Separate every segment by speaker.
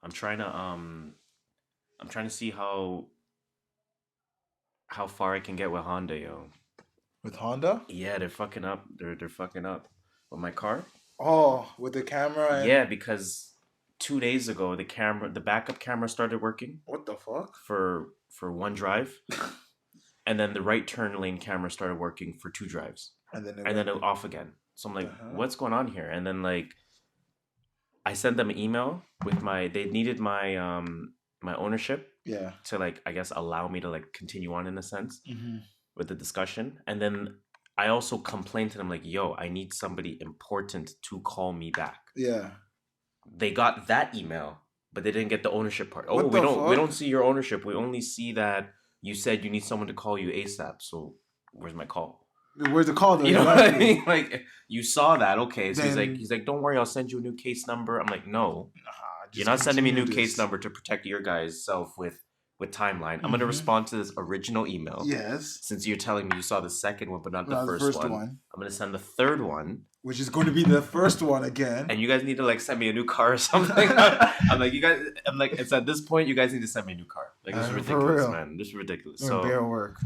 Speaker 1: I'm trying to see how far I can get with Honda, yo.
Speaker 2: With Honda?
Speaker 1: Yeah, they're fucking up. They're fucking up with my car.
Speaker 2: Oh, with the camera.
Speaker 1: Yeah, because 2 days ago the backup camera started working.
Speaker 2: What the fuck?
Speaker 1: For one drive, and then the right turn lane camera started working for 2 drives, and then it off again. So I'm like, what's going on here? And then like, I sent them an email with they needed my my ownership.
Speaker 2: Yeah.
Speaker 1: To like, I guess, allow me to like continue on in a sense with the discussion. And then I also complained to them like, yo, I need somebody important to call me back.
Speaker 2: Yeah.
Speaker 1: They got that email, but they didn't get the ownership part. Oh, we don't see your ownership. We only see that you said you need someone to call you ASAP. So where's my call?
Speaker 2: Where's the call though?
Speaker 1: You know what I mean? Like, you saw that, okay. So he's like, don't worry, I'll send you a new case number. I'm like, no. You're not sending me a new case number to protect your guys' self with timeline. I'm gonna respond to this original email.
Speaker 2: Yes.
Speaker 1: Since you're telling me you saw the second one, but not the first one. I'm gonna send the third one,
Speaker 2: which is going to be the first one again.
Speaker 1: And you guys need to like send me a new car or something. I'm like, it's at this point you guys need to send me a new car. Like, this is ridiculous, man. This is ridiculous. So
Speaker 2: bare work.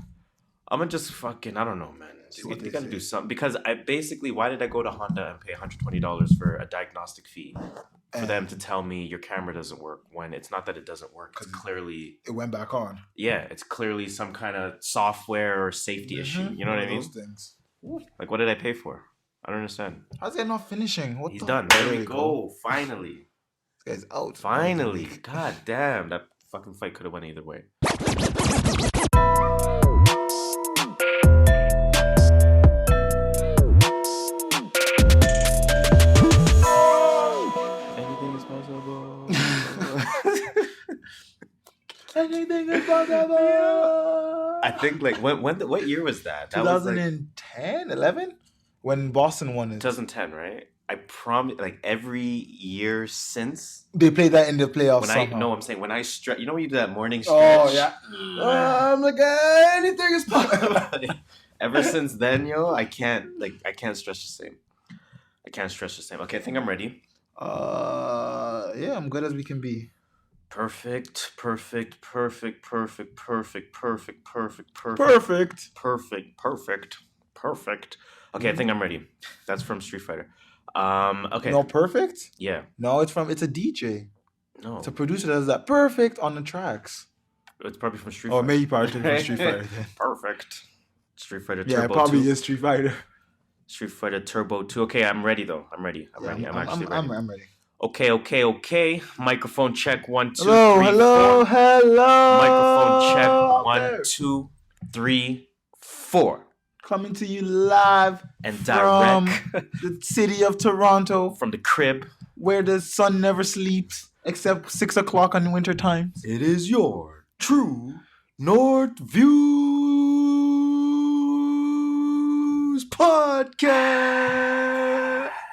Speaker 1: I'm gonna just fucking, I don't know, man. You gotta do something, because why did I go to Honda and pay $120 for a diagnostic fee for them to tell me your camera doesn't work, when it's not that it doesn't work, it's clearly
Speaker 2: it went back on.
Speaker 1: Yeah, it's clearly some kind of software or safety issue. You know what I mean?
Speaker 2: Those things.
Speaker 1: Like, what did I pay for? I don't understand.
Speaker 2: How's that not finishing?
Speaker 1: He's done. There we go. Finally.
Speaker 2: This guy's out.
Speaker 1: Finally. God damn. That fucking fight could have went either way. Anything is possible.
Speaker 2: Anything is possible.
Speaker 1: I think, like, what year was that? That
Speaker 2: 2010, 11? When Boston won it.
Speaker 1: 2010, right? I promise, like, every year since
Speaker 2: they played that in the playoffs.
Speaker 1: I'm saying when I stretch. You know when you do that morning stretch?
Speaker 2: Oh yeah. I'm like, anything is possible.
Speaker 1: Ever since then, yo, I can't stretch the same. Okay, I think I'm ready.
Speaker 2: Yeah, I'm good as we can be.
Speaker 1: Perfect. Okay, I think I'm ready. That's from Street Fighter. Okay.
Speaker 2: No, perfect?
Speaker 1: Yeah.
Speaker 2: No, it's a DJ.
Speaker 1: No.
Speaker 2: It's a producer that does that perfect on the tracks.
Speaker 1: It's probably from Street Fighter.
Speaker 2: Oh, maybe probably from Street Fighter then.
Speaker 1: Perfect. Street Fighter Turbo 2.
Speaker 2: Yeah, it probably is Street Fighter.
Speaker 1: Street Fighter Turbo 2. Okay, I'm ready though. I'm ready. I'm actually ready.
Speaker 2: I'm ready.
Speaker 1: Okay. Microphone check. 1, 2, 3, 4.
Speaker 2: Hello.
Speaker 1: Microphone check. 1, 2, 3, 4.
Speaker 2: Coming to you live
Speaker 1: and
Speaker 2: from
Speaker 1: direct
Speaker 2: the city of Toronto,
Speaker 1: from the crib
Speaker 2: where the sun never sleeps except 6 o'clock on winter times.
Speaker 1: It is your True North Views podcast.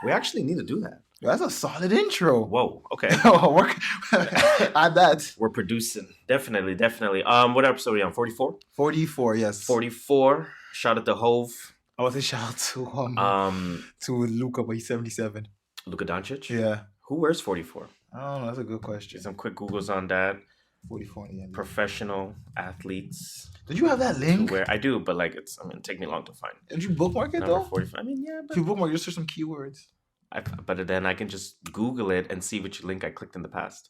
Speaker 1: We actually need to do that.
Speaker 2: That's a solid intro.
Speaker 1: Whoa. Okay.
Speaker 2: Add that.
Speaker 1: We're producing. Definitely. What episode are we on? 44?
Speaker 2: 44, yes.
Speaker 1: 44. Shout out to Hove.
Speaker 2: I want to shout out to Luka, but he's 77.
Speaker 1: Luka Doncic?
Speaker 2: Yeah.
Speaker 1: Who wears 44?
Speaker 2: I don't know. That's a good question.
Speaker 1: Some quick Googles on that.
Speaker 2: 44 in the end.
Speaker 1: Professional athletes.
Speaker 2: Did you have that link?
Speaker 1: I do, but like it'd take me long to find.
Speaker 2: Did you bookmark it though?
Speaker 1: 45. I mean, yeah.
Speaker 2: But if you bookmark, just search some keywords.
Speaker 1: But then I can just Google it and see which link I clicked in the past.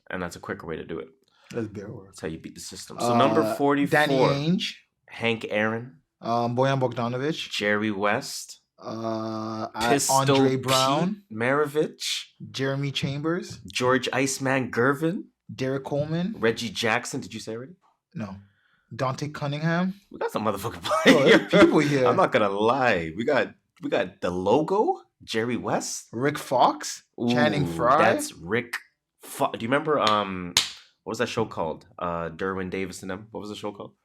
Speaker 1: And that's a quicker way to do it.
Speaker 2: That's bare work.
Speaker 1: That's how you beat the system. So number 44.
Speaker 2: Danny Ainge.
Speaker 1: Hank Aaron.
Speaker 2: Boyan Bogdanovic.
Speaker 1: Jerry West.
Speaker 2: Andre Brown.
Speaker 1: Pete Maravich.
Speaker 2: Jeremy Chambers.
Speaker 1: George Iceman Gervin.
Speaker 2: Derek Coleman.
Speaker 1: Reggie Jackson. Did you say already?
Speaker 2: No. Dante Cunningham.
Speaker 1: We got some motherfucking players.
Speaker 2: People here.
Speaker 1: I'm not gonna lie. We got the logo. Jerry West,
Speaker 2: Rick Fox, Channing Frye.
Speaker 1: That's Rick. Do you remember what was that show called? Derwin Davis and them. What was the show called?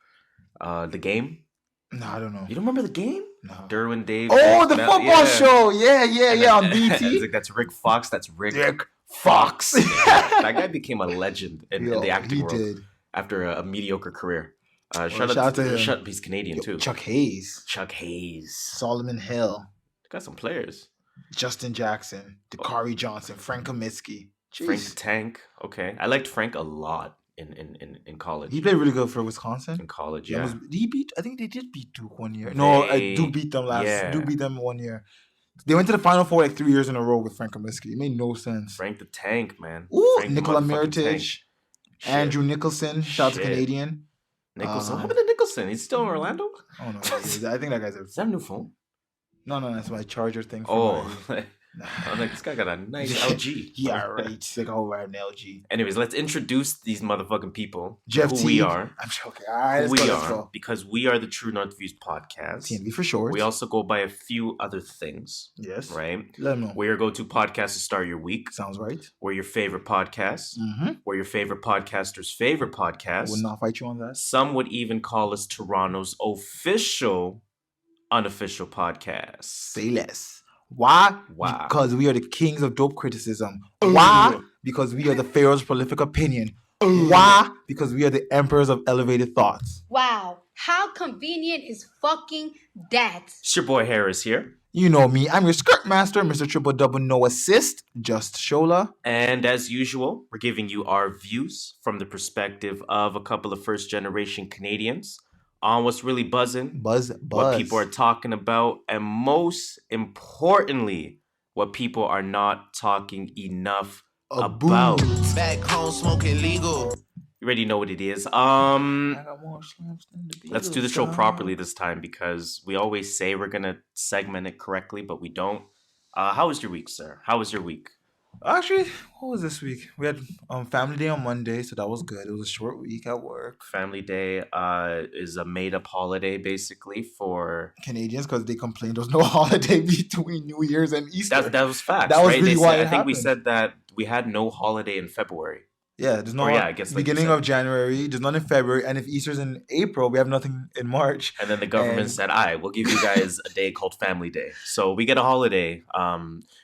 Speaker 1: The Game.
Speaker 2: No, I don't know.
Speaker 1: You don't remember The Game?
Speaker 2: No.
Speaker 1: Derwin Davis.
Speaker 2: Oh, the football show. Yeah, on BT.
Speaker 1: It's like, that's Rick Fox. That's Rick Fox. That guy became a legend in the acting world. Did. After a mediocre career. Shout out to him. He's Canadian too.
Speaker 2: Chuck Hayes.
Speaker 1: Solomon
Speaker 2: Hill.
Speaker 1: Got some players.
Speaker 2: Justin Jackson, Dakari Johnson, Frank Kaminsky, Jeez.
Speaker 1: Frank the Tank. Okay. I liked Frank a lot in college.
Speaker 2: He played really good for Wisconsin.
Speaker 1: In college, yeah.
Speaker 2: I think they did beat Duke one year. Duke beat them Duke beat them 1 year. They went to the Final Four like 3 years in a row with Frank Kaminsky. It made no sense.
Speaker 1: Frank the Tank, man.
Speaker 2: Ooh,
Speaker 1: Frank
Speaker 2: Nikola Mirotic. Andrew Nicholson. Shout out to Canadian.
Speaker 1: Nicholson. What happened to Nicholson? He's still in Orlando?
Speaker 2: Oh, no. I think that guy's
Speaker 1: Is that a new phone?
Speaker 2: No, that's my charger thing.
Speaker 1: I'm like, this guy got a nice LG.
Speaker 2: Yeah, right. It's like, oh, right, an LG.
Speaker 1: Anyways, let's introduce these motherfucking people.
Speaker 2: Jeff
Speaker 1: who
Speaker 2: T.
Speaker 1: we are.
Speaker 2: I'm joking. All right,
Speaker 1: let's go. Because we are the True North Views podcast.
Speaker 2: TNV for short.
Speaker 1: We also go by a few other things.
Speaker 2: Yes.
Speaker 1: Right?
Speaker 2: Let me know.
Speaker 1: We're your go-to podcast to start your week.
Speaker 2: Sounds right.
Speaker 1: We're your favorite podcast.
Speaker 2: Mm-hmm.
Speaker 1: We're your favorite podcaster's favorite podcast.
Speaker 2: I would not fight you on that.
Speaker 1: Some would even call us Toronto's official, unofficial podcast.
Speaker 2: Say less. Why? Because we are the kings of dope criticism. Why? Because we are the Pharaohs of Prolific Opinion. Why? Because we are the emperors of elevated thoughts.
Speaker 3: Wow. How convenient is fucking that?
Speaker 1: It's your boy Harris here.
Speaker 2: You know me. I'm your skirt master, Mr. Triple Double No Assist, JustShola.
Speaker 1: And as usual, we're giving you our views from the perspective of a couple of first-generation Canadians on what's really buzzing, what people are talking about, and most importantly, what people are not talking enough about.
Speaker 4: Back home smoking legal.
Speaker 1: You already know what it is. Let's do the show properly this time because we always say we're gonna segment it correctly, but we don't. How was your week, sir? How was your week?
Speaker 2: Actually, what was this week? We had Family Day on Monday, so that was good. It was a short week at work.
Speaker 1: Family Day is a made-up holiday, basically, for
Speaker 2: Canadians because they complained there was no holiday between New Year's and Easter.
Speaker 1: That was facts.
Speaker 2: That was
Speaker 1: right?
Speaker 2: really why it
Speaker 1: I think
Speaker 2: happened.
Speaker 1: we said that we had no holiday in February.
Speaker 2: Yeah, there's no.
Speaker 1: I guess
Speaker 2: beginning of January, there's none in February, and if Easter's in April, we have nothing in March.
Speaker 1: And then the government said, we'll give you guys a day called Family Day. So we get a holiday.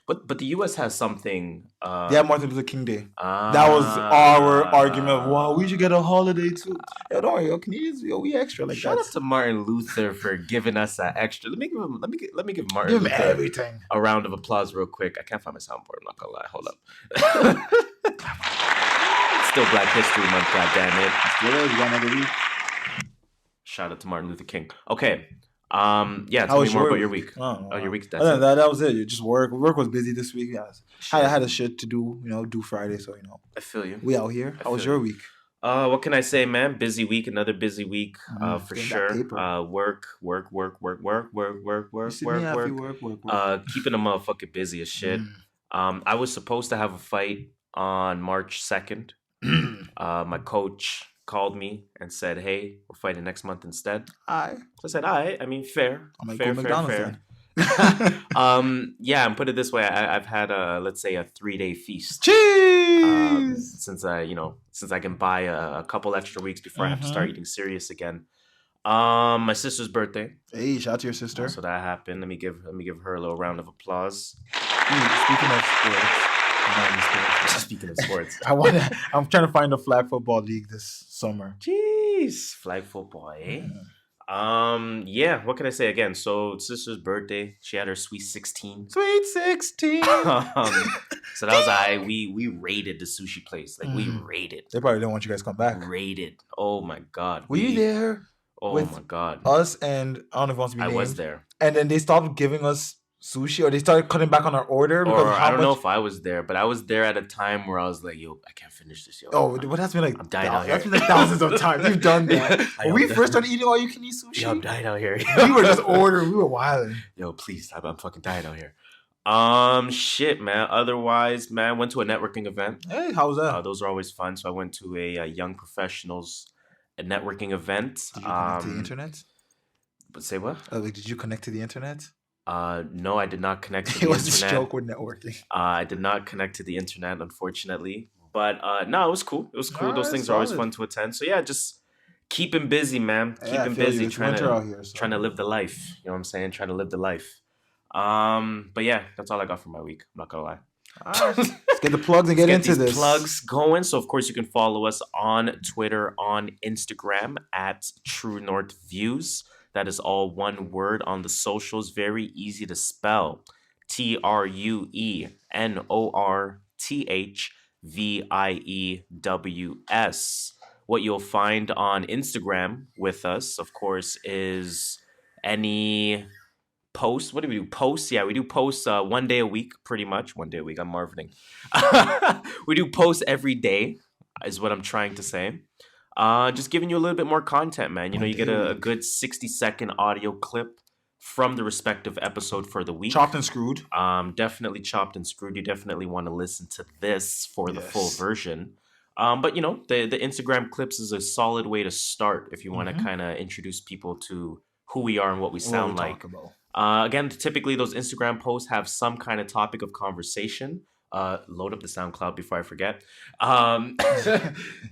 Speaker 1: But the U.S. has something.
Speaker 2: They have Martin Luther King Day. That was our argument of, wow, we should get a holiday too. Yo, don't worry, Canadians, we extra like
Speaker 1: Shout out to Martin Luther for giving us that extra. Let me give Martin
Speaker 2: Give him
Speaker 1: Luther
Speaker 2: everything.
Speaker 1: A round of applause real quick. I can't find my soundboard. I'm not gonna lie. Hold up. Still Black History Month, goddammit.
Speaker 2: Still is, we got another week.
Speaker 1: Shout out to Martin Luther King. Okay. Yeah,
Speaker 2: How
Speaker 1: tell
Speaker 2: was
Speaker 1: me more
Speaker 2: your
Speaker 1: about your
Speaker 2: week?
Speaker 1: week. Your week.
Speaker 2: That was it. Just work. Work was busy this week. Yeah, I had a shit to do. Do Friday, so
Speaker 1: I feel you.
Speaker 2: We out here. How was your week?
Speaker 1: What can I say, man? Busy week. Another busy week. For sure. Work. Keeping a motherfucker busy as shit. I was supposed to have a fight on March 2nd. My coach called me and said, "Hey, we're fighting next month instead." So I said, "I mean, fair.
Speaker 2: I might
Speaker 1: fair,
Speaker 2: go
Speaker 1: fair,
Speaker 2: McDonald's
Speaker 1: fair." Yeah, and put it this way, I've had let's say a 3-day feast.
Speaker 2: Cheese!
Speaker 1: Since I can buy a couple extra weeks before I have to start eating serious again. My sister's birthday.
Speaker 2: Hey, shout out to your sister.
Speaker 1: So that happened. Let me give her a little round of applause.
Speaker 2: Speaking of sports.
Speaker 1: Speaking of sports,
Speaker 2: I'm trying to find a flag football league this summer.
Speaker 1: Jeez, flag football, eh? Yeah. What can I say again? So sister's birthday, she had her sweet 16.
Speaker 2: Sweet 16.
Speaker 1: So that was we raided the sushi place. Like we raided.
Speaker 2: They probably don't want you guys to come back.
Speaker 1: Raided. Oh my god.
Speaker 2: Were you there?
Speaker 1: Oh my god.
Speaker 2: Us and I don't know if it wants to be named.
Speaker 1: I was there.
Speaker 2: And then they stopped giving us sushi, or they started cutting back on our order because
Speaker 1: I don't know if I was there, but I was there at a time where I was like, "Yo, I can't finish this, yo."
Speaker 2: Oh, what that's been like?
Speaker 1: I'm dying out here.
Speaker 2: That's been like thousands of times. You've done that. When we first started eating all you can eat sushi,
Speaker 1: yo, I'm dying out here.
Speaker 2: We were just ordering. We were wilding.
Speaker 1: Yo, please, I'm fucking dying out here. Shit, man. Otherwise, man, went to a networking event.
Speaker 2: Hey, how was that?
Speaker 1: Those are always fun. So I went to a young professionals networking event.
Speaker 2: Did you connect to the internet?
Speaker 1: But say what?
Speaker 2: Did you connect to the internet?
Speaker 1: No, I did not connect to the
Speaker 2: internet.
Speaker 1: It was
Speaker 2: a joke with networking.
Speaker 1: I did not connect to the internet, unfortunately. But no, it was cool. It was cool. Those things are always fun to attend. So yeah, just keeping busy, man. Keeping busy, trying to live the life. You know what I'm saying? Trying to live the life. But yeah, that's all I got for my week. I'm not gonna lie.
Speaker 2: All right. Let's get the plugs and get into this.
Speaker 1: Plugs going. So of course you can follow us on Twitter, on Instagram at True North Views. That is all one word on the socials. Very easy to spell. TrueNorthViews. VIEWS. What you'll find on Instagram with us, of course, is any posts. What do we do? Posts? Yeah, we do posts 1 day a week, pretty much. 1 day a week. I'm marveling. We do posts every day, is what I'm trying to say. Just giving you a little bit more content, man. You get a good 60-second audio clip from the respective episode for the week.
Speaker 2: Chopped and screwed.
Speaker 1: Definitely chopped and screwed. You definitely want to listen to this for the full version. But the Instagram clips is a solid way to start if you want to kind of introduce people to who we are and what we sound like. Again, typically those Instagram posts have some kind of topic of conversation. Load up the SoundCloud before I forget.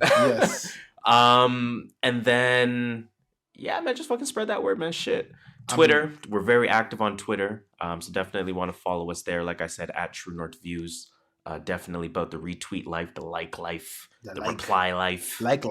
Speaker 2: Yes.
Speaker 1: And then, yeah, man, just fucking spread that word, man. Shit. Twitter, we're very active on Twitter. So definitely want to follow us there. Like I said, at True North Views. Definitely about the retweet life, the like life, the reply life.
Speaker 2: Like.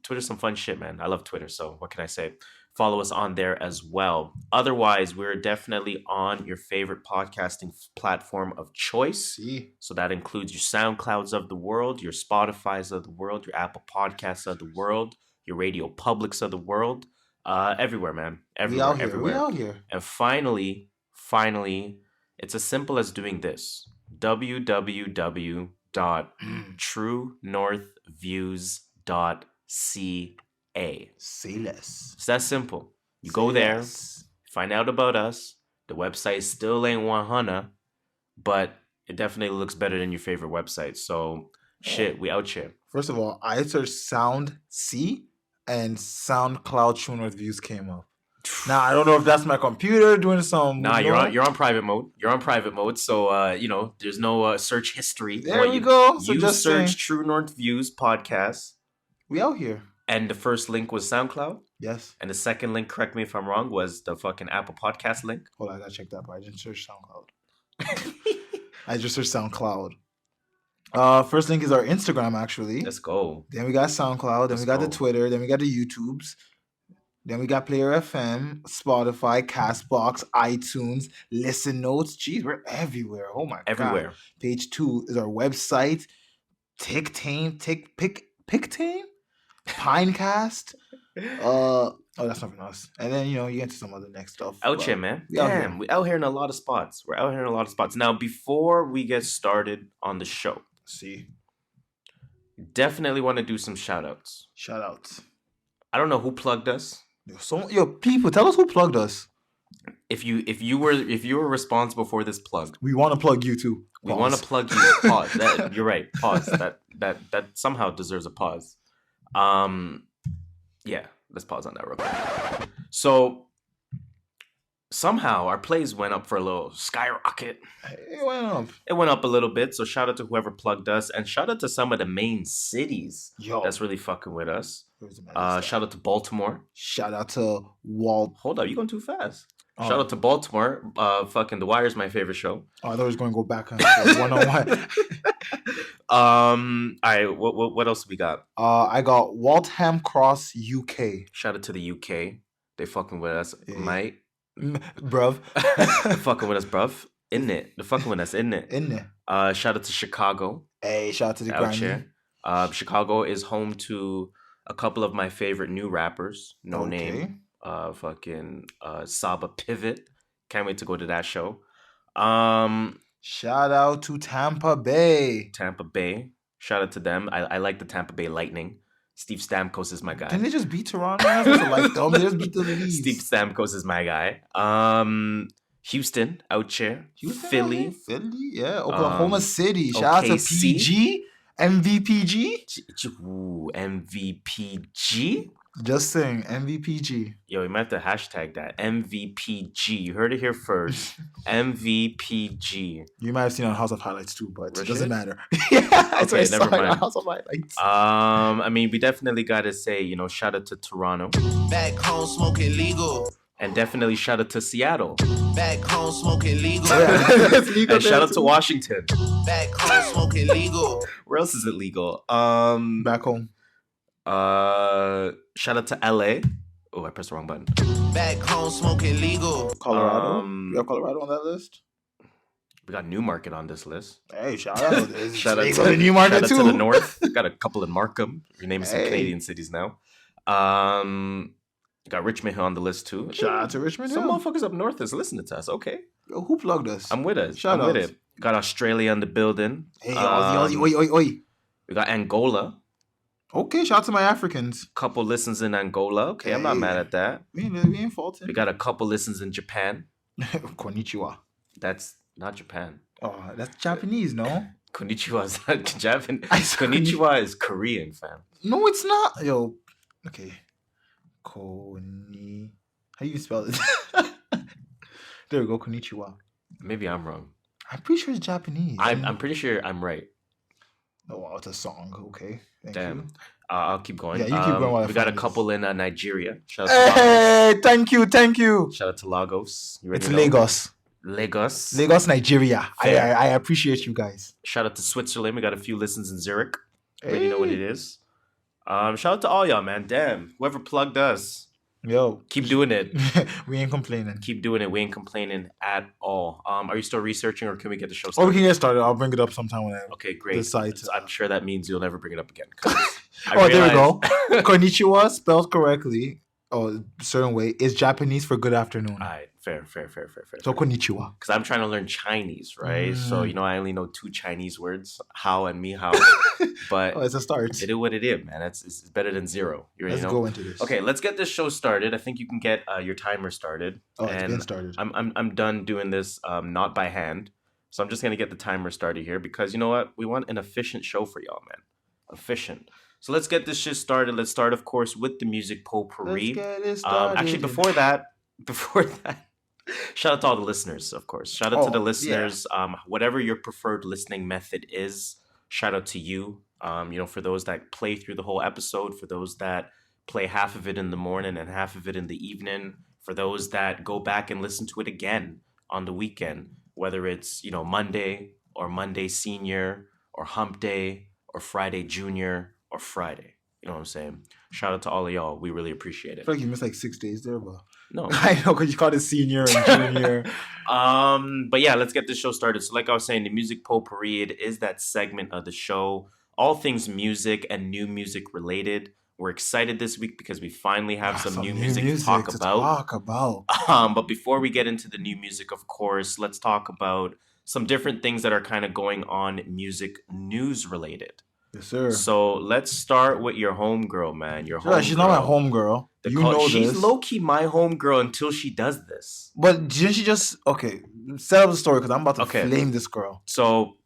Speaker 1: Twitter's some fun shit, man. I love Twitter. So what can I say? Follow us on there as well. Otherwise, we're definitely on your favorite podcasting platform of choice. So that includes your SoundClouds of the world, your Spotifys of the world, your Apple Podcasts of the world, your Radio Publics of the world. Everywhere, man. Everywhere.
Speaker 2: We out here.
Speaker 1: And finally, it's as simple as doing this. www.truenorthviews.ca.
Speaker 2: Say less.
Speaker 1: It's that simple. You go there, find out about us. The website still ain't 100, but it definitely looks better than your favorite website. So, shit, we out here.
Speaker 2: First of all, I searched Sound C and SoundCloud True North Views came up. Now I don't know if that's my computer doing some.
Speaker 1: Nah, you're on private mode. You're on private mode, so there's no search history.
Speaker 2: There we go.
Speaker 1: So you just search True North Views podcast.
Speaker 2: We out here.
Speaker 1: And the first link was SoundCloud.
Speaker 2: Yes.
Speaker 1: And the second link, correct me if I'm wrong, was the fucking Apple Podcast link.
Speaker 2: Hold on, I gotta check that. But I didn't search SoundCloud. I just searched SoundCloud. First link is our Instagram, actually.
Speaker 1: Let's go.
Speaker 2: Then we got SoundCloud. Then we got the Twitter. Then we got the YouTubes. Then we got Player FM, Spotify, Castbox, iTunes, Listen Notes. Jeez, we're everywhere. Oh my
Speaker 1: God.
Speaker 2: Page 2 is our website. Pinecast. That's not from us. And then you get to some other next stuff.
Speaker 1: Out here, man. Damn, we out here in a lot of spots. Now, before we get started on the show, definitely want to do some shout outs. I don't know who plugged us.
Speaker 2: People, tell us who plugged us.
Speaker 1: If you were responsible for this plug,
Speaker 2: we want to plug you too.
Speaker 1: We want to plug you. Pause. You're right. Pause. That somehow deserves a pause. Yeah, let's pause on that real quick. So somehow our plays went up for a little skyrocket.
Speaker 2: It
Speaker 1: went up a little bit. So shout out to whoever plugged us, and shout out to some of the main cities that's really fucking with us. Shout out to Baltimore.
Speaker 2: Shout out to Walt.
Speaker 1: Hold up, you going too fast. Shout out to Baltimore. Fucking The Wire's my favorite show.
Speaker 2: Oh, I thought I was going to go back on one-on-one.
Speaker 1: All right, what else we got?
Speaker 2: I got Waltham Cross, UK.
Speaker 1: Shout out to the UK. They fucking with us, mate.
Speaker 2: Bruv.
Speaker 1: They fucking with us, bruv. Isn't it? They're fucking with us, isn't it? Shout out to Chicago.
Speaker 2: Hey, shout out to the Grammy.
Speaker 1: Chicago is home to a couple of my favorite new rappers. No Name. Saba Pivot. Can't wait to go to that show.
Speaker 2: Shout out to Tampa Bay.
Speaker 1: Shout out to them. I like the Tampa Bay Lightning. Steve Stamkos is my guy.
Speaker 2: Didn't they just beat Toronto? I was like them. They just beat the Leafs.
Speaker 1: Steve Stamkos is my guy. Houston, out here. Philly.
Speaker 2: Yeah. Oklahoma City. Shout out to PG. MVPG.
Speaker 1: Ooh, MVPG.
Speaker 2: Just saying, MVPG.
Speaker 1: Yo, you might have to hashtag that. MVPG. You heard it here first. MVPG.
Speaker 2: You might have seen it on House of Highlights too, but it doesn't matter.
Speaker 1: Okay, never mind.
Speaker 2: House of Highlights.
Speaker 1: I mean, we definitely got to say, shout out to Toronto.
Speaker 4: Back home smoking legal.
Speaker 1: And definitely shout out to Seattle.
Speaker 4: Back home smoking legal.
Speaker 1: And shout out to Washington.
Speaker 4: Back home smoking legal.
Speaker 1: Where else is it legal?
Speaker 2: Back home.
Speaker 1: Shout out to LA. Oh, I pressed the wrong button.
Speaker 4: Back home smoking legal.
Speaker 2: Colorado. You have Colorado on that list?
Speaker 1: We got Newmarket on this list.
Speaker 2: Hey, shout out.
Speaker 1: Shout out
Speaker 2: to Newmarket too.
Speaker 1: Shout out to the north. Got a couple in Markham. We're naming some Canadian cities now. Got Richmond Hill on the list too.
Speaker 2: Shout out to Richmond Hill.
Speaker 1: Some motherfuckers up north is listening to us. Okay.
Speaker 2: Yo, who plugged us?
Speaker 1: I'm with it.
Speaker 2: Shout
Speaker 1: I'm
Speaker 2: out.
Speaker 1: with it. Got Australia in the building.
Speaker 2: Hey, Aussie, oi.
Speaker 1: We got Angola.
Speaker 2: Okay, shout out to my Africans.
Speaker 1: Couple listens in Angola. Okay, I'm not mad at that.
Speaker 2: We ain't faulting.
Speaker 1: We got a couple listens in Japan.
Speaker 2: Konnichiwa.
Speaker 1: That's not Japan.
Speaker 2: Oh, that's Japanese, no?
Speaker 1: Konnichiwa is not Japan.
Speaker 2: Konnichiwa
Speaker 1: is Korean, fam.
Speaker 2: No, it's not. Yo, okay. Koni. How do you spell it? There we go, konnichiwa.
Speaker 1: Maybe I'm wrong.
Speaker 2: I'm pretty sure it's Japanese.
Speaker 1: I'm pretty sure I'm right.
Speaker 2: Oh, wow, it's a song. Okay.
Speaker 1: Damn.
Speaker 2: You.
Speaker 1: I'll keep going.
Speaker 2: Yeah, you keep going. While
Speaker 1: we got a couple in Nigeria. Shout out to
Speaker 2: Lagos. Thank you.
Speaker 1: Shout out to Lagos.
Speaker 2: It's Lagos. Lagos, Nigeria. I appreciate you guys.
Speaker 1: Shout out to Switzerland. We got a few listens in Zurich. Already know what it is. Shout out to all y'all, man. Damn. Whoever plugged us.
Speaker 2: Yo.
Speaker 1: Keep doing it.
Speaker 2: We ain't complaining.
Speaker 1: Keep doing it. We ain't complaining at all. Are you still researching or can we get the show started?
Speaker 2: Oh, we can get started. I'll bring it up sometime when I decide.
Speaker 1: I'm sure that means you'll never bring it up again.
Speaker 2: There we go. Konnichiwa, spelled correctly, a certain way, is Japanese for good afternoon.
Speaker 1: All right. Fair.
Speaker 2: So konnichiwa.
Speaker 1: Because I'm trying to learn Chinese, right? So, I only know 2 Chinese words, hao and mi hao. But
Speaker 2: it's a start.
Speaker 1: It is what it is, man. It's better than 0.
Speaker 2: Let's go into this.
Speaker 1: Okay, let's get this show started. I think you can get your timer started.
Speaker 2: Oh, it's been started.
Speaker 1: I'm done doing this not by hand. So I'm just going to get the timer started here because you know what? We want an efficient show for y'all, man. Efficient. So let's get this shit started. Let's start, of course, with the music potpourri.
Speaker 2: Let's get it started.
Speaker 1: Actually, before that, shout out to all the listeners, of course. Shout out to the listeners. Yeah. Whatever your preferred listening method is, shout out to you. For those that play through the whole episode, for those that play half of it in the morning and half of it in the evening, for those that go back and listen to it again on the weekend, whether it's, Monday or Monday senior or hump day or Friday junior or Friday. You know what I'm saying? Shout out to all of y'all. We really appreciate it.
Speaker 2: I feel like you missed 6 days there, but
Speaker 1: no.
Speaker 2: I know, because you called it senior and junior.
Speaker 1: But yeah, let's get this show started. So like I was saying, the music potpourri, it is that segment of the show. All things music and new music related. We're excited this week because we finally have some new music to talk about. But before we get into the new music, of course, let's talk about some different things that are kind of going on music news related.
Speaker 2: Yes, sir.
Speaker 1: So let's start with your homegirl, man.
Speaker 2: She's not my homegirl.
Speaker 1: She's low-key my homegirl until she does this.
Speaker 2: But didn't she just... Okay, set up the story because I'm about to flame this girl.
Speaker 1: So,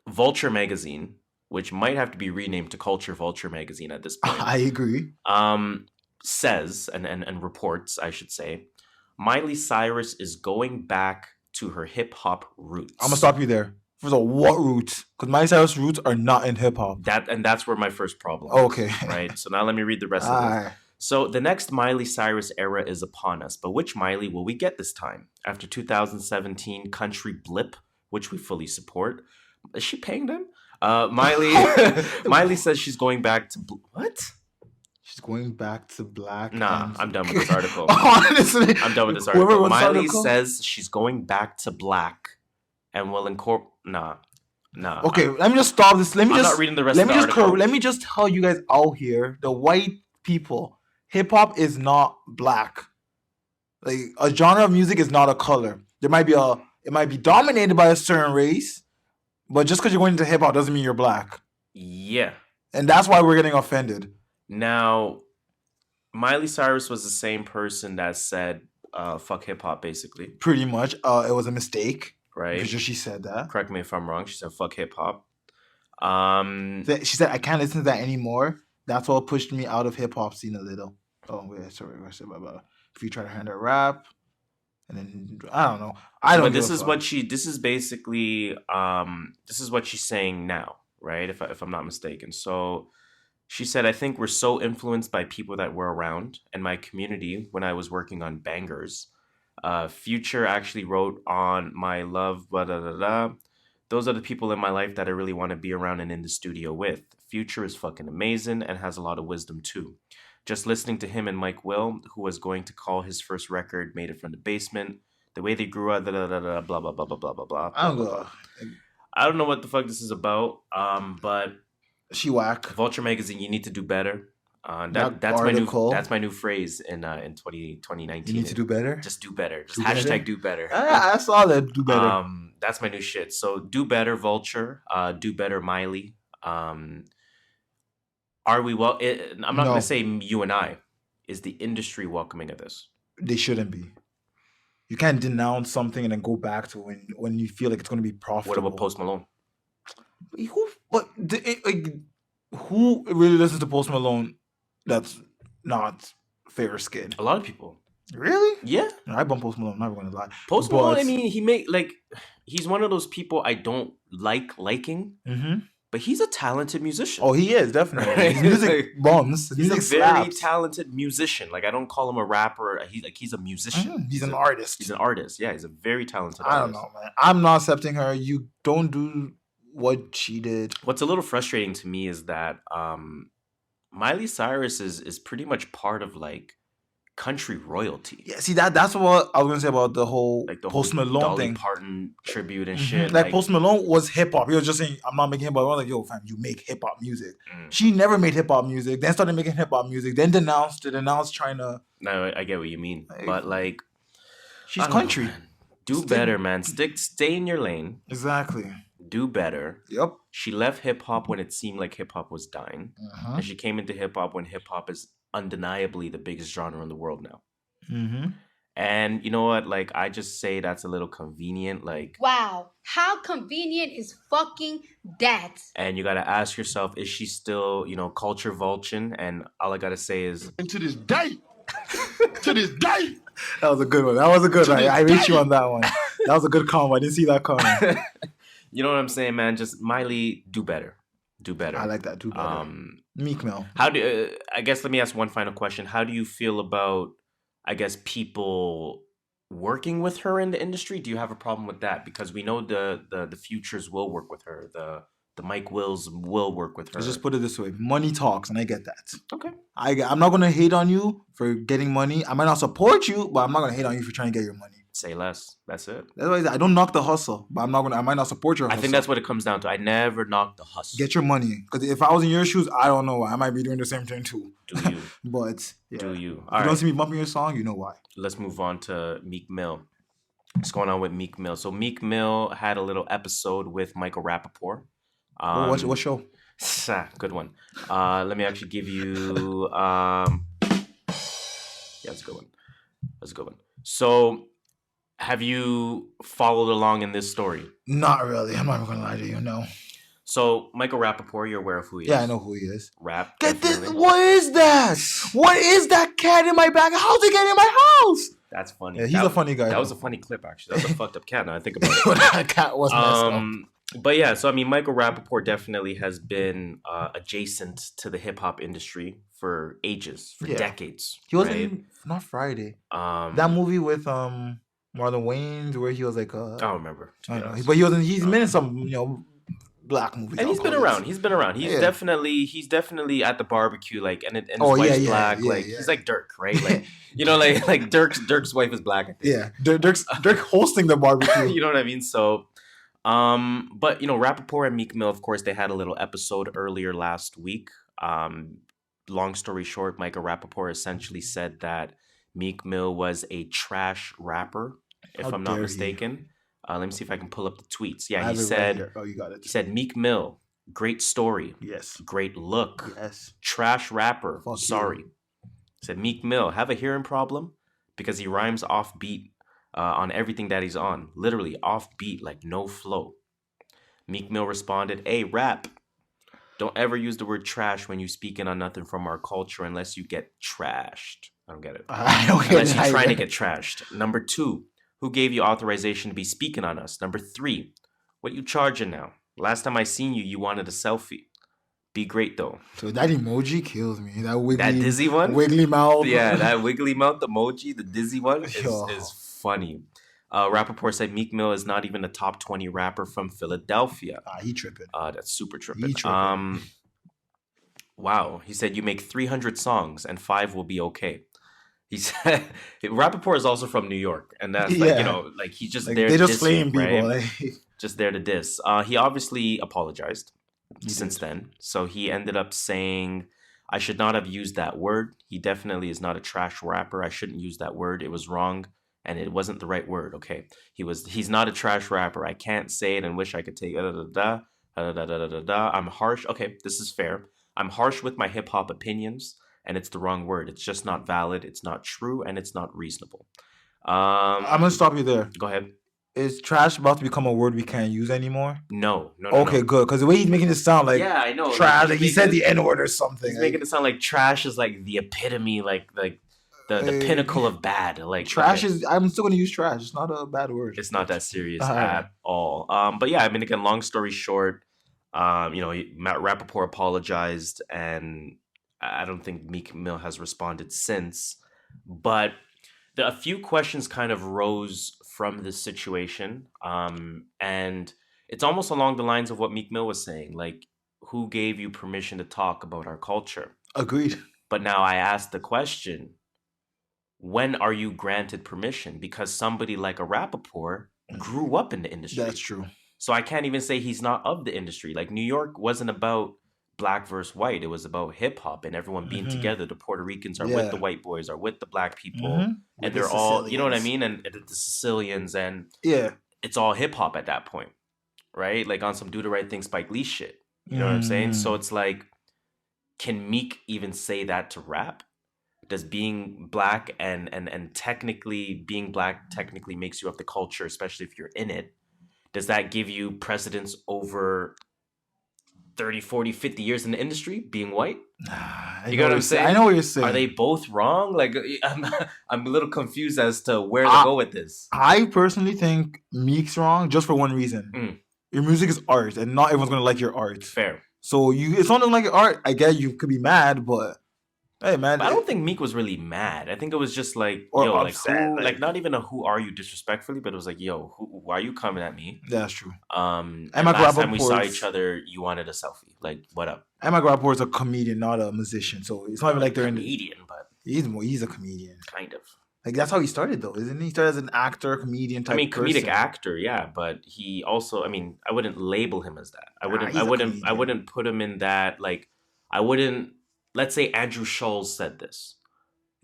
Speaker 1: Vulture magazine, which might have to be renamed to Culture Vulture magazine at this point.
Speaker 2: I agree.
Speaker 1: Says, and reports, I should say, Miley Cyrus is going back to her hip-hop roots.
Speaker 2: I'm going to stop you there. First of all, what roots? Because Miley Cyrus' roots are not in hip-hop.
Speaker 1: That's where my first problem is.
Speaker 2: Okay.
Speaker 1: Right? So now let me read the rest of it. So the next Miley Cyrus era is upon us. But which Miley will we get this time? After 2017 Country Blip, which we fully support. Is she paying them? Miley says she's going back to... What?
Speaker 2: She's going back to black.
Speaker 1: Nah, I'm done with this article.
Speaker 2: Honestly.
Speaker 1: I'm done with this article. Miley says she's going back to black and will incorporate... Nah.
Speaker 2: Okay, let me just stop this. I'm
Speaker 1: not reading the rest of the article.
Speaker 2: Let me just tell you guys out here, the white people, hip-hop is not black. Like, a genre of music is not a color. It might be dominated by a certain race, but just because you're going into hip-hop doesn't mean you're black.
Speaker 1: Yeah.
Speaker 2: And that's why we're getting offended.
Speaker 1: Now, Miley Cyrus was the same person that said, fuck hip-hop, basically.
Speaker 2: Pretty much. It was a mistake.
Speaker 1: Right.
Speaker 2: Because she said that.
Speaker 1: Correct me if I'm wrong. She said, fuck hip-hop.
Speaker 2: She said, I can't listen to that anymore. That's what pushed me out of hip-hop scene a little. Oh, wait, sorry. If you try to handle rap, and then, I don't know.
Speaker 1: But this is what she's saying now, right? If I'm not mistaken. So she said, I think we're so influenced by people that we're around and my community when I was working on bangers. Future actually wrote on My Love, blah, blah, blah, blah. Those are the people in my life that I really want to be around and in the studio with. Future is fucking amazing and has a lot of wisdom too. Just listening to him and Mike Will, who was going to call his first record Made It From the Basement, The way they grew up, blah, blah, blah, blah, blah, blah, blah, blah, blah. I don't know what the fuck this is about, but...
Speaker 2: She whack.
Speaker 1: Vulture magazine, you need to do better. That's my new phrase in 2019.
Speaker 2: You need to do better?
Speaker 1: Just do better. Just hashtag better? Do better.
Speaker 2: I saw that. Do better.
Speaker 1: That's my new shit. So do better, Vulture. Do better, Miley. Are we I'm not going to say you and I. Is the industry welcoming of this? They
Speaker 2: shouldn't be. You can't denounce something and then go back to when you feel like it's going to be profitable.
Speaker 1: What about Post Malone?
Speaker 2: Who really listens to Post Malone that's not fair skinned?
Speaker 1: A lot of people.
Speaker 2: Really?
Speaker 1: Yeah.
Speaker 2: I bump Post Malone, I'm not gonna lie.
Speaker 1: Post Malone, I mean, he's one of those people I don't liking. Mm-hmm. But he's a talented musician.
Speaker 2: Oh, he is, definitely. His music bombs.
Speaker 1: He's a very talented musician. Like, I don't call him a rapper. He's a musician.
Speaker 2: Mm-hmm. He's an artist.
Speaker 1: He's an artist. Yeah, he's a very talented artist.
Speaker 2: I don't know, man. I'm not accepting her. You don't do what she did.
Speaker 1: What's a little frustrating to me is that Miley Cyrus is pretty much part of, like, country royalty.
Speaker 2: Yeah, see that's what I was gonna say about the whole Post Malone
Speaker 1: Dolly
Speaker 2: thing.
Speaker 1: Parton tribute and shit.
Speaker 2: Like Post Malone was hip hop. He was just saying, I'm not making hip hop. I was like, yo, fam, you make hip hop music. She never made hip hop music. Then started making hip hop music. Then denounced trying to.
Speaker 1: No, I get what you mean, but like,
Speaker 2: she's country.
Speaker 1: Do better, man. Stay in your lane.
Speaker 2: Exactly.
Speaker 1: Do better.
Speaker 2: Yep.
Speaker 1: She left hip hop when it seemed like hip hop was dying, and she came into hip hop when hip hop is undeniably the biggest genre in the world now. Mm-hmm. And you know what? Like, I just say that's a little convenient. Like,
Speaker 3: wow, how convenient is fucking that?
Speaker 1: And you got to ask yourself, is she still, culture vulture? And all I got to say is,
Speaker 5: and to this day,
Speaker 2: that was a good one. I reached you on that one. That was a good comment. I didn't see that comment.
Speaker 1: You know what I'm saying, man? Just Miley, do better. Do better.
Speaker 2: I like that. Do better. Meek Mill.
Speaker 1: I guess let me ask one final question. How do you feel about, I guess, people working with her in the industry? Do you have a problem with that? Because we know the Futures will work with her. The Mike Wills will work with her.
Speaker 2: Let's just put it this way. Money talks, and I get that.
Speaker 1: Okay.
Speaker 2: I'm not going to hate on you for getting money. I might not support you, but I'm not going to hate on you for trying to get your money.
Speaker 1: Say less. That's it.
Speaker 2: That's why I don't knock the hustle, but I might not support your hustle.
Speaker 1: I think that's what it comes down to. I never knock the hustle.
Speaker 2: Get your money. Because if I was in your shoes, I don't know why. I might be doing the same thing too.
Speaker 1: Do you?
Speaker 2: But yeah.
Speaker 1: Do you?
Speaker 2: If you don't see me bumping your song, you know why.
Speaker 1: Let's move on to Meek Mill. What's going on with Meek Mill? So Meek Mill had a little episode with Michael Rappaport.
Speaker 2: What show?
Speaker 1: Good one. Let me actually give you... yeah, that's a good one. That's a good one. So... have you followed along in this story?
Speaker 2: Not really. I'm not going to lie to you, no.
Speaker 1: So, Michael Rappaport, you're aware of who he is?
Speaker 2: Yeah, I know who he is.
Speaker 1: Rap.
Speaker 2: Get this. What is that? What is that cat in my bag? How's it get in my house?
Speaker 1: That's funny.
Speaker 2: Yeah, he's a funny guy.
Speaker 1: That was a funny clip, actually. That was a fucked up cat, now I think about it.
Speaker 2: That cat was messed up.
Speaker 1: But yeah, so I mean, Michael Rappaport definitely has been adjacent to the hip-hop industry for ages, for decades.
Speaker 2: He was in, not Friday. That movie with... Marlon Wayans, where he was like
Speaker 1: I don't remember.
Speaker 2: I know, but he's been in some black movies.
Speaker 1: And he's been around. He's definitely at the barbecue, like, and his wife's black. He's like Dirk, right? Like, like Dirk's wife is black, I think.
Speaker 2: Yeah, Dirk hosting the barbecue.
Speaker 1: You know what I mean? So, but Rappaport and Meek Mill, of course, they had a little episode earlier last week. Long story short, Michael Rappaport essentially said that Meek Mill was a trash rapper, if I'm not mistaken. Let me see if I can pull up the tweets. Yeah, he said,
Speaker 2: you got it.
Speaker 1: He said, Meek Mill, great story.
Speaker 2: Yes.
Speaker 1: Great look.
Speaker 2: Yes.
Speaker 1: Trash rapper.
Speaker 2: Fuck
Speaker 1: sorry.
Speaker 2: You.
Speaker 1: Said, Meek Mill, have a hearing problem? Because he rhymes off beat on everything that he's on. Literally off beat, like no flow. Meek Mill responded, hey, rap. Don't ever use the word trash when you speaking on nothing from our culture unless you get trashed. I don't get it. Unless you're trying to get trashed. Number 2, who gave you authorization to be speaking on us? Number 3, what you charging now? Last time I seen you, you wanted a selfie. Be great though.
Speaker 2: So that emoji kills me. That
Speaker 1: dizzy one?
Speaker 2: Wiggly mouth.
Speaker 1: Yeah, that wiggly mouth emoji, the dizzy one is funny. Rappaport said Meek Mill is not even a top 20 rapper from Philadelphia.
Speaker 2: He tripping.
Speaker 1: That's super tripping. Wow. He said you make 300 songs and 5 will be okay. He said Rappaport is also from New York, and that's like, like he's just there.
Speaker 2: They
Speaker 1: to
Speaker 2: just
Speaker 1: diss you,
Speaker 2: flame people.
Speaker 1: right? Just there to diss. He obviously apologized since then. So he ended up saying, I should not have used that word. He definitely is not a trash rapper. I shouldn't use that word. It was wrong. And it wasn't the right word. Okay. He's not a trash rapper. I can't say it and wish I could take I'm harsh. Okay, this is fair. I'm harsh with my hip hop opinions, and it's the wrong word. It's just not valid. It's not true, and it's not reasonable.
Speaker 2: I'm gonna stop you there.
Speaker 1: Go ahead.
Speaker 2: Is trash about to become a word we can't use anymore?
Speaker 1: No.
Speaker 2: Okay, good. Because the way he's making it sound like
Speaker 1: I know
Speaker 2: trash, like he said the N-word or something.
Speaker 1: He's making it sound like trash is like the epitome, like the pinnacle of bad. Like
Speaker 2: trash is. I'm still gonna use trash. It's not a bad word.
Speaker 1: It's not that serious at all. But yeah, I mean, again, long story short, Matt Rappaport apologized, and I don't think Meek Mill has responded since. But a few questions kind of rose from this situation, and it's almost along the lines of what Meek Mill was saying, like, who gave you permission to talk about our culture?
Speaker 2: Agreed.
Speaker 1: But now I ask the question, when are you granted permission? Because somebody like a Rappaport grew up in the industry.
Speaker 2: That's true.
Speaker 1: So I can't even say he's not of the industry. Like, New York wasn't about black versus white. It was about hip hop and everyone being together. The Puerto Ricans are with the white boys, are with the black people. And they're all, you know what I mean? And the Sicilians, and it's all hip hop at that point, right? Like on some Do the Right Thing Spike Lee shit. You know what I'm saying? So it's like, can Meek even say that to rap? Does being black and technically being black technically makes you of the culture, especially if you're in it? Does that give you precedence over 30, 40, 50 years in the industry being white? You know what I'm saying?
Speaker 2: I know what you're saying.
Speaker 1: Are they both wrong? Like, I'm a little confused as to where to go with this.
Speaker 2: I personally think Meek's wrong just for one reason. Your music is art, and not everyone's going to like your art.
Speaker 1: Fair.
Speaker 2: So it's not like your art. I get you could be mad, but hey, man.
Speaker 1: But I don't think Meek was really mad. I think it was just like,
Speaker 2: upset,
Speaker 1: like not even a who are you disrespectfully, but it was like, why are you coming at me?
Speaker 2: That's true.
Speaker 1: And last time we saw each other, you wanted a selfie. Like, what up?
Speaker 2: And Mike Rappaport's a comedian, not a musician. So it's not even like they're in
Speaker 1: comedian, but
Speaker 2: he's a comedian.
Speaker 1: Kind of.
Speaker 2: Like, that's how he started, though, isn't he? He started as an actor, comedian type
Speaker 1: comedic actor, yeah, but he also, I wouldn't label him as that. I wouldn't put him in that, like, let's say Andrew Schulz said this.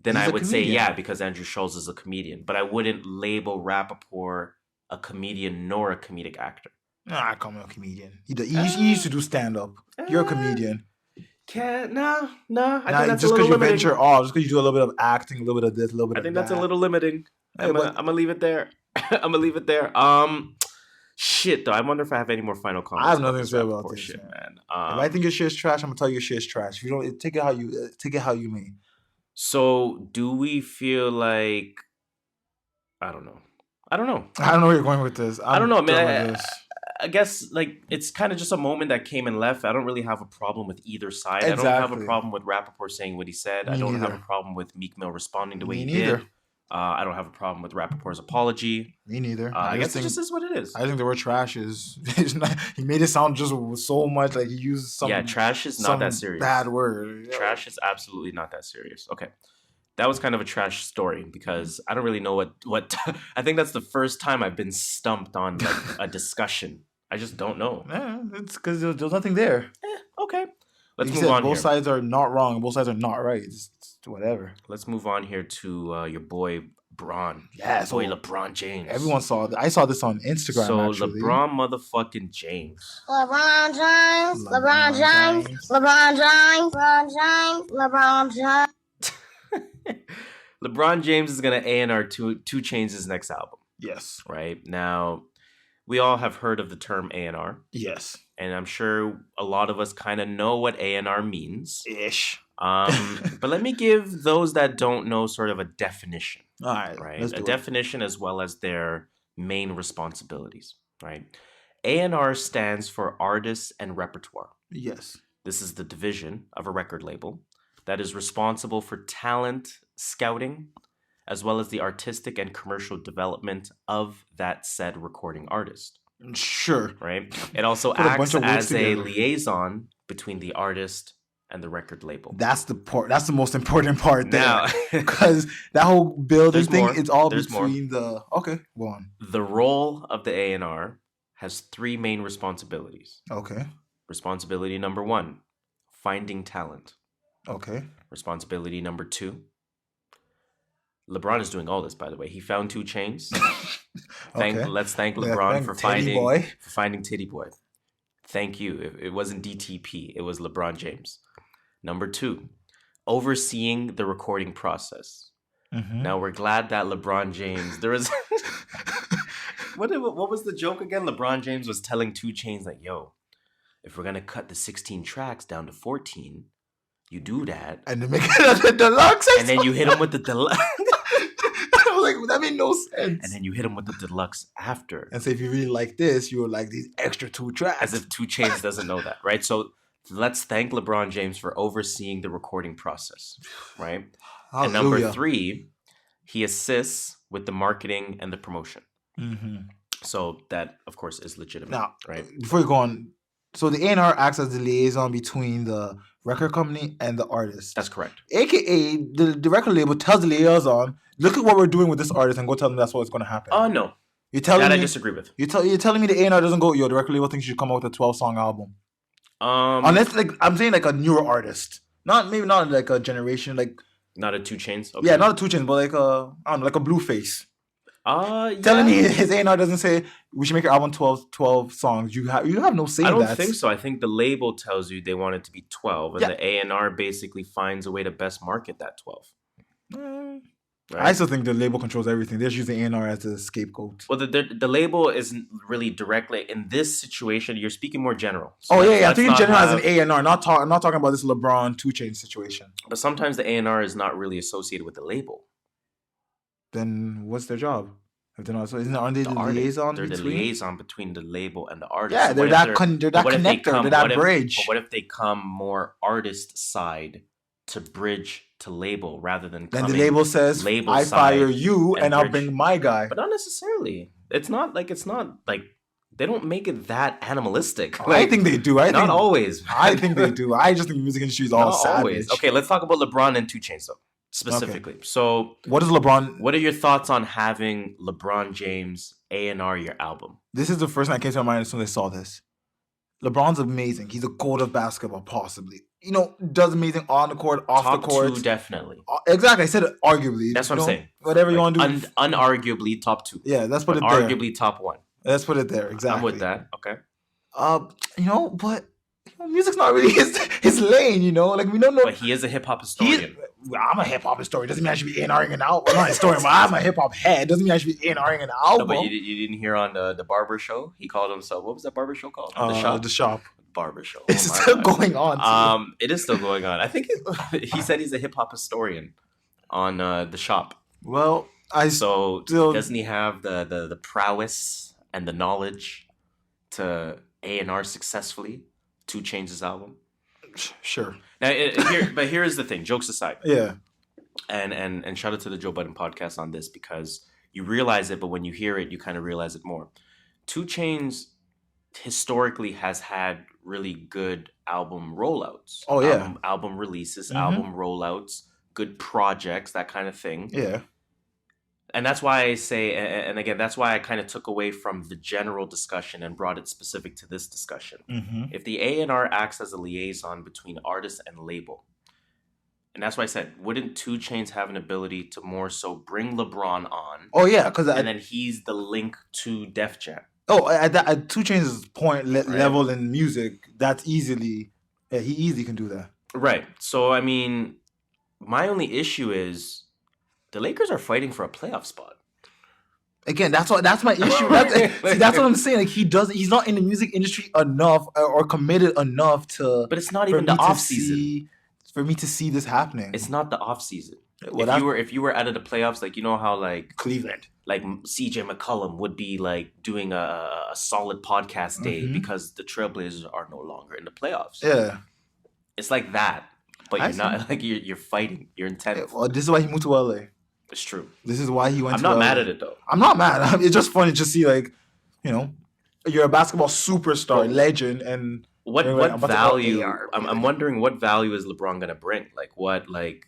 Speaker 1: Then I would say, yeah, because Andrew Schulz is a comedian. But I wouldn't label Rappaport a comedian nor a comedic actor.
Speaker 2: Nah, I call him a comedian. He used to do stand-up. You're a comedian.
Speaker 1: No. I think that's
Speaker 2: just because you venture off, just because you do a little bit of acting, a little bit of this, a little bit of that.
Speaker 1: I think that's a little limiting. I'm gonna leave it there. Shit, though. I wonder if I have any more final comments.
Speaker 2: I have nothing to say about this
Speaker 1: shit, man.
Speaker 2: If I think your shit's trash, I'm gonna tell you your shit's trash. If you don't, take it how you may.
Speaker 1: So, do we feel like? I don't know.
Speaker 2: I don't know where you're going with this.
Speaker 1: I don't know, man. I guess like it's kind of just a moment that came and left. I don't really have a problem with either side. Exactly. I don't have a problem with Rappaport saying what he said. I don't have a problem with Meek Mill responding the way he did. I don't have a problem with Rappaport's apology.
Speaker 2: Me neither.
Speaker 1: I guess it just is what it is.
Speaker 2: I think the word trash is not, he made it sound just so much like he used some.
Speaker 1: Yeah, trash is not that serious.
Speaker 2: Bad word.
Speaker 1: Trash is absolutely not that serious. Okay. That was kind of a trash story because I don't really know what I think that's the first time I've been stumped on like a discussion. I just don't know.
Speaker 2: Yeah, it's because there's nothing there.
Speaker 1: Okay. Let's move on.
Speaker 2: Both sides are not wrong. Both sides are not right. It's whatever.
Speaker 1: Let's move on here to your boy Bron.
Speaker 2: Yeah,
Speaker 1: boy LeBron James.
Speaker 2: Everyone saw that. I saw this on Instagram.
Speaker 1: So
Speaker 2: actually.
Speaker 1: LeBron motherfucking James.
Speaker 3: LeBron James. LeBron James. LeBron James. LeBron James. LeBron James.
Speaker 1: LeBron James is gonna A&R two Chainz' next album.
Speaker 2: Yes.
Speaker 1: Right now, we all have heard of the term A&R.
Speaker 2: Yes.
Speaker 1: And I'm sure a lot of us kind of know what A&R means.
Speaker 2: Ish.
Speaker 1: But let me give those that don't know sort of a definition.
Speaker 2: All right.
Speaker 1: Right. A definition as well as their main responsibilities. Right. A&R stands for artists and repertoire.
Speaker 2: Yes.
Speaker 1: This is the division of a record label that is responsible for talent scouting, as well as the artistic and commercial development of that said recording artist.
Speaker 2: Sure.
Speaker 1: Right? It also acts as a liaison between the artist and the record label.
Speaker 2: That's the most important part
Speaker 1: Now,
Speaker 2: there. Because that whole building thing, it's all
Speaker 1: There's
Speaker 2: between the... Okay, go on.
Speaker 1: The role of the A&R has 3 main responsibilities.
Speaker 2: Okay.
Speaker 1: Responsibility number 1, finding talent.
Speaker 2: Okay.
Speaker 1: Responsibility number 2. LeBron is doing all this, by the way. He found 2 Chainz.
Speaker 2: Okay.
Speaker 1: Let's thank LeBron for finding Titty Boy. Thank you. It wasn't DTP. It was LeBron James. Number 2, overseeing the recording process.
Speaker 2: Mm-hmm.
Speaker 1: Now, we're glad that LeBron James... There was... What was the joke again? LeBron James was telling 2 Chainz, like, yo, if we're going to cut the 16 tracks down to 14, you do that.
Speaker 2: And then make it a deluxe.
Speaker 1: And then you hit him with the deluxe.
Speaker 2: I was like, that made no sense.
Speaker 1: And then you hit him with the deluxe after.
Speaker 2: And say, if you really like this, you would like these extra 2 tracks.
Speaker 1: As if 2 Chainz doesn't know that, right? So let's thank LeBron James for overseeing the recording process, right?
Speaker 2: Hallelujah.
Speaker 1: And number 3, he assists with the marketing and the promotion.
Speaker 2: Mm-hmm.
Speaker 1: So that, of course, is legitimate.
Speaker 2: Now,
Speaker 1: right?
Speaker 2: Before you go on, so the A&R acts as the liaison between the record company and the artist.
Speaker 1: That's correct.
Speaker 2: AKA, the record label tells the liaison, look at what we're doing with this artist and go tell them that's what's going to happen.
Speaker 1: Oh, no.
Speaker 2: You're telling
Speaker 1: that
Speaker 2: me,
Speaker 1: I disagree with.
Speaker 2: You're telling me the A&R doesn't go, yo, the record label thinks you should come out with a 12-song album. Unless, like, I'm saying like a newer artist. Maybe not like a generation, like...
Speaker 1: Not a 2 Chainz? Okay.
Speaker 2: Yeah, not a 2 Chainz, but like a, I don't know, like a Blueface.
Speaker 1: Yeah.
Speaker 2: Telling me his A&R doesn't say we should make your album 12 songs. You have no say in that.
Speaker 1: I don't think so. I think the label tells you they want it to be 12, and the A&R basically finds a way to best market that 12.
Speaker 2: Right? I still think the label controls everything. They're just using A&R as a scapegoat.
Speaker 1: Well, the label isn't really directly in this situation. You're speaking more general. So
Speaker 2: I think in general as an A&R. Not talking about this LeBron 2 Chainz situation.
Speaker 1: But sometimes the A&R is not really associated with the label.
Speaker 2: Then what's their job? If they're not, aren't they the liaison?
Speaker 1: They're the liaison between the label and the artist.
Speaker 2: Yeah, they're that connector. They're that bridge.
Speaker 1: But what if they come more artist side to bridge to label rather than coming...
Speaker 2: Then the label says, I fire you and I'll bring my guy.
Speaker 1: But not necessarily. It's not like they don't make it that animalistic.
Speaker 2: I think they do.
Speaker 1: Not always.
Speaker 2: I think they do. I just think the music industry is all savage. Always.
Speaker 1: Okay, let's talk about LeBron and 2 Chainz though. Specifically. Okay. So
Speaker 2: what are your
Speaker 1: thoughts on having LeBron James A&R your album?
Speaker 2: This is the first thing that came to my mind as soon as I saw this. LeBron's amazing. He's a goat of basketball, possibly. Does amazing on the court, off the court.
Speaker 1: Top 2, definitely.
Speaker 2: Exactly. I said it arguably.
Speaker 1: That's what I'm saying.
Speaker 2: Whatever you want to do.
Speaker 1: Unarguably top 2.
Speaker 2: Yeah, let's put it there.
Speaker 1: Arguably top 1.
Speaker 2: Let's put it there. Exactly.
Speaker 1: I'm with that. Okay.
Speaker 2: But music's not really his lane, Like, we don't know.
Speaker 1: But he is a hip-hop historian.
Speaker 2: I'm a hip-hop historian. Doesn't mean I should be A&R'ing an album. I'm not a historian, but I'm a hip-hop head. Doesn't mean I should be A&R'ing an album.
Speaker 1: No, but you didn't hear on the barber show? He called himself, what was that barber show called?
Speaker 2: The Shop.
Speaker 1: Barber show.
Speaker 2: It's still going on.
Speaker 1: It is still going on. I think he said he's a hip-hop historian on The Shop.
Speaker 2: Well,
Speaker 1: doesn't he have the prowess and the knowledge to A&R successfully 2 Chainz' album?
Speaker 2: Sure.
Speaker 1: Now, but here is the thing. Jokes aside.
Speaker 2: Yeah.
Speaker 1: And shout out to the Joe Budden podcast on this, because you realize it, but when you hear it, you kind of realize it more. 2 Chainz historically has had really good album rollouts.
Speaker 2: Oh yeah.
Speaker 1: Album releases, album rollouts, good projects, that kind of thing.
Speaker 2: Yeah.
Speaker 1: And that's why I say, and again, that's why I kind of took away from the general discussion and brought it specific to this discussion.
Speaker 2: Mm-hmm.
Speaker 1: If the A&R acts as a liaison between artist and label, and that's why I said, wouldn't 2 Chainz have an ability to more so bring LeBron on?
Speaker 2: Oh yeah,
Speaker 1: and then he's the link to Def Jam.
Speaker 2: Oh, at 2 Chainz' point level in music, that's he easily can do that.
Speaker 1: Right. So I mean, my only issue is, the Lakers are fighting for a playoff spot.
Speaker 2: Again, that's my issue. That's what I'm saying. Like, he's not in the music industry enough or committed enough to.
Speaker 1: But it's not even the off season
Speaker 2: for me to see this happening.
Speaker 1: It's not the off season.
Speaker 2: Well,
Speaker 1: if you were out of the playoffs, like, how like
Speaker 2: Cleveland,
Speaker 1: like CJ McCollum would be like doing a solid podcast day because the Trailblazers are no longer in the playoffs.
Speaker 2: Yeah,
Speaker 1: it's like that. But you're not like you're fighting. You're intense.
Speaker 2: Yeah, well, this is why he moved to LA.
Speaker 1: It's true.
Speaker 2: This is why he went.
Speaker 1: I'm not mad at it though.
Speaker 2: I'm not mad. It's just funny to see, like, you're a basketball superstar, legend, and
Speaker 1: what value? I'm wondering what value is LeBron gonna bring? Like what like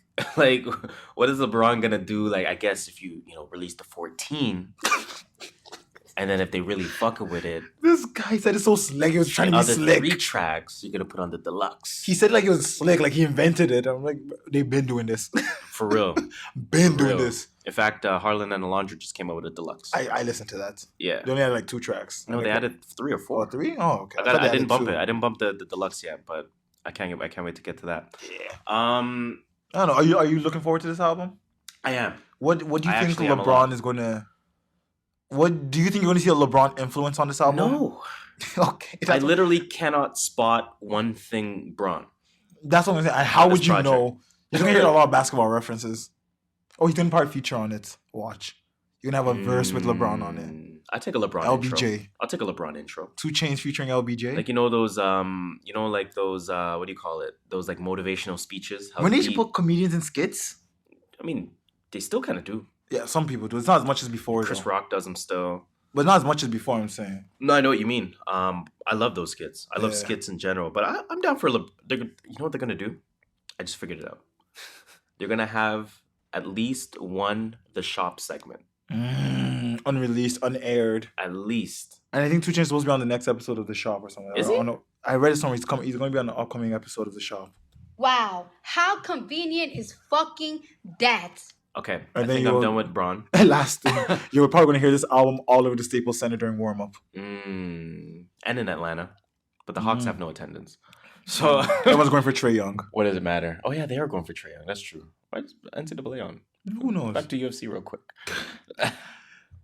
Speaker 1: what is LeBron gonna do? Like I guess if you release the 14. And then if they really fucking with it,
Speaker 2: this guy said it's so slick. He was trying to be slick.
Speaker 1: 3 tracks you're gonna put on the deluxe.
Speaker 2: He said like it was slick, like he invented it. I'm like, they've been doing this
Speaker 1: for real.
Speaker 2: Doing this.
Speaker 1: In fact, Harlan and Alondra just came out with a deluxe.
Speaker 2: I listened to that.
Speaker 1: Yeah,
Speaker 2: they only had like 2 tracks.
Speaker 1: No, they added 3 or 4.
Speaker 2: Oh, 3? Oh, okay.
Speaker 1: I didn't bump it. I didn't bump the deluxe yet, but I can't wait to get to that.
Speaker 2: Yeah. I don't know. Are you looking forward to this album?
Speaker 1: I am.
Speaker 2: What do you think LeBron is gonna? What do you think you're going to see a LeBron influence on this album?
Speaker 1: No.
Speaker 2: Okay.
Speaker 1: I literally cannot spot one thing Bron.
Speaker 2: That's what I'm saying. How would you know? You're going to hear a lot of basketball references. Oh, he's going to probably feature on it. Watch. You're going to have a verse with LeBron on it.
Speaker 1: I take a LeBron
Speaker 2: LBJ.
Speaker 1: Intro. I'll take a LeBron intro.
Speaker 2: 2 Chainz featuring LBJ.
Speaker 1: Like those like those what do you call it? Those like motivational speeches.
Speaker 2: When they used to put comedians in skits?
Speaker 1: I mean, they still kind of do.
Speaker 2: Yeah, some people do. It's not as much as before.
Speaker 1: Chris Rock does them still.
Speaker 2: But not as much as before, I'm saying.
Speaker 1: No, I know what you mean. I love those skits. I love skits in general. But I'm down for... you know what they're going to do? I just figured it out. They're going to have at least one The Shop segment.
Speaker 2: Unreleased, unaired.
Speaker 1: At least.
Speaker 2: And I think 2 Chainz is supposed to be on the next episode of The Shop or something.
Speaker 1: Is he?
Speaker 2: I read it somewhere. He's going to be on the upcoming episode of The Shop.
Speaker 3: Wow. How convenient is fucking that?
Speaker 1: Okay, I think I'm done with Bron.
Speaker 2: Last thing, you were probably going to hear this album all over the Staples Center during warm-up.
Speaker 1: And in Atlanta. But the Hawks have no attendance. So
Speaker 2: everyone's going for Trae Young.
Speaker 1: What does it matter? Oh, yeah, they are going for Trae Young. That's true. Why is NCAA on?
Speaker 2: Who knows?
Speaker 1: Back to UFC real quick.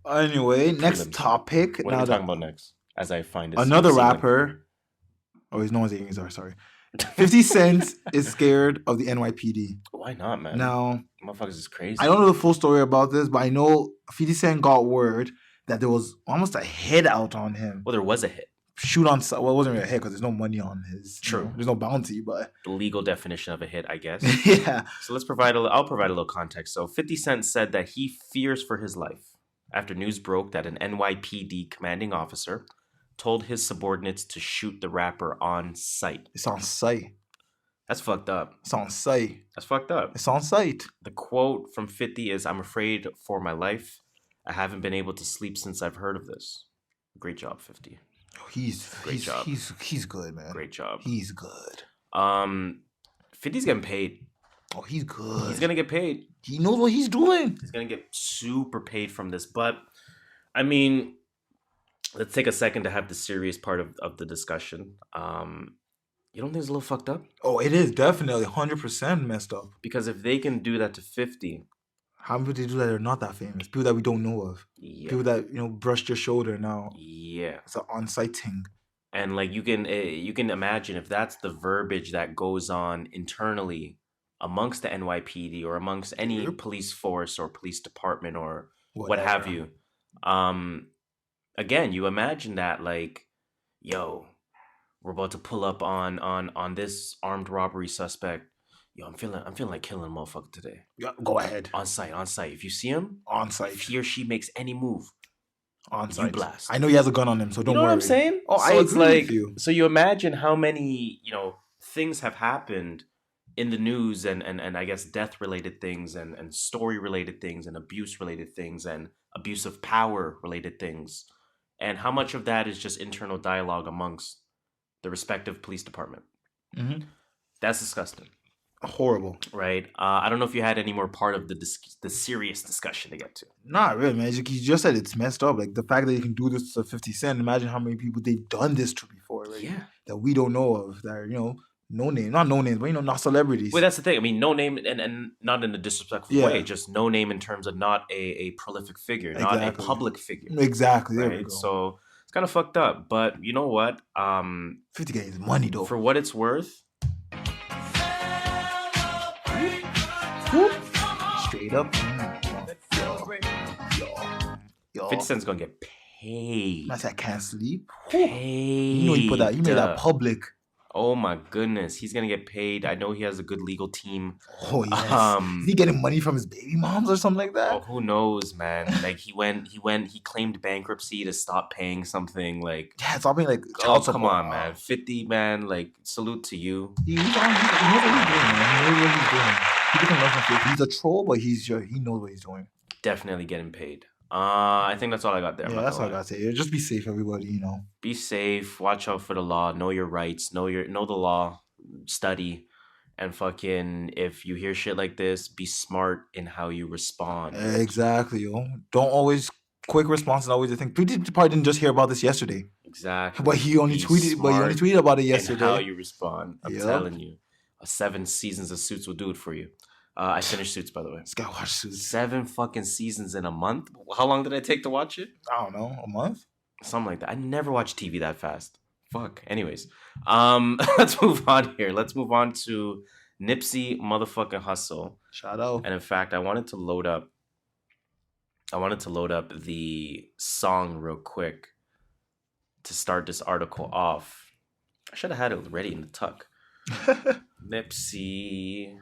Speaker 2: Anyway, next topic.
Speaker 1: What are we talking about next? As I find it.
Speaker 2: Another rapper. Oh, he's no one's eating his R, sorry. 50 Cent is scared of the NYPD.
Speaker 1: Why not, man?
Speaker 2: Now,
Speaker 1: motherfuckers is crazy.
Speaker 2: I don't know the full story about this, but I know 50 Cent got word that there was almost a hit out on him.
Speaker 1: Well, there was a hit.
Speaker 2: Shoot on... Well, it wasn't really a hit because there's no money on his...
Speaker 1: True.
Speaker 2: There's no bounty, but...
Speaker 1: The legal definition of a hit, I guess.
Speaker 2: Yeah.
Speaker 1: So I'll provide a little context. So 50 Cent said that he fears for his life after news broke that an NYPD commanding officer told his subordinates to shoot the rapper on sight.
Speaker 2: It's on sight.
Speaker 1: That's fucked up.
Speaker 2: It's on sight.
Speaker 1: That's fucked up.
Speaker 2: It's on sight.
Speaker 1: The quote from 50 is, "I'm afraid for my life. I haven't been able to sleep since I've heard of this." Great job, 50.
Speaker 2: He's good, man.
Speaker 1: Great job.
Speaker 2: He's good.
Speaker 1: 50's getting paid.
Speaker 2: Oh, he's good.
Speaker 1: He's gonna get paid.
Speaker 2: He knows what he's doing.
Speaker 1: He's gonna get super paid from this. But I mean, let's take a second to have the serious part of the discussion. You don't think it's a little fucked up?
Speaker 2: Oh, it is definitely 100% messed up.
Speaker 1: Because if they can do that to 50,
Speaker 2: how many people do that are not that famous? People that we don't know of.
Speaker 1: Yeah.
Speaker 2: People that brushed your shoulder now.
Speaker 1: Yeah,
Speaker 2: it's an on-site thing.
Speaker 1: And like you can imagine if that's the verbiage that goes on internally amongst the NYPD or amongst any police force or police department or what have you. Again, you imagine that like, yo, we're about to pull up on this armed robbery suspect. Yo, I'm feeling like killing a motherfucker today.
Speaker 2: Yeah, go ahead.
Speaker 1: On site. If you see him,
Speaker 2: on site.
Speaker 1: If he or she makes any move,
Speaker 2: on site,
Speaker 1: you blast.
Speaker 2: I know he has a gun on him, so don't worry.
Speaker 1: You know what I'm saying?
Speaker 2: Oh, so I agree with you.
Speaker 1: So you imagine how many things have happened in the news and I guess death related things and story related things and abuse related things and abuse of power related things, and how much of that is just internal dialogue amongst the respective police department.
Speaker 2: Mm-hmm.
Speaker 1: That's disgusting.
Speaker 2: Horrible.
Speaker 1: Right? I don't know if you had any more part of the serious discussion to get to.
Speaker 2: Not really, man. You just said it's messed up. Like the fact that you can do this to 50 Cent, imagine how many people they've done this to before, right?
Speaker 1: Yeah.
Speaker 2: That we don't know of, that are, no name. Not no names, but not celebrities.
Speaker 1: Well, that's the thing. I mean, no name and not in a disrespectful way, just no name in terms of not a prolific figure, not a public figure.
Speaker 2: Exactly. There
Speaker 1: right?
Speaker 2: we go.
Speaker 1: So it's kind of fucked up. But you know what?
Speaker 2: 50 gets money though.
Speaker 1: For what it's worth.
Speaker 2: Straight up. Yo.
Speaker 1: 50 Cent's gonna get paid.
Speaker 2: I said I can't sleep.
Speaker 1: Paid.
Speaker 2: You made that public.
Speaker 1: Oh my goodness, he's gonna get paid. I know he has a good legal team.
Speaker 2: Oh yes. Is he getting money from his baby moms or something like that?
Speaker 1: Oh, who knows, man? Like he claimed bankruptcy to stop paying something. Like
Speaker 2: stop paying like
Speaker 1: child support. Come on, man. 50, man. Like salute to you.
Speaker 2: He knows what he's doing, man. He knows what he's doing. He doesn't love him. He's a troll, but he knows what he's doing.
Speaker 1: Definitely getting paid. I think that's all I got there.
Speaker 2: Yeah, that's all I gotta say. Just be safe, everybody.
Speaker 1: Be safe. Watch out for the law. Know your rights. Know the law. Study, and fucking if you hear shit like this, be smart in how you respond.
Speaker 2: Exactly, yo. Don't always quick response. And always the thing. People probably didn't just hear about this yesterday.
Speaker 1: Exactly.
Speaker 2: But he only tweeted about it yesterday.
Speaker 1: And how you respond. I'm telling you, 7 seasons of Suits will do it for you. I finished Suits, by the way.
Speaker 2: This guy watched Suits.
Speaker 1: 7 fucking seasons in a month. How long did it take to watch it?
Speaker 2: I don't know, a month?
Speaker 1: Something like that. I never watched TV that fast. Fuck. Anyways, let's move on here. Let's move on to Nipsey motherfucking Hussle.
Speaker 2: Shout out.
Speaker 1: And in fact, I wanted to load up the song real quick to start this article off. I should have had it ready in the tuck. Nipsey.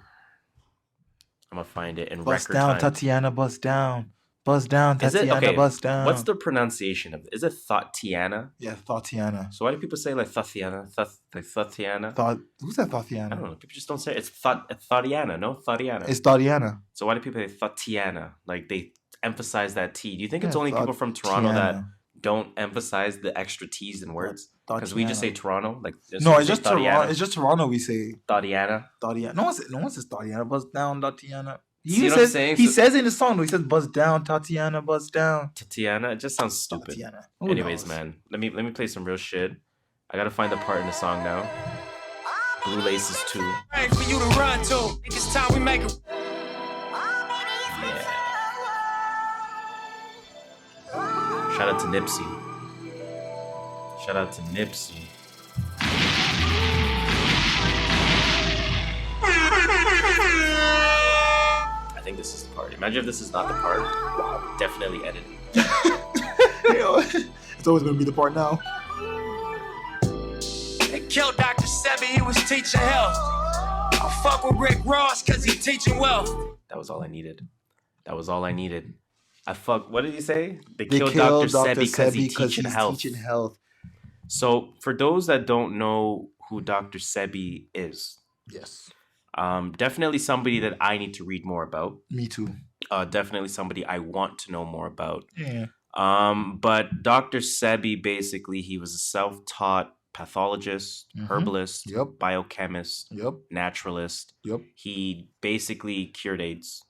Speaker 1: I'm gonna find it in
Speaker 2: bust
Speaker 1: record
Speaker 2: down,
Speaker 1: time.
Speaker 2: Tatiana, bust down. Bust down, Tatiana,
Speaker 1: okay,
Speaker 2: bust down.
Speaker 1: What's the pronunciation of it? Is it Thotiana?
Speaker 2: Yeah, Thotiana.
Speaker 1: So why do people say like Thotiana? Thotiana?
Speaker 2: Who said Thotiana?
Speaker 1: I don't know. People just don't say it. It's Thotiana, no? Thotiana.
Speaker 2: It's Thotiana.
Speaker 1: So why do people say Thotiana? Like they emphasize that T. Do you think it's only people from Toronto that don't emphasize the extra T's in words? Because we just say Toronto. Like
Speaker 2: no, it's just Toronto. It's just Toronto. We say
Speaker 1: Thotiana.
Speaker 2: Thotiana. No one says Thotiana. Bust down, Thotiana.
Speaker 1: He says it
Speaker 2: in the song though. He says bust down, Tatiana, bust down.
Speaker 1: Tatiana. It just sounds stupid. Anyways, man, let me play some real shit. I gotta find the part in the song now. Blue Laces 2. For you to run to. It's time we make it. Yeah. Shout out to Nipsey. Shout out to Nipsey. I think this is the part. Imagine if this is not the part. Wow, definitely edit.
Speaker 2: It's always gonna be the part now.
Speaker 5: They killed Dr. Sebi, he was teaching health. I fuck with Rick Ross cause he teaching wealth.
Speaker 1: That was all I needed. What did he say? They killed Dr. Sebi because he's teaching health. So for those that don't know who Dr. Sebi is.
Speaker 2: Yes.
Speaker 1: Definitely somebody that I need to read more about.
Speaker 2: Me too.
Speaker 1: Definitely somebody I want to know more about.
Speaker 2: Yeah.
Speaker 1: But Dr. Sebi, basically, he was a self-taught pathologist, herbalist, biochemist, naturalist. He basically cured AIDS.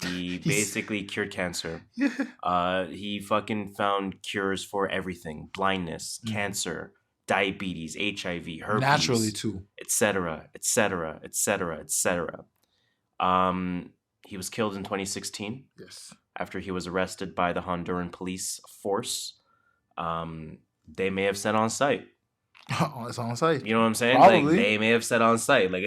Speaker 1: He basically cured cancer. He fucking found cures for everything. Blindness, cancer, diabetes, HIV, herpes,
Speaker 2: naturally too,
Speaker 1: etc. He was killed in 2016.
Speaker 2: Yes,
Speaker 1: after he was arrested by the Honduran police force. They may have said on site.
Speaker 2: It's on site.
Speaker 1: You know what I'm saying?
Speaker 2: Probably.
Speaker 1: Like they may have said on site. Like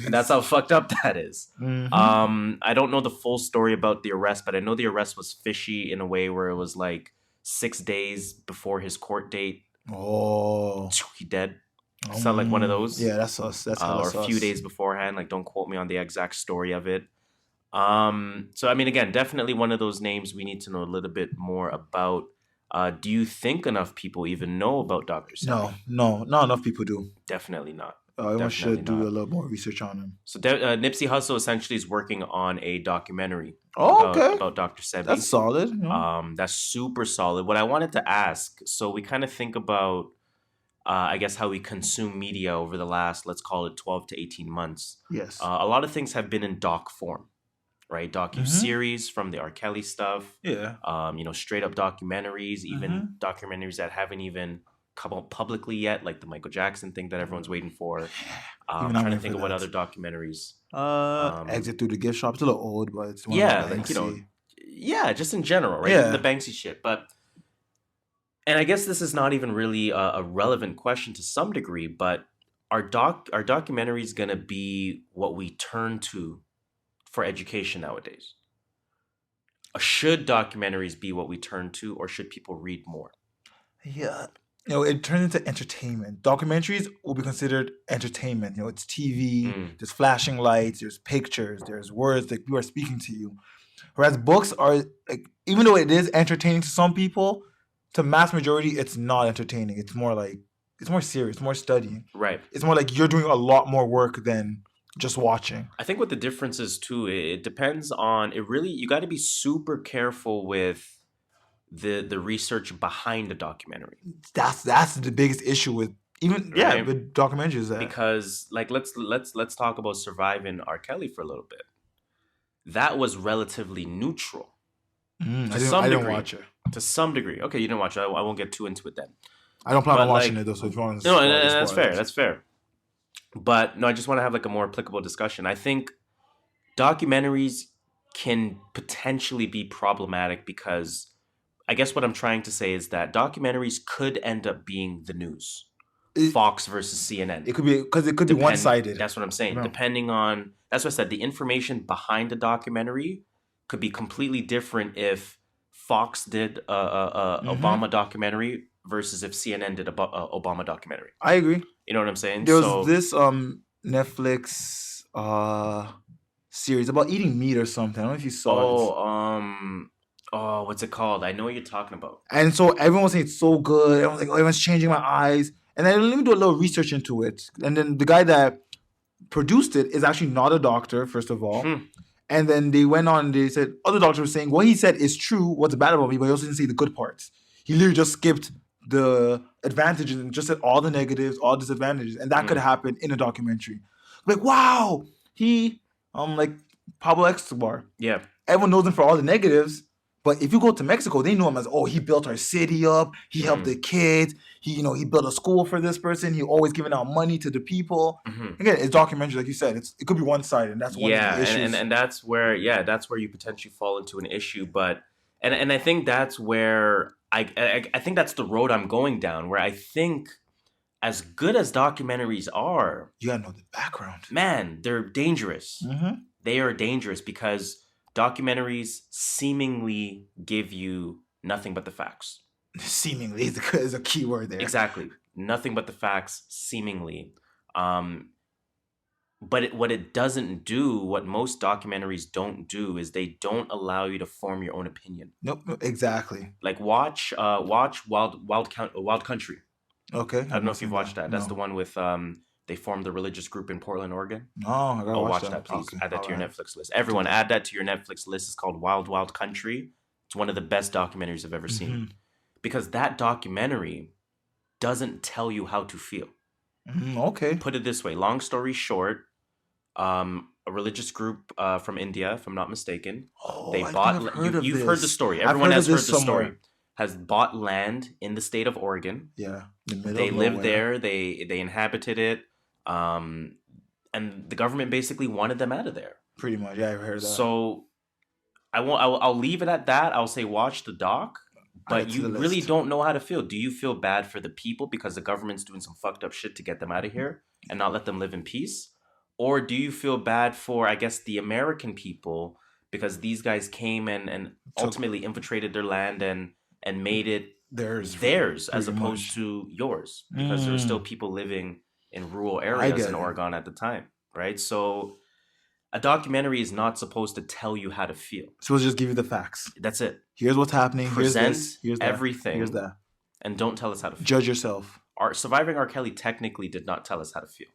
Speaker 1: that's how fucked up that is. I don't know the full story about the arrest, but I know the arrest was fishy in a way where it was like 6 days before his court date.
Speaker 2: Oh,
Speaker 1: he dead. Sound like one of those.
Speaker 2: Yeah, that's us. That's
Speaker 1: or a few days beforehand. Like, don't quote me on the exact story of it. So I mean, again, definitely one of those names we need to know a little bit more about. Do you think enough people even know about Dr. Sebi?
Speaker 2: No, not enough people do.
Speaker 1: Definitely not.
Speaker 2: Everyone should do a little more research on him.
Speaker 1: So Nipsey Hussle essentially is working on a documentary about Dr. Sebi.
Speaker 2: That's solid.
Speaker 1: That's super solid. What I wanted to ask, so we kind of think about, I guess, how we consume media over the last, let's call it 12 to 18 months.
Speaker 2: Yes.
Speaker 1: A lot of things have been in doc form, right? Docu-series from the R. Kelly stuff.
Speaker 2: Yeah.
Speaker 1: Straight up documentaries, even documentaries that haven't even come out publicly yet, like the Michael Jackson thing that everyone's waiting for. I'm trying to think of what other documentaries.
Speaker 2: Exit Through the Gift Shop. It's a little old, but it's one
Speaker 1: just in general, right?
Speaker 2: Yeah.
Speaker 1: The Banksy shit. And I guess this is not even really a relevant question to some degree, but are documentaries going to be what we turn to for education nowadays? Should documentaries be what we turn to, or should people read more?
Speaker 2: Yeah. it turns into entertainment. Documentaries will be considered entertainment. It's TV, there's flashing lights, there's pictures, there's words that people are speaking to you. Whereas books are, like, even though it is entertaining to some people, to mass majority, it's not entertaining. It's more serious, more studying.
Speaker 1: Right.
Speaker 2: It's more like you're doing a lot more work than just watching.
Speaker 1: I think what the difference is too, it depends on, you got to be super careful with the research behind the documentary.
Speaker 2: That's the biggest issue with with documentaries.
Speaker 1: Because like let's talk about Surviving R. Kelly for a little bit. That was relatively neutral.
Speaker 2: I didn't watch it.
Speaker 1: To some degree. Okay, you didn't watch it. I won't get too into it then.
Speaker 2: I don't plan on watching it though, so if you want to
Speaker 1: that's fair. That's fair. But no, I just want to have like a more applicable discussion. I think documentaries can potentially be problematic because I guess what I'm trying to say is that documentaries could end up being the news. Fox versus CNN.
Speaker 2: It could be because it could be one-sided.
Speaker 1: That's what I'm saying. Depending on, that's what I said. The information behind the documentary could be completely different if Fox did a Obama documentary versus if CNN did a Obama documentary.
Speaker 2: I agree.
Speaker 1: You know what I'm saying?
Speaker 2: There was this Netflix series about eating meat or something. I don't know if you saw it.
Speaker 1: What's it called? I know what you're talking about.
Speaker 2: And so everyone was saying it's so good. Everyone's like, everyone's changing my eyes. And then let me do a little research into it. And then the guy that produced it is actually not a doctor, first of all. And then they went on, they said, other doctors were saying, what he said is true, what's bad about me, but he also didn't say the good parts. He literally just skipped the advantages and just said all the negatives, all disadvantages. And that could happen in a documentary. Like, wow, he, like Pablo Escobar.
Speaker 1: Yeah.
Speaker 2: Everyone knows him for all the negatives. But if you go to Mexico, they know him as, he built our city up. He helped the kids. He built a school for this person. He always giving out money to the people. Again, it's documentary, like you said. It could be one-sided, and that's one of the issues.
Speaker 1: and that's where you potentially fall into an issue. But and I think that's where I think that's the road I'm going down. Where I think as good as documentaries are,
Speaker 2: you gotta know the background.
Speaker 1: Man, they're dangerous. They are dangerous because documentaries seemingly give you nothing but the facts.
Speaker 2: Seemingly is a key word there.
Speaker 1: Exactly. Nothing but the facts, seemingly. But what it doesn't do, what most documentaries don't do, is they don't allow you to form your own opinion.
Speaker 2: Nope, exactly.
Speaker 1: Like watch Wild Country.
Speaker 2: Okay.
Speaker 1: I don't know if you've watched that. That's the one with they formed the religious group in Portland, Oregon.
Speaker 2: No, I gotta watch
Speaker 1: that. Please add that to your Netflix list. Everyone, add that to your Netflix list. It's called Wild Country. It's one of the best documentaries I've ever seen. Because that documentary doesn't tell you how to feel.
Speaker 2: Okay.
Speaker 1: Put it this way. Long story short, a religious group from India, if I'm not mistaken, they bought. You've heard the story. Everyone has heard the story. Has bought land in the state of Oregon.
Speaker 2: Yeah.
Speaker 1: They lived there. They inhabited it. And the government basically wanted them out of there.
Speaker 2: Pretty much, yeah, I've heard that.
Speaker 1: So I'll leave it at that. I'll say watch the doc, but you really don't know how to feel. Do you feel bad for the people because the government's doing some fucked up shit to get them out of here and not let them live in peace? Or do you feel bad for, I guess, the American people because these guys came and ultimately infiltrated their land and made it theirs as opposed to yours, because there were still people living in rural areas in Oregon at the time, right? So a documentary is not supposed to tell you how to feel. It's
Speaker 2: supposed to just give you the facts.
Speaker 1: That's it.
Speaker 2: Here's what's happening.
Speaker 1: Present
Speaker 2: here's
Speaker 1: everything.
Speaker 2: Here's that.
Speaker 1: And don't tell us how to feel.
Speaker 2: Judge yourself.
Speaker 1: Surviving R. Kelly technically did not tell us how to feel,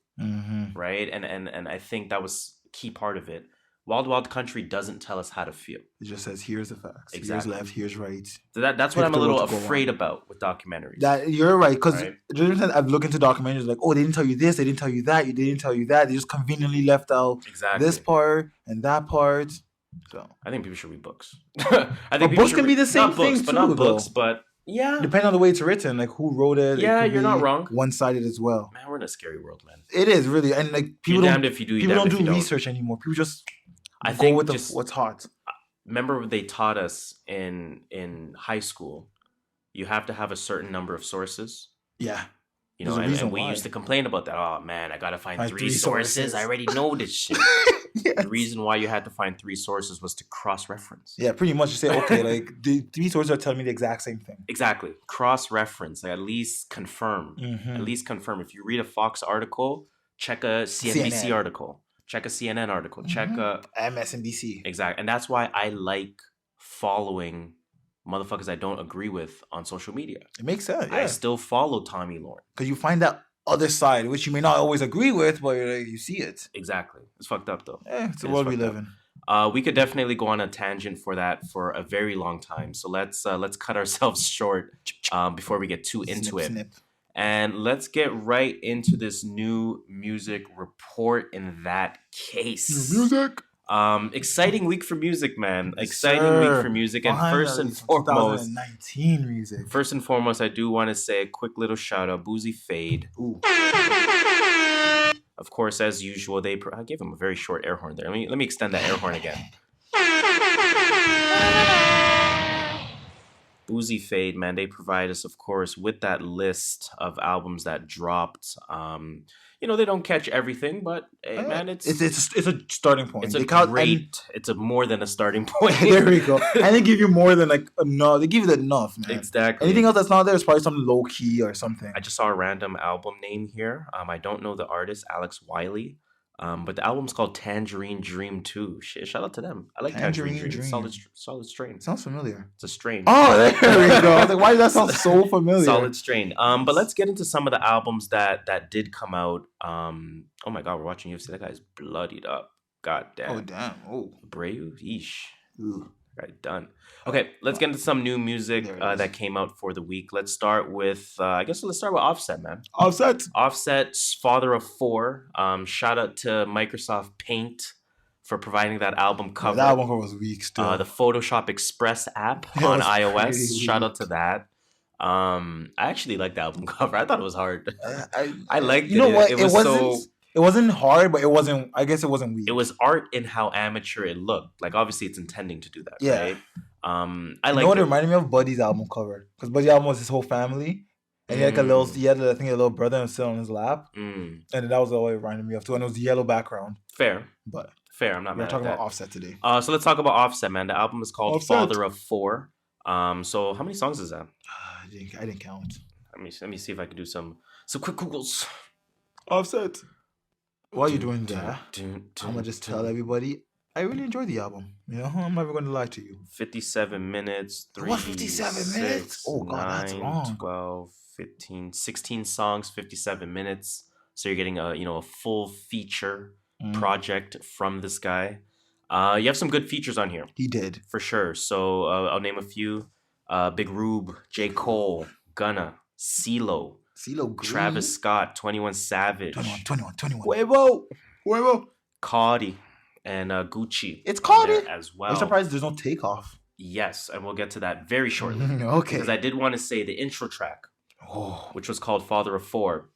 Speaker 1: right? And I think that was a key part of it. Wild Country doesn't tell us how to feel.
Speaker 2: It just says, here's the facts.
Speaker 1: Exactly.
Speaker 2: Here's left, here's right.
Speaker 1: So that's what I'm a little afraid about with documentaries.
Speaker 2: You're right, because I've looked into documentaries like, they didn't tell you this, they didn't tell you that, they didn't tell you that. They just conveniently left out this part and that part. So
Speaker 1: I think people should read books.
Speaker 2: Books can be the same thing too,
Speaker 1: but not books. But yeah,
Speaker 2: depending on the way it's written, like who wrote it.
Speaker 1: Yeah, you're not wrong.
Speaker 2: One-sided as well.
Speaker 1: Man, we're in a scary world, man.
Speaker 2: It is really, and like people
Speaker 1: don't do
Speaker 2: research anymore. People just
Speaker 1: I think
Speaker 2: with what's hot.
Speaker 1: Remember they taught us in high school, you have to have a certain number of sources.
Speaker 2: Yeah.
Speaker 1: And we used to complain about that. Oh man, I gotta find 3 sources. I already know this shit.
Speaker 2: Yes.
Speaker 1: The reason why you had to find 3 sources was to cross-reference.
Speaker 2: Yeah, pretty much. You say, okay, like the 3 sources are telling me the exact same thing.
Speaker 1: Exactly. Cross-reference. Like, at least confirm. At least confirm. If you read a Fox article, check a CNBC article. Check a CNN article. Check a
Speaker 2: MSNBC.
Speaker 1: Exactly. And that's why I like following motherfuckers I don't agree with on social media.
Speaker 2: It makes sense. Yeah.
Speaker 1: I still follow Tommy Lauren.
Speaker 2: Because you find that other side, which you may not always agree with, but you see it.
Speaker 1: Exactly. It's fucked up, though.
Speaker 2: Yeah, it's the world we live in.
Speaker 1: We could definitely go on a tangent for that for a very long time. So let's cut ourselves short before we get too into it.
Speaker 2: Snip.
Speaker 1: And let's get right into this new music report in that case.
Speaker 2: Music.
Speaker 1: Exciting week for music, man. Exciting week for music. And first and foremost,
Speaker 2: 2019 music.
Speaker 1: First and foremost, I do want to say a quick little shout out, Boozy Fade.
Speaker 2: Ooh.
Speaker 1: Of course, as usual, I gave him a very short air horn there. Let me extend that air horn again. Boozy Fade, man, they provide us, of course, with that list of albums that dropped. They don't catch everything, but hey, man, it's
Speaker 2: a starting point.
Speaker 1: It's a more than a starting point.
Speaker 2: There we go. And they give you more than like enough. They give you enough, man.
Speaker 1: Exactly.
Speaker 2: Anything else that's not there is probably some low key or something.
Speaker 1: I just saw a random album name here. I don't know the artist, Alex Wiley. But the album's called Tangerine Dream 2. Shit, shout out to them. I like Tangerine Dream. Solid strain.
Speaker 2: Sounds familiar.
Speaker 1: It's a strain.
Speaker 2: Oh, there we go. I was like, why does that sound so familiar?
Speaker 1: Solid strain. But let's get into some of the albums that did come out. Oh my God, we're watching UFC. That guy's bloodied up. God damn.
Speaker 2: Oh, damn. Oh.
Speaker 1: Brave. Yeesh.
Speaker 2: Ooh.
Speaker 1: Right, done. Okay, let's get into some new music that came out for the week. Let's start with, let's start with Offset, man. Offset's Father of Four. Shout out to Microsoft Paint for providing that album cover.
Speaker 2: That album cover was weak still.
Speaker 1: The Photoshop Express app on iOS. Shout out to that. I actually liked the album cover. I thought it was hard. I liked it.
Speaker 2: You know what?
Speaker 1: It
Speaker 2: wasn't hard, but I guess it wasn't weak.
Speaker 1: It was art in how amateur it looked. Like, obviously, it's intending to do that, right? I like.
Speaker 2: You know what it reminded me of? Buddy's album cover. Because Buddy's album was his whole family. And he had a little brother and sit on his lap. And that was what it reminded me of too. And it was the yellow background.
Speaker 1: Fair. I'm not mad at that.
Speaker 2: We're talking about Offset today.
Speaker 1: So let's talk about Offset, man. The album is called
Speaker 2: Offset.
Speaker 1: Father of Four. So how many songs is that?
Speaker 2: I didn't count.
Speaker 1: Let me see if I can do some quick Googles.
Speaker 2: Offset. While you're doing that, I'm gonna just tell everybody I really enjoyed the album. I'm never gonna lie to you.
Speaker 1: 57 minutes.
Speaker 2: 57 minutes? Oh God, that's long.
Speaker 1: 12, 15, 16 songs, 57 minutes. So you're getting a full feature project from this guy. You have some good features on here.
Speaker 2: He did.
Speaker 1: For sure. So I'll name a few. Big Rube, J. Cole, Gunna, CeeLo,
Speaker 2: Green.
Speaker 1: Travis Scott, 21 Savage.
Speaker 2: 21.
Speaker 1: Huevo. Cardi and Gucci.
Speaker 2: It's Cardi
Speaker 1: as well.
Speaker 2: I'm surprised there's no Takeoff.
Speaker 1: Yes, and we'll get to that very shortly.
Speaker 2: Okay.
Speaker 1: Because I did want to say the intro track, which was called Father of Four.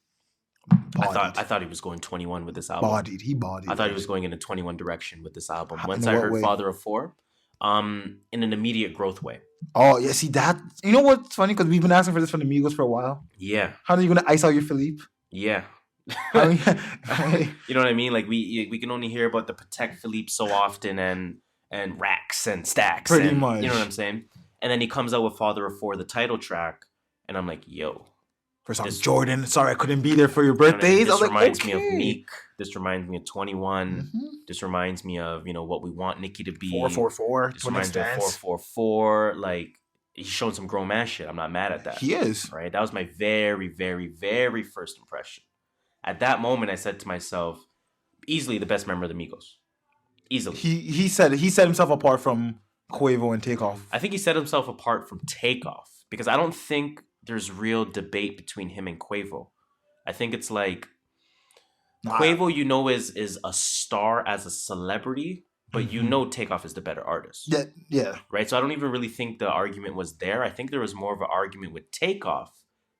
Speaker 1: I thought he was going 21 with this album.
Speaker 2: He bodied.
Speaker 1: I thought he was going in a 21 direction with this album. Once I heard Father of Four, in an immediate growth way.
Speaker 2: Oh, yeah, see that? You know what's funny? Because we've been asking for this from the Migos for a while.
Speaker 1: Yeah.
Speaker 2: How are you going to ice out your Philippe?
Speaker 1: Yeah. You know what I mean? Like, we can only hear about the Protect Philippe so often and racks and stacks.
Speaker 2: Pretty much.
Speaker 1: You know what I'm saying? And then he comes out with Father of Four, the title track, and I'm like, yo.
Speaker 2: First off, Jordan, sorry I couldn't be there for your birthdays.
Speaker 1: This reminds me of Meek. This reminds me of 21. This reminds me of, what we want Nicki to be.
Speaker 2: 444.
Speaker 1: This reminds me of 444. Like, he's showing some grown man shit. I'm not mad at that.
Speaker 2: He is.
Speaker 1: Right? That was my very, very, very first impression. At that moment, I said to myself, easily the best member of the Migos. Easily.
Speaker 2: He set himself apart from Quavo and Takeoff.
Speaker 1: I think he set himself apart from Takeoff because I don't think there's real debate between him and Quavo. I think it's like Quavo, is a star as a celebrity, but Takeoff is the better artist.
Speaker 2: Yeah.
Speaker 1: Right? So I don't even really think the argument was there. I think there was more of an argument with Takeoff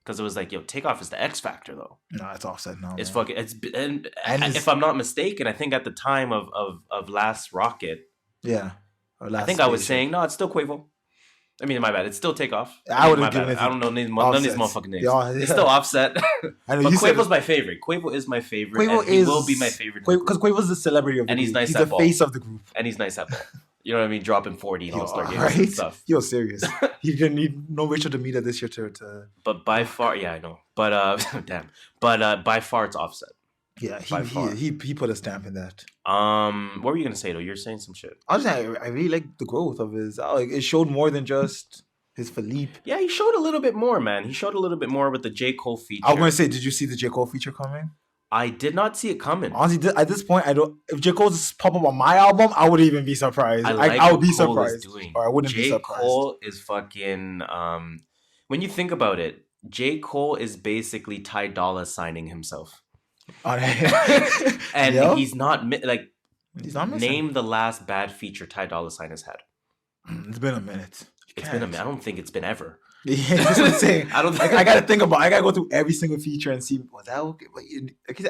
Speaker 1: because it was like, Takeoff is the X factor though.
Speaker 2: No, it's Offset now.
Speaker 1: It's fucking. And if I'm not mistaken, I think at the time of Last Rocket,
Speaker 2: yeah,
Speaker 1: I think I was saying no, it's still Quavo. I mean, my bad. It's still Takeoff.
Speaker 2: I would have given it.
Speaker 1: I don't know none of these motherfucking names.
Speaker 2: Yeah.
Speaker 1: It's still Offset.
Speaker 2: I know,
Speaker 1: but Quavo's my favorite. Quavo is my favorite. Quavo will be my favorite.
Speaker 2: Because Quavo's the celebrity of the group.
Speaker 1: He's nice.
Speaker 2: He's the face of the group.
Speaker 1: And he's nice at ball. You know what I mean? Dropping 40 in All-Star games
Speaker 2: right?
Speaker 1: and stuff.
Speaker 2: You're serious. He didn't need no Rachel Demita this year to.
Speaker 1: But by far, yeah, I know. But damn. But by far, it's Offset.
Speaker 2: Yeah, he put a stamp in that.
Speaker 1: What were you gonna say though? You're saying some shit.
Speaker 2: I was saying I really like the growth of his. Like it showed more than just his Philippe.
Speaker 1: Yeah, he showed a little bit more, man. He showed a little bit more with the J. Cole feature.
Speaker 2: I was gonna say, did you see the J. Cole feature coming?
Speaker 1: I did not see it coming.
Speaker 2: Honestly, at this point, I don't. If J. Cole just pop up on my album, I wouldn't even be surprised. I would be surprised, or I wouldn't be surprised. J. Cole
Speaker 1: is fucking. When you think about it, J. Cole is basically Ty Dolla signing himself. And he's not like.
Speaker 2: He's not missing.
Speaker 1: Name the last bad feature Ty Dolla $ign has had.
Speaker 2: It's been a minute.
Speaker 1: It's been a minute. I don't think it's been ever.
Speaker 2: Yeah, that's what I'm saying. I don't. I gotta think about. I gotta go through every single feature and see. Was that okay?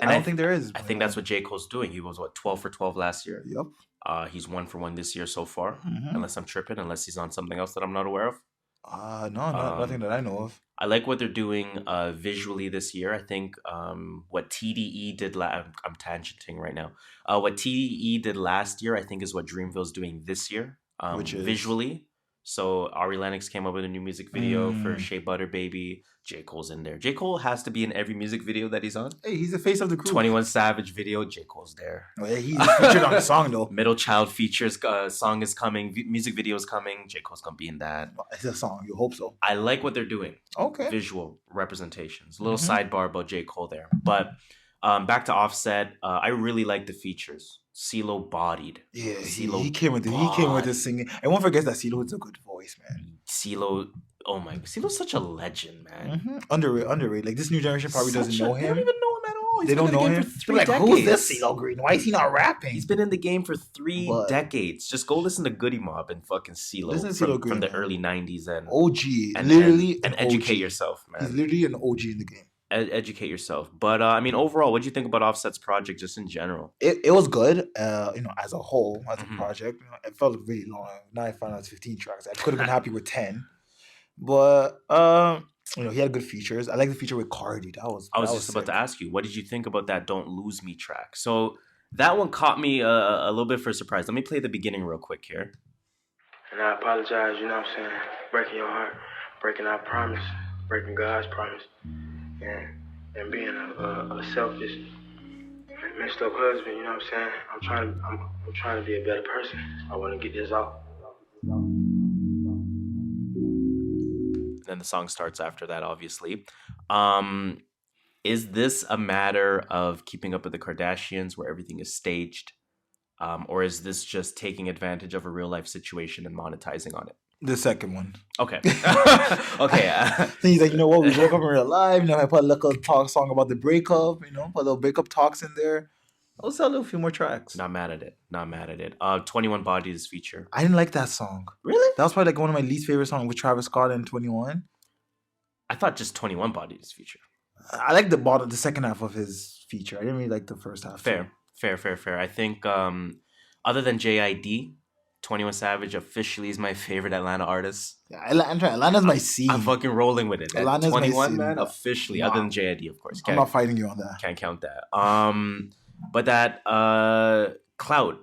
Speaker 2: I don't think there is.
Speaker 1: I think that's what J. Cole's doing. He was 12 for 12 last year.
Speaker 2: Yep.
Speaker 1: He's 1 for 1 this year so far. Unless I'm tripping. Unless he's on something else that I'm not aware of.
Speaker 2: No, nothing that I know of.
Speaker 1: I like what they're doing visually this year. I think what TDE did. I'm tangenting right now. What TDE did last year, I think, is what Dreamville's doing this year. Which is visually. So Ari Lennox came up with a new music video for Shea Butter Baby. J. Cole's in there. J. Cole has to be in every music video that he's on.
Speaker 2: Hey, he's the face of the group.
Speaker 1: 21 Savage video, J. Cole's there.
Speaker 2: Oh, yeah, he's featured on the song though.
Speaker 1: Middle Child features song is coming. Music video is coming. J. Cole's gonna be in that.
Speaker 2: It's a song. You hope so.
Speaker 1: I like what they're doing.
Speaker 2: Okay.
Speaker 1: Visual representations. A little sidebar about J. Cole there. But back to Offset. I really like the features. CeeLo bodied.
Speaker 2: Yeah, he came with his singing. Everyone forgets that CeeLo has a good voice, man.
Speaker 1: CeeLo, oh my, CeeLo's such a legend, man.
Speaker 2: Underrated. Like this new generation probably doesn't know him.
Speaker 1: They don't even know him at all.
Speaker 2: They don't know him. For 3 decades. Who's this CeeLo Green? Why is he not rapping?
Speaker 1: He's been in the game for 3 decades. Just go listen to Goody Mob and fucking CeeLo from the early 90s and
Speaker 2: OG.
Speaker 1: And educate yourself, man.
Speaker 2: He's literally an OG in the game.
Speaker 1: Educate yourself. But I mean, overall, what do you think about Offset's project just in general?
Speaker 2: It was good. As a whole, as a project, it felt really long. Now I found out it's 15 tracks. I could have been happy with 10, but he had good features. I like the feature with Cardi. I was just
Speaker 1: about to ask you, what did you think about that "Don't Lose Me" track? So that one caught me a little bit for a surprise. Let me play the beginning real quick here.
Speaker 6: And I apologize. You know what I'm saying? Breaking your heart, breaking our promise, breaking God's promise. And being a selfish, messed up husband, you know what I'm saying? I'm trying to be a better person. I want to get this off.
Speaker 1: Then the song starts after that, obviously. Is this a matter of keeping up with the Kardashians where everything is staged? Or is this just taking advantage of a real life situation and monetizing on it?
Speaker 2: The second one.
Speaker 1: Okay. Okay.
Speaker 2: So he's like, you know what? We woke up in real life. I put a little song about the breakup. Put a little breakup talks in there. I'll sell a few more tracks.
Speaker 1: Not mad at it. 21 Bodies feature.
Speaker 2: I didn't like that song.
Speaker 1: Really?
Speaker 2: That was probably like one of my least favorite songs with Travis Scott and 21.
Speaker 1: I thought just 21 Bodies feature.
Speaker 2: I like the second half of his feature. I didn't really like the first half.
Speaker 1: Fair. I think other than JID, 21 Savage officially is my favorite Atlanta artist.
Speaker 2: Yeah, Atlanta's my scene.
Speaker 1: I'm fucking rolling with it.
Speaker 2: Atlanta's
Speaker 1: 21,
Speaker 2: my scene,
Speaker 1: man, officially. Wow. Other than JID, of course.
Speaker 2: I'm not fighting you on that.
Speaker 1: Can't count that. But that Clout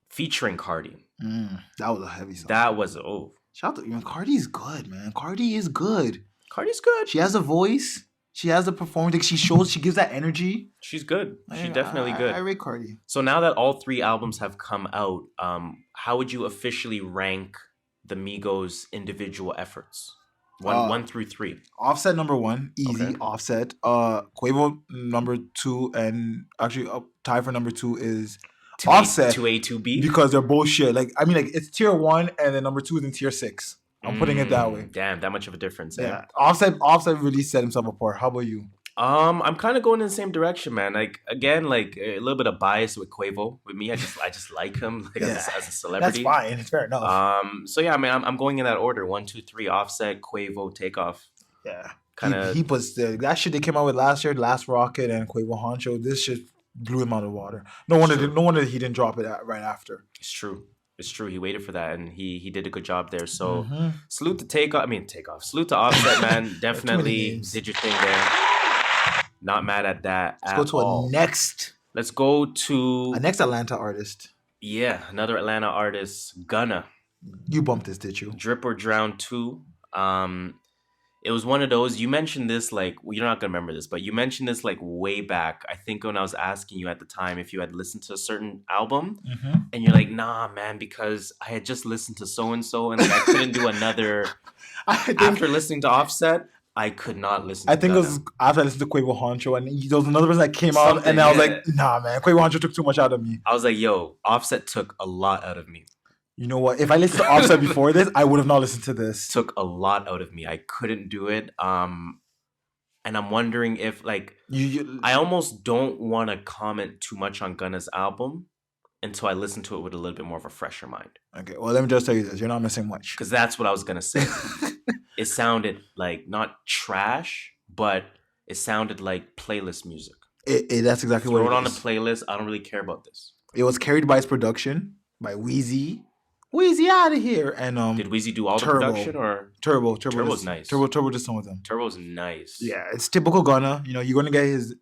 Speaker 1: featuring Cardi.
Speaker 2: That was a heavy song.
Speaker 1: That was,
Speaker 2: shout out to Cardi's good, man. Cardi is good.
Speaker 1: Cardi's good.
Speaker 2: She has a voice. She has the performance. Like she gives that energy.
Speaker 1: She's good. She's definitely good.
Speaker 2: I rate Cardi.
Speaker 1: So now that all 3 albums have come out, how would you officially rank the Migos' individual efforts? 1 through 3.
Speaker 2: Offset number 1, easy. Okay. Offset. Quavo number 2, and actually tie for number 2 is Offset.
Speaker 1: 2A, 2B?
Speaker 2: Because they're both shit. It's tier 1, and then number 2 is in tier 6. I'm putting it that way.
Speaker 1: Damn, that much of a difference.
Speaker 2: Yeah. Offset really set himself apart. How about you?
Speaker 1: I'm kind of going in the same direction, man. A little bit of bias with Quavo. With me, I just like him as a celebrity.
Speaker 2: That's fine. It's fair enough.
Speaker 1: So yeah, man, I'm going in that order: 1, 2, 3, Offset, Quavo, Takeoff.
Speaker 2: Yeah,
Speaker 1: kind of.
Speaker 2: He puts that shit they came out with last year, Last Rocket and Quavo Honcho. This shit blew him out of the water. No wonder he didn't drop it right after.
Speaker 1: It's true. It's true. He waited for that, and he did a good job there. So salute to Takeoff. Salute to Offset, man. Definitely did your thing there. Not mad at that.
Speaker 2: Let's go to
Speaker 1: Let's go to
Speaker 2: a next Atlanta artist.
Speaker 1: Yeah, another Atlanta artist, Gunna.
Speaker 2: You bumped this, did you?
Speaker 1: Drip or Drown 2. It was one of those, you mentioned this, like, you're not going to remember this, but you mentioned this, like, way back. I think when I was asking you at the time if you had listened to a certain album, and you're like, nah, man, because I had just listened to so-and-so, and like, I couldn't do another. After listening to Offset, I could not listen to
Speaker 2: I think it was after I listened to Quavo Honcho, and there was another person that came out, and I was like, nah, man, Quavo Honcho took too much out of me.
Speaker 1: I was like, yo, Offset took a lot out of me.
Speaker 2: You know what? If I listened to Offset before this, I would have not listened to this.
Speaker 1: Took a lot out of me. I couldn't do it. And I'm wondering if, like, I almost don't want to comment too much on Gunna's album until I listen to it with a little bit more of a fresher mind.
Speaker 2: Okay, well, let me just tell you this. You're not missing much.
Speaker 1: Because that's what I was going to say. It sounded like, not trash, but it sounded like playlist music.
Speaker 2: That's exactly what it is.
Speaker 1: Throw it on a playlist. I don't really care about this.
Speaker 2: It was carried by its production, by Weezy. Weezy out of here. And
Speaker 1: did Weezy do all
Speaker 2: Turbo.
Speaker 1: The production or
Speaker 2: Turbo's
Speaker 1: nice.
Speaker 2: Turbo did some of them.
Speaker 1: Turbo's nice.
Speaker 2: Yeah, it's typical Gunna. You know, you're gonna get his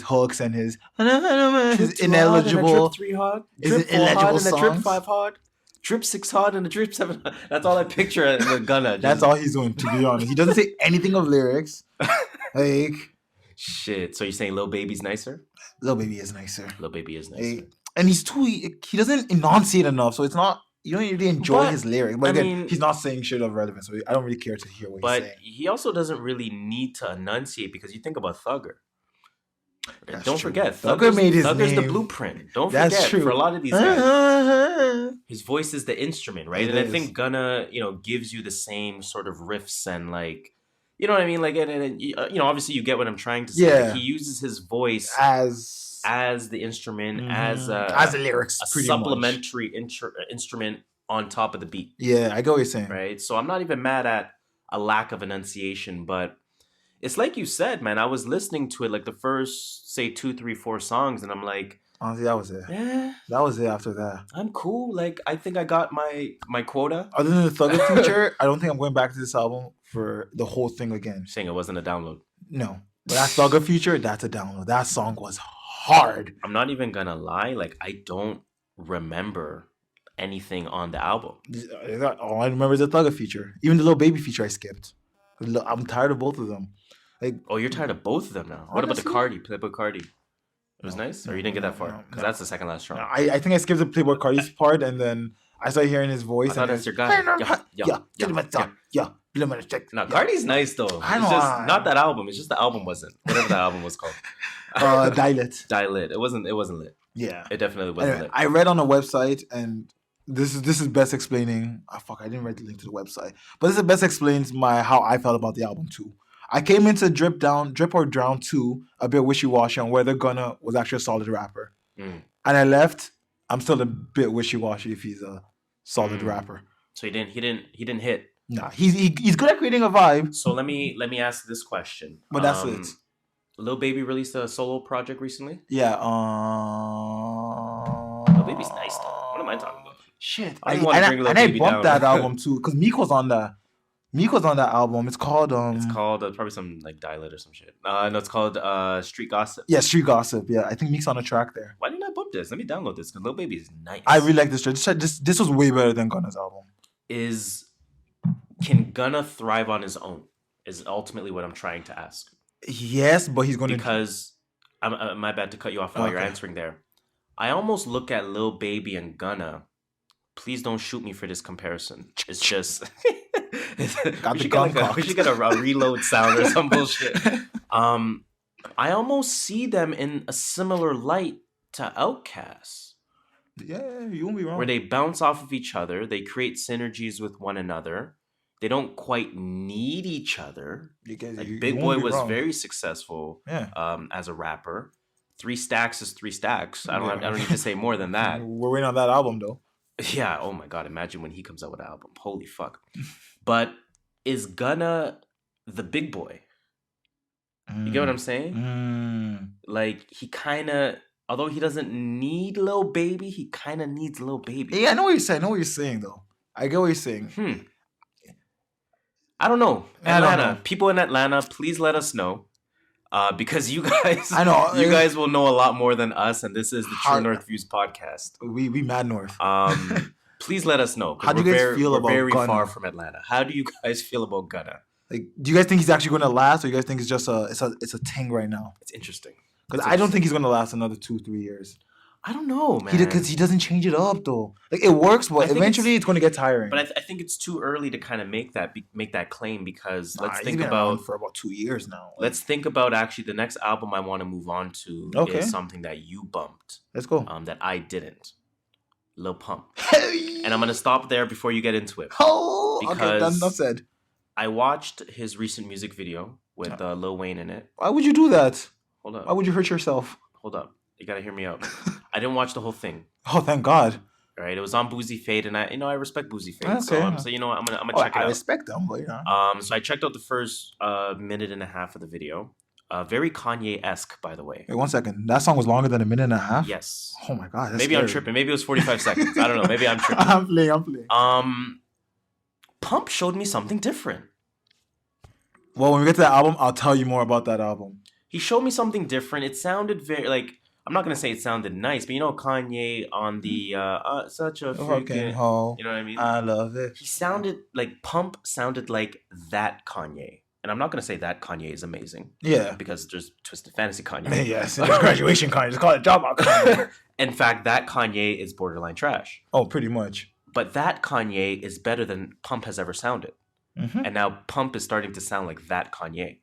Speaker 2: hooks and his ineligible,
Speaker 1: drip 3 hard,
Speaker 2: drip 4 hard, and
Speaker 1: a drip 5 hard, drip 6 hard, and a drip 7 hard. That's all I picture with Gunna.
Speaker 2: That's all he's doing, to be honest. He doesn't say anything of lyrics. Like
Speaker 1: shit. So you're saying Lil Baby's nicer?
Speaker 2: Lil Baby is nicer.
Speaker 1: Lil Baby is nicer.
Speaker 2: Like, and he doesn't enunciate enough, so it's not. You don't really enjoy his lyrics. But again, he's not saying shit of relevance, so I don't really care to hear what he's saying.
Speaker 1: But he also doesn't really need to enunciate because you think about Thugger. Don't forget,
Speaker 2: Thugger made his
Speaker 1: Thugger's
Speaker 2: name.
Speaker 1: the blueprint. Don't
Speaker 2: That's
Speaker 1: forget,
Speaker 2: true.
Speaker 1: for a lot of these guys, his voice is the instrument, right?
Speaker 2: It
Speaker 1: and
Speaker 2: is.
Speaker 1: I think Gunna, gives you the same sort of riffs and like, you know what I mean? Like, and obviously you get what I'm trying to say.
Speaker 2: Yeah.
Speaker 1: Like, he uses his voice as the instrument, as
Speaker 2: the lyrics,
Speaker 1: a supplementary instrument on top of the beat.
Speaker 2: Yeah, I get what you're saying.
Speaker 1: Right? So I'm not even mad at a lack of enunciation, but it's like you said, man, I was listening to it like the first, say, 2, 3, 4 songs, and I'm like,
Speaker 2: honestly, that was it.
Speaker 1: Yeah.
Speaker 2: That was it after that.
Speaker 1: I'm cool. Like, I think I got my quota.
Speaker 2: Other than the Thugger feature, I don't think I'm going back to this album for the whole thing again.
Speaker 1: You're saying it wasn't a download?
Speaker 2: No. But that Thugger feature, that's a download. That song was hard.
Speaker 1: I'm not even gonna lie. Like, I don't remember anything on the album.
Speaker 2: All I remember is the Thugger feature. Even the Lil Baby feature I skipped. I'm tired of both of them. Like,
Speaker 1: oh, you're tired of both of them now. What about the Cardi? Playboy Cardi. It was nice? Or you didn't get that far? Because that's the second last song.
Speaker 2: I think I skipped the Playboy Cardi's part, and then I started hearing his voice.
Speaker 1: I thought that's your guy. No, Cardi's nice though. It's just not that album. It's just the album wasn't. Whatever that album was called.
Speaker 2: Dilate.
Speaker 1: Dilate. It wasn't lit.
Speaker 2: Yeah.
Speaker 1: It definitely wasn't lit.
Speaker 2: I read on a website, and this is best explaining. I didn't write the link to the website, but this is best explains how I felt about the album too. I came into Drip or Drown 2 a bit wishy-washy on whether Gunna was actually a solid rapper, and I left. I'm still a bit wishy-washy if he's a solid rapper.
Speaker 1: So he didn't hit.
Speaker 2: Nah, he's good at creating a vibe.
Speaker 1: So let me ask this question.
Speaker 2: But that's it.
Speaker 1: Lil Baby released a solo project recently.
Speaker 2: Yeah.
Speaker 1: Lil Baby's nice though. What am I talking about?
Speaker 2: Shit.
Speaker 1: I bumped
Speaker 2: that album too because Meek was on that album. It's called
Speaker 1: It's called probably some like Dilate or some shit. No, it's called Street Gossip.
Speaker 2: Yeah, Street Gossip. Yeah, I think Meek's on the track there.
Speaker 1: Why didn't I bump this? Let me download this because Lil Baby is nice.
Speaker 2: I really like this track. This was way better than Gunna's album.
Speaker 1: Can Gunna thrive on his own? Is ultimately what I'm trying to ask.
Speaker 2: Yes, but he's going to...
Speaker 1: Because, my bad to cut you off while you're answering there. I almost look at Lil Baby and Gunna. Please don't shoot me for this comparison. It's just... we should get a reload sound or some bullshit. I almost see them in a similar light to Outkast.
Speaker 2: Yeah, you won't be wrong.
Speaker 1: Where they bounce off of each other. They create synergies with one another. They don't quite need each other. Big Boy was very successful as a rapper. 3 stacks is 3 stacks. I don't need to say more than that.
Speaker 2: We're waiting on that album though.
Speaker 1: Yeah. Oh my God. Imagine when he comes out with an album. Holy fuck. But is Gunna the big boy? You get what I'm saying? Like he kind of Although he doesn't need Lil Baby, he kind of needs Lil Baby.
Speaker 2: Yeah, I know what you're saying. I know what you're saying, though. I get what you're saying.
Speaker 1: I don't know. Atlanta. People in Atlanta, please let us know. Because you guys,
Speaker 2: I know
Speaker 1: you guys will know a lot more than us, and this is the True North Views podcast.
Speaker 2: We mad north.
Speaker 1: Please let us know.
Speaker 2: How do you guys feel about
Speaker 1: very
Speaker 2: Gunna?
Speaker 1: far from Atlanta? How do you guys feel about Gunna?
Speaker 2: Like, do you guys think he's actually going to last, or you guys think it's just it's a thing right now?
Speaker 1: It's interesting.
Speaker 2: Because I don't think he's going to last another 2-3 years.
Speaker 1: I don't know, man.
Speaker 2: Because he doesn't change it up, though. Like, it works, but eventually it's going to get tiring.
Speaker 1: But I think it's too early to kind of make that claim, because let's think
Speaker 2: he's been
Speaker 1: about
Speaker 2: around for about 2 years now.
Speaker 1: Let's think about actually the next album I want to move on to is something that you bumped.
Speaker 2: Let's go.
Speaker 1: That I didn't. Lil Pump. And I'm gonna stop there before you get into it.
Speaker 2: Okay, that's not said.
Speaker 1: I watched his recent music video with Lil Wayne in it.
Speaker 2: Why would you do that?
Speaker 1: Hold up.
Speaker 2: Why would you hurt yourself?
Speaker 1: Hold up. You gotta hear me out. I didn't watch the whole thing.
Speaker 2: Oh, thank God.
Speaker 1: All right, it was on Boozy Fade, and I respect Boozy Fade. Okay. So you know what, I'm gonna check it out.
Speaker 2: I respect them, but
Speaker 1: so I checked out the first minute and a half of the video. Very Kanye-esque, by the way.
Speaker 2: Wait, 1 second. That song was longer than a minute and a half?
Speaker 1: Yes.
Speaker 2: Oh my God.
Speaker 1: Maybe I'm tripping. Maybe it was 45 seconds. I don't know. Maybe I'm tripping.
Speaker 2: I'm playing.
Speaker 1: Pump showed me something different.
Speaker 2: Well, when we get to that album, I'll tell you more about that album.
Speaker 1: He showed me something different. It sounded very like, I'm not gonna say it sounded nice, but you know Kanye on the such a freaking
Speaker 2: hoe.
Speaker 1: You know what I mean?
Speaker 2: I love it.
Speaker 1: He sounded like Pump sounded like that Kanye. And I'm not gonna say that Kanye is amazing.
Speaker 2: Yeah.
Speaker 1: Because there's Twisted Fantasy Kanye.
Speaker 2: Yes, there's graduation Kanye. Just call it dropout Kanye.
Speaker 1: In fact, that Kanye is borderline trash.
Speaker 2: Oh, pretty much.
Speaker 1: But that Kanye is better than Pump has ever sounded. Mm-hmm. And now Pump is starting to sound like that Kanye.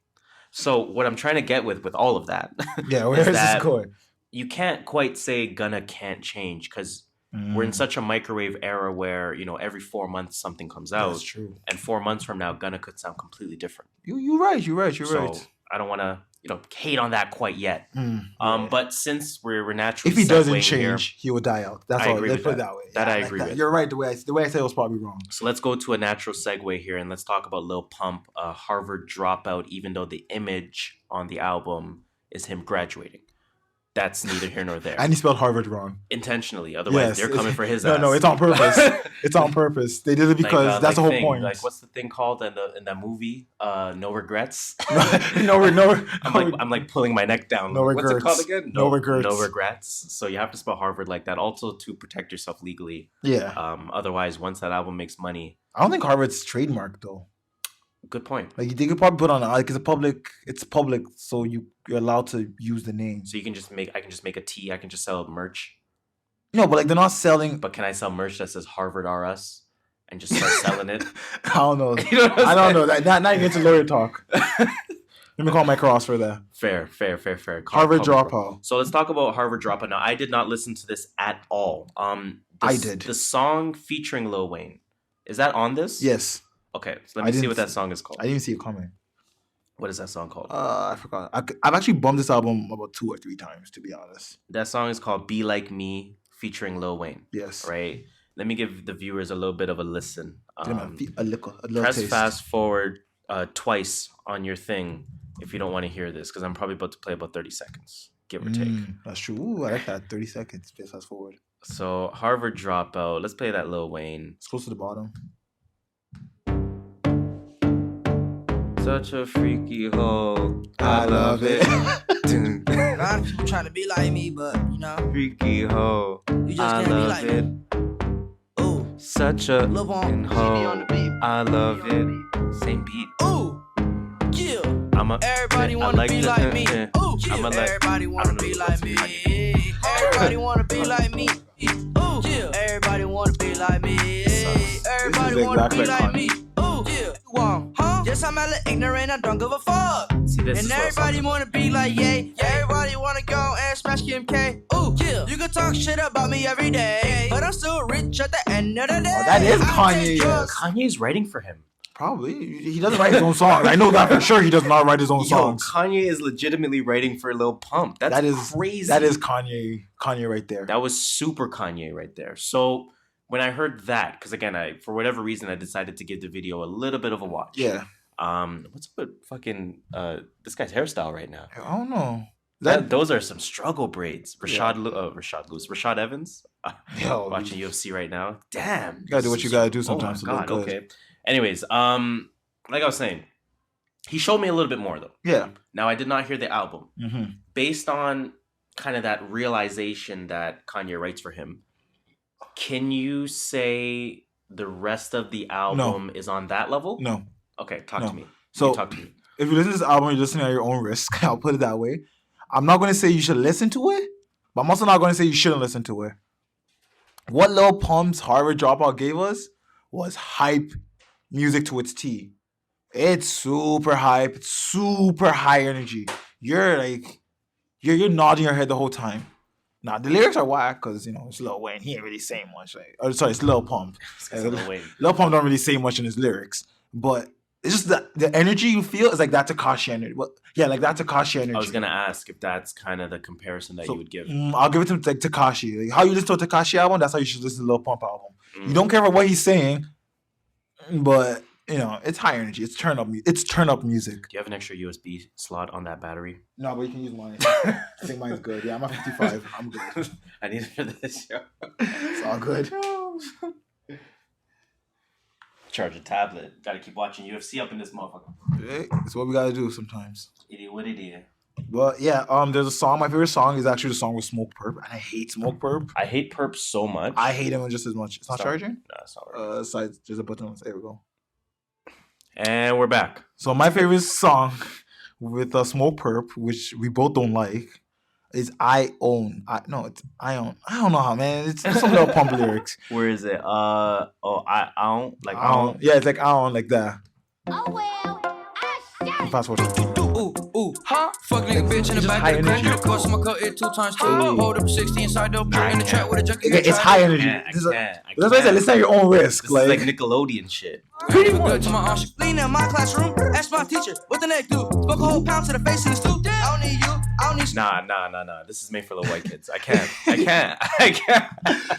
Speaker 1: So what I'm trying to get with all of that,
Speaker 2: where's this going?
Speaker 1: You can't quite say Gunna can't change, because we're in such a microwave era where, you know, every 4 months something comes out.
Speaker 2: That's true.
Speaker 1: And 4 months from now, Gunna could sound completely different.
Speaker 2: You're right. So
Speaker 1: I don't want to, hate on that quite yet. But since we're naturally,
Speaker 2: if he doesn't change,
Speaker 1: here,
Speaker 2: he will die out. That's all. Let's put it that way.
Speaker 1: I agree with.
Speaker 2: You're right. The way I said it was probably wrong.
Speaker 1: So let's go to a natural segue here, and let's talk about Lil Pump, a Harvard dropout. Even though the image on the album is him graduating, that's neither here nor there.
Speaker 2: And he spelled Harvard wrong
Speaker 1: intentionally. Otherwise, they're coming for his ass.
Speaker 2: No, it's on purpose. It's on purpose. They did it because that's the whole point.
Speaker 1: Like, what's the thing called in that movie? No regrets.
Speaker 2: No.
Speaker 1: I'm like pulling my neck down.
Speaker 2: No regrets.
Speaker 1: What's it called again?
Speaker 2: No regrets.
Speaker 1: No regrets. So you have to spell Harvard like that, also to protect yourself legally.
Speaker 2: Yeah.
Speaker 1: Otherwise, once that album makes money,
Speaker 2: I don't think Harvard's trademarked though.
Speaker 1: Good point.
Speaker 2: Like, they could probably put on like it's public, so you're allowed to use the name.
Speaker 1: So I can just make a tee. I can just sell merch.
Speaker 2: No, but like they're not selling.
Speaker 1: But can I sell merch that says Harvard R Us and just start selling it?
Speaker 2: I don't know. I don't know. Now you get to lawyer talk. Let me call Mike Ross for that.
Speaker 1: Fair.
Speaker 2: Harvard dropout.
Speaker 1: So let's talk about Harvard dropout. Now, I did not listen to this at all.
Speaker 2: I did.
Speaker 1: The song featuring Lil Wayne, is that on this?
Speaker 2: Yes.
Speaker 1: Okay, so let me see what that song is called.
Speaker 2: I didn't even see it coming.
Speaker 1: What is that song called?
Speaker 2: I forgot. I've actually bumped this album about 2 or 3 times, to be honest.
Speaker 1: That song is called Be Like Me, featuring Lil Wayne.
Speaker 2: Yes.
Speaker 1: Right? Let me give the viewers a little bit of a listen.
Speaker 2: A little
Speaker 1: press
Speaker 2: taste.
Speaker 1: fast forward twice on your thing if you don't want to hear this, because I'm probably about to play about 30 seconds, give or take.
Speaker 2: That's true. Ooh, I like that. 30 seconds. Press fast forward.
Speaker 1: So, Harvard dropout. Let's play that Lil Wayne.
Speaker 2: It's close to the bottom.
Speaker 1: Such a freaky hoe. I love it.
Speaker 7: A lot of people trying to be like me, but
Speaker 1: freaky hoe.
Speaker 7: You just can't be like
Speaker 1: it.
Speaker 7: Ooh.
Speaker 1: Such a
Speaker 7: Lil Pump.
Speaker 1: hoe. I love it. Same beat.
Speaker 7: Ooh. Yeah. Everybody wanna be like me. Ooh. Yeah. Everybody wanna be like me. Everybody wanna be like me. Ooh. Yeah. Everybody wanna be like me. Everybody wanna be like me. Ooh. Yeah. Huh? Yes, I'm hella ignorant. I don't give a fuck.
Speaker 1: See, this
Speaker 7: and everybody wanna be like yay. Everybody wanna go and smash Kim K. Ooh. Yeah. You can talk shit about me every day, but I'm still rich at the end of the day.
Speaker 2: Oh, that is Kanye.
Speaker 1: Kanye's writing for him.
Speaker 2: Probably. He doesn't write his own songs. I know that for sure. He does not write his own songs.
Speaker 1: Kanye is legitimately writing for Lil Pump. That is crazy.
Speaker 2: That is Kanye right there.
Speaker 1: That was super Kanye right there. So when I heard that, because again, for whatever reason, I decided to give the video a little bit of a watch.
Speaker 2: Yeah.
Speaker 1: What's up with fucking this guy's hairstyle right now?
Speaker 2: I don't know.
Speaker 1: Those are some struggle braids. Rashad Evans.
Speaker 2: Yo,
Speaker 1: watching UFC right now. Damn.
Speaker 2: You gotta do what you gotta do sometimes.
Speaker 1: Oh my God. Okay. Anyways, like I was saying, he showed me a little bit more though.
Speaker 2: Yeah.
Speaker 1: Now I did not hear the album.
Speaker 2: Mm-hmm.
Speaker 1: Based on kind of that realization that Kanye writes for him, can you say the rest of the album is on that level?
Speaker 2: No.
Speaker 1: Okay, talk to me.
Speaker 2: So
Speaker 1: talk to me.
Speaker 2: If you listen to this album, you're listening at your own risk. I'll put it that way. I'm not going to say you should listen to it, but I'm also not going to say you shouldn't listen to it. What Lil Pump's Harvard Dropout gave us was hype music to its T. It's super hype. It's super high energy. You're nodding your head the whole time. Now, the lyrics are whack because, it's Lil Wayne. He ain't really saying much. It's Lil Pump. Lil Pump don't really say much in his lyrics. But it's just that the energy you feel is like that Tekashi energy. Like that Tekashi energy.
Speaker 1: I was going to ask if that's kind of the comparison that you would give.
Speaker 2: I'll give it to like Tekashi. Like, how you listen to a Tekashi album, that's how you should listen to the Lil Pump album. You don't care for what he's saying, but... it's high energy. It's turn up music.
Speaker 1: Do you have an extra USB slot on that battery?
Speaker 2: No, but you can use mine. I think mine's good. Yeah, I'm at 55. I'm good.
Speaker 1: I need it for this show.
Speaker 2: It's all good.
Speaker 1: Charge a tablet. Gotta keep watching UFC up in this motherfucker.
Speaker 2: Hey, it's what we gotta do sometimes.
Speaker 1: What it is.
Speaker 2: But yeah, there's a song. My favorite song is actually the song with Smoke Perp, and I hate Smoke Perp.
Speaker 1: I hate Perp so much.
Speaker 2: I hate him just as much. It's not charging?
Speaker 1: No, it's not working.
Speaker 2: There's a button on it. There we go.
Speaker 1: And we're back.
Speaker 2: So my favorite song with Smoke Perp, which we both don't like, is I Own. I don't know how, man. It's some Lil Pump lyrics.
Speaker 1: Where is it? I Own. Like I Own.
Speaker 2: Yeah, it's like I Own, like that.
Speaker 3: Oh well,
Speaker 2: Fast forward.
Speaker 7: Ooh, fuck nigga bitch in the back of the crack. Of course, I'ma cut it 2 times 2. Hold up 60 inside the in the trap with a junkie.
Speaker 2: It's high energy. That's why I said listen at your own risk.
Speaker 1: This is like Nickelodeon shit.
Speaker 7: Pretty much. Lean in my classroom, ask my teacher what the neck do. Spoke a whole pound to the face in the stoop. I don't need you. I don't need.
Speaker 1: Nah. This is made for the white kids. I can't.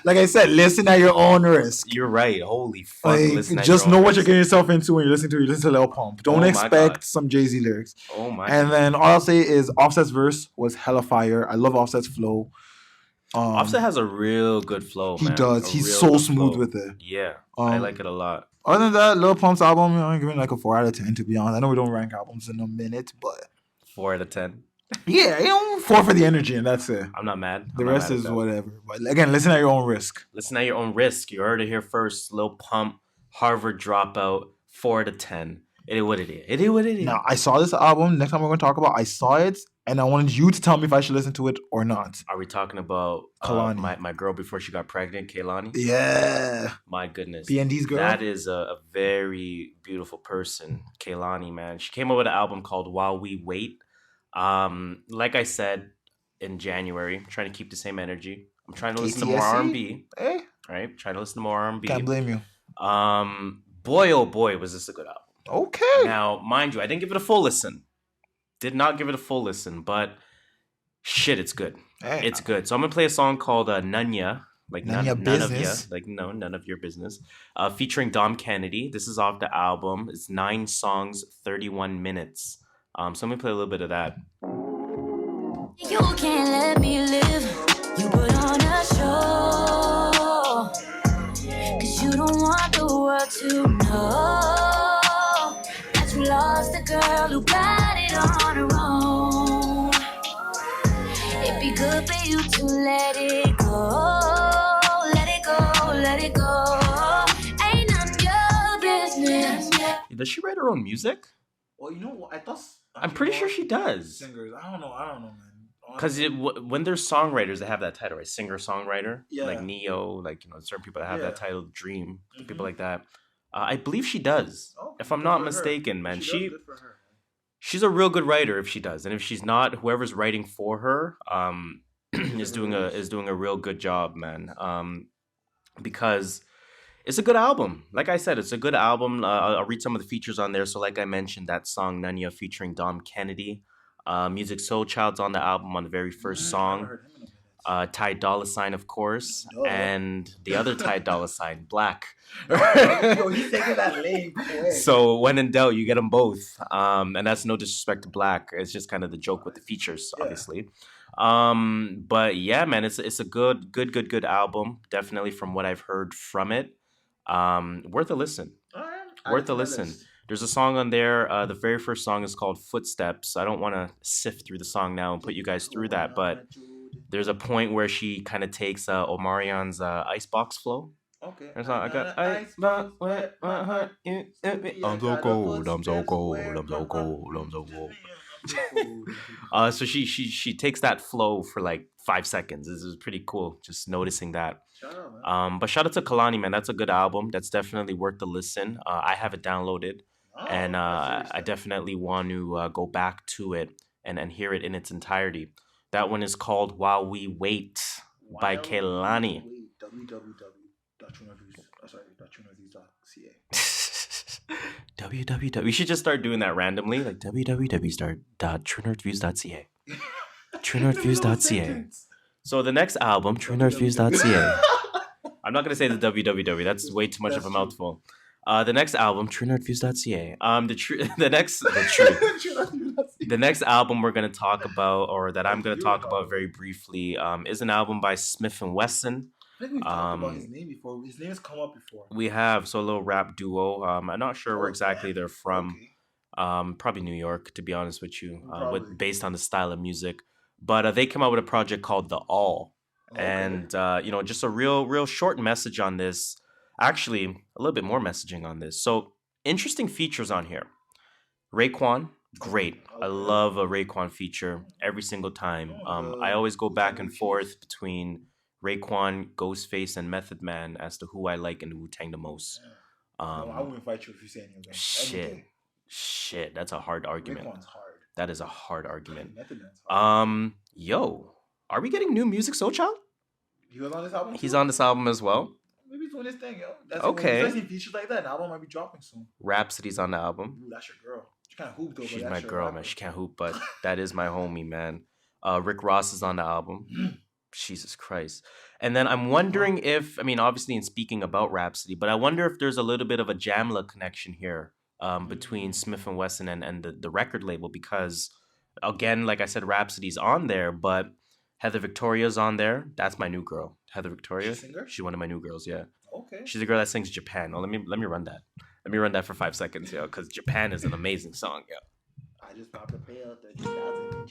Speaker 2: Like I said, listen at your own risk.
Speaker 1: You're right. Holy fuck.
Speaker 2: Just know what you're getting yourself into when you listen to Lil Pump. Don't expect some Jay-Z lyrics.
Speaker 1: Oh my.
Speaker 2: And then all I'll say is Offset's verse was hella fire. I love Offset's flow.
Speaker 1: Offset has a real good flow.
Speaker 2: He does. He's so smooth with it.
Speaker 1: Yeah, I like it a lot.
Speaker 2: Other than that, Lil Pump's album, I'm giving like a 4 out of 10. To be honest, I know we don't rank albums in a minute, but
Speaker 1: 4 out of 10.
Speaker 2: Yeah, 4 for the energy, and that's it.
Speaker 1: I'm not mad.
Speaker 2: The rest is whatever. But again, listen at your own risk.
Speaker 1: Listen at your own risk. You heard it here first. Lil Pump, Harvard Dropout, 4 out of 10. It is what it is. It is what it is.
Speaker 2: Now, I saw this album. Next time we're going to talk about, I saw it, and I wanted you to tell me if I should listen to it or not.
Speaker 1: Are we talking about
Speaker 2: Kehlani?
Speaker 1: My girl before she got pregnant, Kehlani?
Speaker 2: Yeah.
Speaker 1: My goodness.
Speaker 2: PND's girl?
Speaker 1: That is a very beautiful person, Kehlani, man. She came up with an album called While We Wait. Like I said, in January, I'm trying to keep the same energy. I'm trying to listen to more R&B.
Speaker 2: Hey.
Speaker 1: Right? Trying to listen to more R&B.
Speaker 2: Can't blame you.
Speaker 1: Boy, oh boy, was this a good album.
Speaker 2: Okay.
Speaker 1: Now, mind you, I didn't give it a full listen. Did not give it a full listen, but shit, it's good.
Speaker 2: Hey.
Speaker 1: It's good. So I'm gonna play a song called Nunya, like none of ya, like none of your business. Featuring Dom Kennedy. This is off the album. It's 9 songs, 31 minutes. So I'm gonna play a little bit of that.
Speaker 8: You can't let me live. You put on a show, 'cause you don't want the world to know that you lost the girl who got it on her own. It'd be good for you to let it go. Let it go, let it go. Ain't none of your business.
Speaker 1: Does she write her own music?
Speaker 2: Well, you know what?
Speaker 1: I'm pretty sure she does.
Speaker 2: Singers. I don't know, man.
Speaker 1: Because when there's songwriters that have that title, right? Singer-songwriter.
Speaker 2: Yeah.
Speaker 1: Like Neo, like, certain people that have that title, Dream, people like that. I believe she does. Oh, if I'm not mistaken, man. She's a real good writer if she does. And if she's not, whoever's writing for her is doing a real good job, man. Because it's a good album. Like I said, it's a good album. I'll read some of the features on there. So like I mentioned, that song Nunya featuring Dom Kennedy. Music Soul Child's on the album on the very first song. Ty Dolla $ign, of course, and the other Ty Dolla $ign, Black.
Speaker 2: Yo, he's taking that lane quick.
Speaker 1: So when in doubt, you get them both. And that's no disrespect to Black. It's just kind of the joke with the features, obviously. But yeah, man, it's a good album. Definitely from what I've heard from it. Worth a listen. Worth a listen. There's a song on there. The very first song is called Footsteps. I don't want to sift through the song now and put you guys through that, but there's a point where she kind of takes Omarion's Icebox flow. Okay. I got ice box wet my heart. I'm so cold. I'm so cold. I'm so cold. I'm so cold. So she takes that flow for like 5 seconds. This is pretty cool. Just noticing that. Shout out, man. But shout out to Kehlani, man. That's a good album. That's definitely worth the listen. I have it downloaded, and I definitely want to go back to it and hear it in its entirety. That one is called While We Wait by Kehlani. www. We should just start doing that randomly, like www.truenorthviews.ca. truenorthviews.ca. So the next album, truenorthviews.ca. I'm not gonna say the www. That's way too much of a mouthful. The next album, truenorthviews.ca. The next album we're gonna talk about, or that I'm gonna talk about very briefly, is an album by Smif-N-Wessun.
Speaker 2: I think we've talked about his name before. His name has come up before.
Speaker 1: We have. So a little rap duo. I'm not sure where exactly they're from. Okay. Probably New York, to be honest with you, based on the style of music. But they came out with a project called The All. Okay. And, just a real short message on this. Actually, a little bit more messaging on this. So, interesting features on here. Raekwon, great. I love a Raekwon feature every single time. I always go back and forth between Raekwon, Ghostface, and Method Man as to who I like in Wu-Tang the most.
Speaker 2: I wouldn't fight you if you say anything.
Speaker 1: Shit, that's a hard argument.
Speaker 2: Raekwon's hard.
Speaker 1: That is a hard argument.
Speaker 2: Method Man's hard.
Speaker 1: Yo, are we getting new music, Soulchild?
Speaker 2: He was on this album?
Speaker 1: He's on this album as well.
Speaker 2: Maybe he's doing his thing, yo. That's
Speaker 1: okay.
Speaker 2: When he features like that, an album might be dropping soon.
Speaker 1: Rhapsody's on the album.
Speaker 2: Ooh, that's your girl. She can't hoop though.
Speaker 1: She's my girl, man. She can't hoop, but that is my homie, man. Rick Ross is on the album. Jesus Christ. And then I'm wondering if, obviously in speaking about Rhapsody, but I wonder if there's a little bit of a Jamla connection here between Smif-N-Wessun and the record label, because, again, like I said, Rhapsody's on there, but Heather Victoria's on there. That's my new girl. Heather Victoria. She's one of my new girls, yeah.
Speaker 2: Okay.
Speaker 1: She's the girl that sings Japan. Oh, let me run that. Let me run that for 5 seconds, yo, because Japan is an amazing song, yo.
Speaker 2: I just popped a pill, 30,000.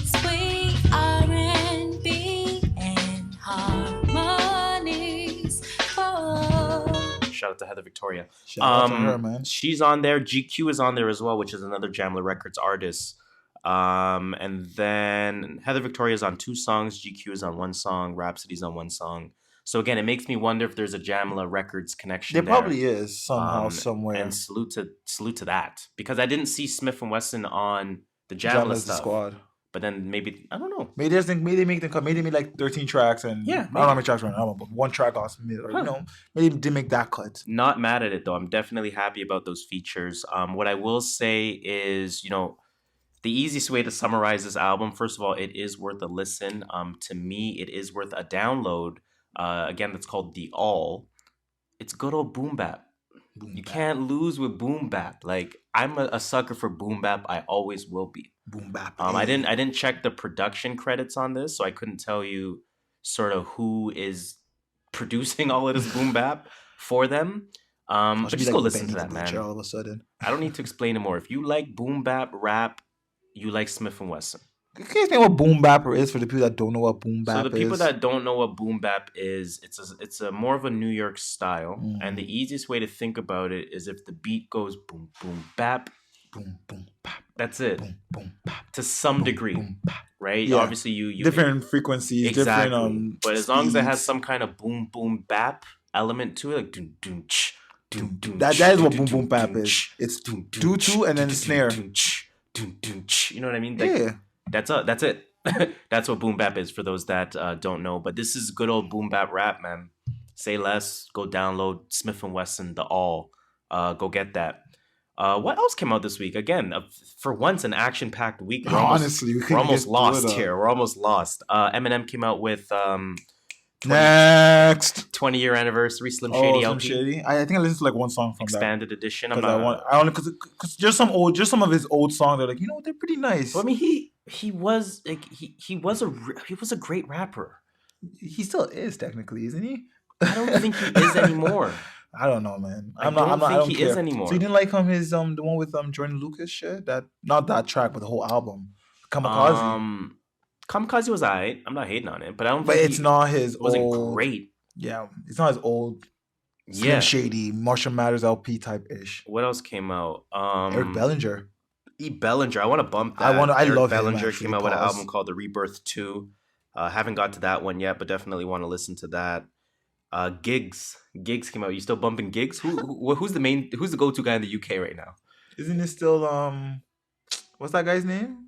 Speaker 8: Sweet R&B and harmonies.
Speaker 1: Shout out to Heather Victoria.
Speaker 2: Shout out to her, man.
Speaker 1: She's on there. GQ is on there as well, which is another Jamla Records artist. And then Heather Victoria is on 2 songs. GQ is on 1 song. Rhapsody's on 1 song. So again, it makes me wonder if there's a Jamla Records connection.
Speaker 2: There probably is somehow, somewhere.
Speaker 1: And salute to that, because I didn't see Smif-N-Wessun on the Jamla stuff.
Speaker 2: Squad.
Speaker 1: But then maybe, I don't know.
Speaker 2: Maybe they make like 13 tracks, and I don't know how many tracks on an album, but 1 track off, maybe they make that cut.
Speaker 1: Not mad at it though. I'm definitely happy about those features. What I will say is, the easiest way to summarize this album, first of all, it is worth a listen. To me, it is worth a download. Again, that's called The All. It's good old boom bap. You can't lose with boom bap. Like, I'm a sucker for boom bap. I always will be.
Speaker 2: Boom bap.
Speaker 1: I didn't check the production credits on this, so I couldn't tell you sort of who is producing all of this boom bap for them. But just go listen to that, man.
Speaker 2: All of a sudden,
Speaker 1: I don't need to explain it more. If you like boom bap rap, you like Smif-N-Wessun.
Speaker 2: Can you explain what boom bap is for the people that don't know what boom bap is?
Speaker 1: So the people that don't know what boom bap is, it's a more of a New York style, and the easiest way to think about it is if the beat goes boom boom bap,
Speaker 2: boom boom bap.
Speaker 1: That's it.
Speaker 2: Boom boom bap.
Speaker 1: To some degree,
Speaker 2: boom, bap.
Speaker 1: Right?
Speaker 2: Yeah.
Speaker 1: Obviously, you
Speaker 2: different frequencies,
Speaker 1: exactly.
Speaker 2: Different.
Speaker 1: But as long as it has some kind of boom boom bap element to it, like doom doom ch, doom doom.
Speaker 2: That is what boom boom bap is. It's 2-2 and then snare.
Speaker 1: You know what I mean? Like,
Speaker 2: yeah.
Speaker 1: That's it. That's what boom bap is for those that don't know. But this is good old boom bap rap, man. Say less. Go download Smif-N-Wessun, The All. Go get that. What else came out this week? Again, for once, an action-packed week.
Speaker 2: Honestly,
Speaker 1: we're almost lost here. We're almost lost. Eminem came out with
Speaker 2: next
Speaker 1: 20-year anniversary Slim Shady
Speaker 2: Slim
Speaker 1: LP.
Speaker 2: Shady. I think I listened to like one song from
Speaker 1: expanded edition.
Speaker 2: Because just some of his old songs. They're like, you know what, they're pretty nice.
Speaker 1: Well, I mean, he was like he was a great rapper.
Speaker 2: He still is technically, isn't he?
Speaker 1: I don't think he is anymore.
Speaker 2: I don't know, man.
Speaker 1: I don't think he is anymore.
Speaker 2: So you didn't like his the one with Jordan Lucas shit? That not that track, but the whole album. Kamikaze.
Speaker 1: Kamikaze was alright. I'm not hating on it, but I don't.
Speaker 2: But it's not his.
Speaker 1: It wasn't great.
Speaker 2: Yeah, it's not his old. Slim Shady, Marshall Mathers LP type ish.
Speaker 1: What else came out?
Speaker 2: Eric Bellinger.
Speaker 1: Bellinger. I want to bump that.
Speaker 2: I love
Speaker 1: Bellinger.
Speaker 2: Him,
Speaker 1: came out with an album called The Rebirth 2. Haven't got to that one yet, but definitely want to listen to that. Gigs came out. You still bumping Gigs? Who's the go-to guy in the UK right now?
Speaker 2: Isn't it still what's that guy's name?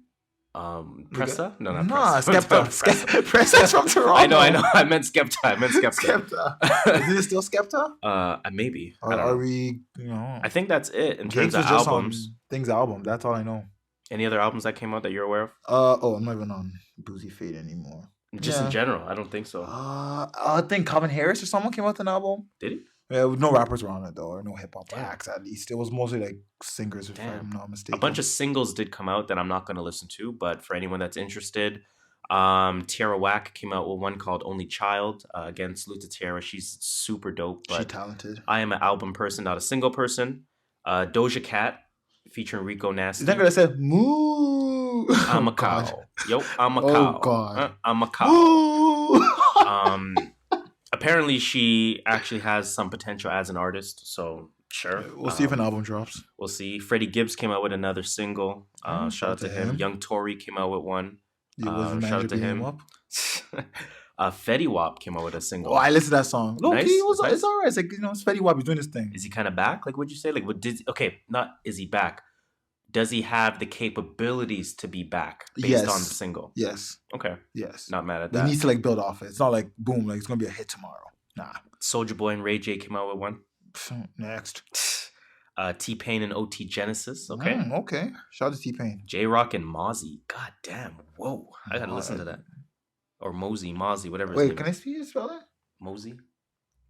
Speaker 1: Pressa? No, not
Speaker 2: Pressa. Skepta. Pressa's from Toronto.
Speaker 1: I know. I meant Skepta.
Speaker 2: Skepta. Isn't it still Skepta?
Speaker 1: Maybe.
Speaker 2: Are we? You know,
Speaker 1: I think that's it in terms of albums.
Speaker 2: Things album. That's all I know.
Speaker 1: Any other albums that came out that you're aware of?
Speaker 2: I'm not even on Boozy Fade anymore.
Speaker 1: Just in general, I don't think so.
Speaker 2: I think Calvin Harris or someone came out with an album.
Speaker 1: Did he?
Speaker 2: Yeah, no rappers were on it though, or no hip hop acts at least. It was mostly like singers, if I'm not mistaken.
Speaker 1: A bunch of singles did come out that I'm not going to listen to, but for anyone that's interested, Tierra Whack came out with one called Only Child. Again, salute to Tierra. She's super dope. But
Speaker 2: she's talented.
Speaker 1: I am an album person, not a single person. Doja Cat featuring Rico Nasty.
Speaker 2: Is that gonna say moo?
Speaker 1: I'm a cow. Yo, I'm a cow.
Speaker 2: Oh God.
Speaker 1: I'm a cow. Apparently, she actually has some potential as an artist, so sure.
Speaker 2: We'll see if an album drops.
Speaker 1: We'll see. Freddie Gibbs came out with another single. Shout out to him. Young Tory came out with one. Shout out to him. Fetty Wap came out with a single.
Speaker 2: Oh, I listened to that song.
Speaker 1: Nice.
Speaker 2: It's all right. It's like, it's Fetty Wap. He's doing his thing.
Speaker 1: Is he kind of back? Like, what'd you say? Like, not is he back? Does he have the capabilities to be back based on the single?
Speaker 2: Yes.
Speaker 1: Okay.
Speaker 2: Yes.
Speaker 1: Not mad at that.
Speaker 2: He needs to like build off it. It's not like boom, like it's gonna be a hit tomorrow. Nah.
Speaker 1: Soulja Boy and Ray J came out with one.
Speaker 2: Next.
Speaker 1: T-Pain and OT Genesis. Okay.
Speaker 2: Okay. Shout out to T-Pain.
Speaker 1: J-Rock and Mozzie. God damn. Whoa. I gotta listen to that. Or Mozzie, whatever his name is.
Speaker 2: Wait, can I see you spell it?
Speaker 1: Mozzie?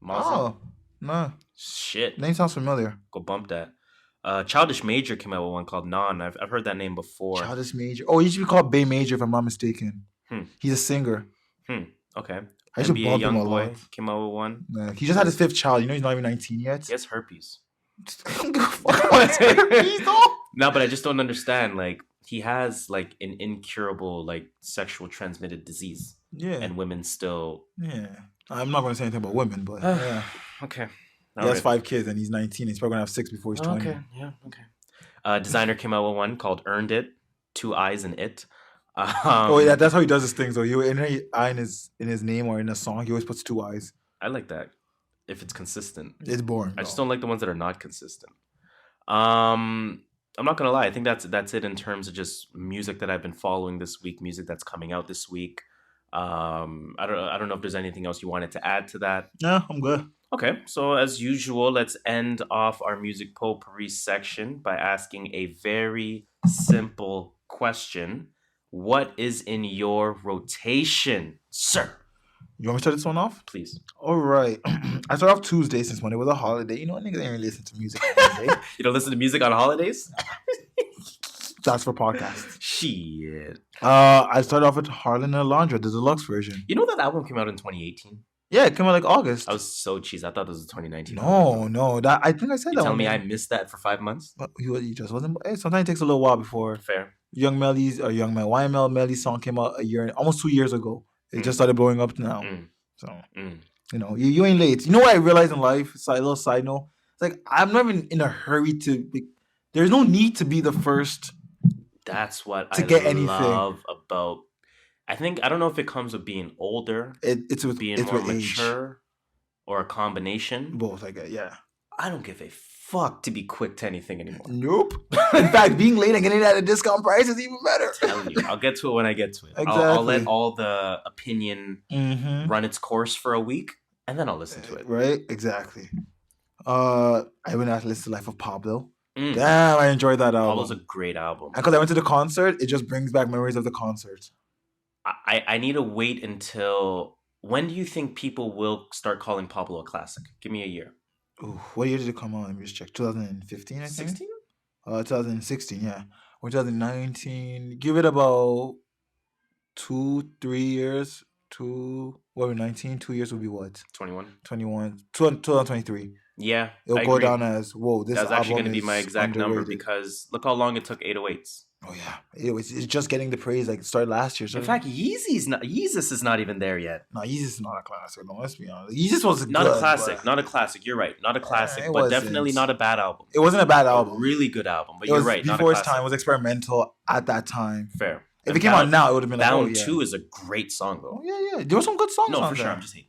Speaker 2: Oh. No.
Speaker 1: Shit.
Speaker 2: Name sounds familiar.
Speaker 1: Go bump that. Childish Major came out with one called Non. I've heard that name before.
Speaker 2: Childish Major. Oh, he should be called Bay Major if I'm not mistaken. He's a singer.
Speaker 1: Okay.
Speaker 2: I should bump him a lot.
Speaker 1: Came out with one.
Speaker 2: Yeah, he just had his 5th child. You know he's not even 19 yet.
Speaker 1: He has herpes.
Speaker 2: Herpes though?
Speaker 1: No, but I just don't understand. Like, he has like an incurable like sexual transmitted disease. Yeah. And women still.
Speaker 2: Yeah. I'm not going to say anything about women, but yeah.
Speaker 1: Okay.
Speaker 2: He has 5 kids and he's 19. He's probably going to have 6 before he's 20.
Speaker 1: Okay. Yeah. Okay. Designer came out with one called Earned It. 2 Eyes in It.
Speaker 2: Yeah, that's how he does his things. So he in his name or in a song, he always puts 2 eyes.
Speaker 1: I like that. If it's consistent.
Speaker 2: It's boring.
Speaker 1: I just don't like the ones that are not consistent. I'm not gonna lie. I think that's it in terms of just music that I've been following this week. Music that's coming out this week. I don't know if there's anything else you wanted to add to that.
Speaker 2: No, I'm good.
Speaker 1: Okay, so as usual, let's end off our music potpourri section by asking a very simple question. What is in your rotation, sir?
Speaker 2: You want me to start this one off?
Speaker 1: Please.
Speaker 2: All right. I start off Tuesday since Monday was a holiday. You know, niggas ain't really listen to music on Monday.
Speaker 1: You don't listen to music on holidays?
Speaker 2: That's for podcasts.
Speaker 1: Shit.
Speaker 2: I started off with Harlan and Alondra, the deluxe version.
Speaker 1: You know that album came out in 2018?
Speaker 2: Yeah, it came out like August.
Speaker 1: I was so cheesed. I thought this was 2019.
Speaker 2: No. I think I said that.
Speaker 1: You tell me I missed that for 5 months?
Speaker 2: He just wasn't. Hey, sometimes it takes a little while before.
Speaker 1: Fair.
Speaker 2: YML Melly's song came out almost 2 years ago. It just started blowing up now. So, you know, you ain't late. You know what I realized in life? It's like a little side note. It's like, I'm not even in a hurry there's no need to be the first.
Speaker 1: That's what
Speaker 2: I
Speaker 1: love about. I don't know if it comes with being older.
Speaker 2: It's with
Speaker 1: being more mature, age. Or a combination.
Speaker 2: Both, I guess. Yeah.
Speaker 1: I don't give a fuck to be quick to anything anymore.
Speaker 2: Nope. In fact, being late and getting it at a discount price is even better.
Speaker 1: I'm telling you, I'll get to it when I get to it.
Speaker 2: Exactly.
Speaker 1: I'll let all the opinion run its course for a week, and then I'll listen to it.
Speaker 2: Right? Exactly. I went out to listen to Life of Pablo. Damn, I enjoyed that album.
Speaker 1: Apollo's a great album.
Speaker 2: And because I went to the concert, it just brings back memories of the concert.
Speaker 1: I need to wait until... When do you think people will start calling Pablo a classic? Give me a year.
Speaker 2: Ooh, what year did it come out? Let me just check. 2015, I think?
Speaker 1: 16?
Speaker 2: 2016, yeah. Or 2019. Give it about 2-3 years. 19? 2 years would be what?
Speaker 1: 21.
Speaker 2: 2023.
Speaker 1: Yeah,
Speaker 2: it'll go down as, whoa, this
Speaker 1: That's
Speaker 2: album
Speaker 1: actually going to be my exact
Speaker 2: underrated.
Speaker 1: number because look how long it took 808s.
Speaker 2: Oh yeah, it's just getting the praise like it started last year. So
Speaker 1: in fact, Yeezus is not even there yet.
Speaker 2: No, Yeezus is not a classic. No, let's be honest. Yeezus was
Speaker 1: not a classic. Not a classic. You're right. Not a classic, but wasn't. Definitely not a bad album.
Speaker 2: It wasn't a bad album.
Speaker 1: A really good album, but you're right.
Speaker 2: Before its time, it was experimental at that time.
Speaker 1: Fair.
Speaker 2: If it came out now, it would have been
Speaker 1: Bound
Speaker 2: like, oh, yeah.
Speaker 1: 2 is a great song though.
Speaker 2: Oh, yeah. There were some good songs.
Speaker 1: No,
Speaker 2: on
Speaker 1: for
Speaker 2: there.
Speaker 1: sure. I'm just hating.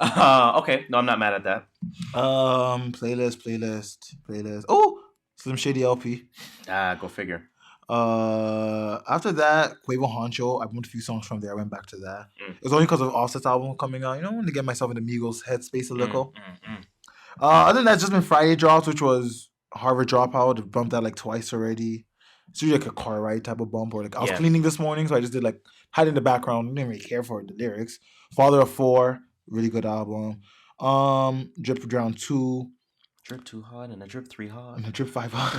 Speaker 1: Okay, no, I'm not mad at that.
Speaker 2: Playlist. Oh, Slim Shady LP.
Speaker 1: Go figure.
Speaker 2: After that, Quavo Honcho. I moved a few songs from there. I went back to that. It was only because of Offset's album coming out. You know, to get myself in the Migos headspace a little. Other than that, just been Friday drops, which was Harvard Dropout. I've bumped that like twice already. It's usually like a car ride type of bump. Or like I was cleaning this morning, so I just did like had in the background. Didn't really care for the lyrics. Father of Four. Really good album. Drip Drown 2.
Speaker 1: Drip 2 hot and a Drip 3 hot.
Speaker 2: And a Drip 5 hot.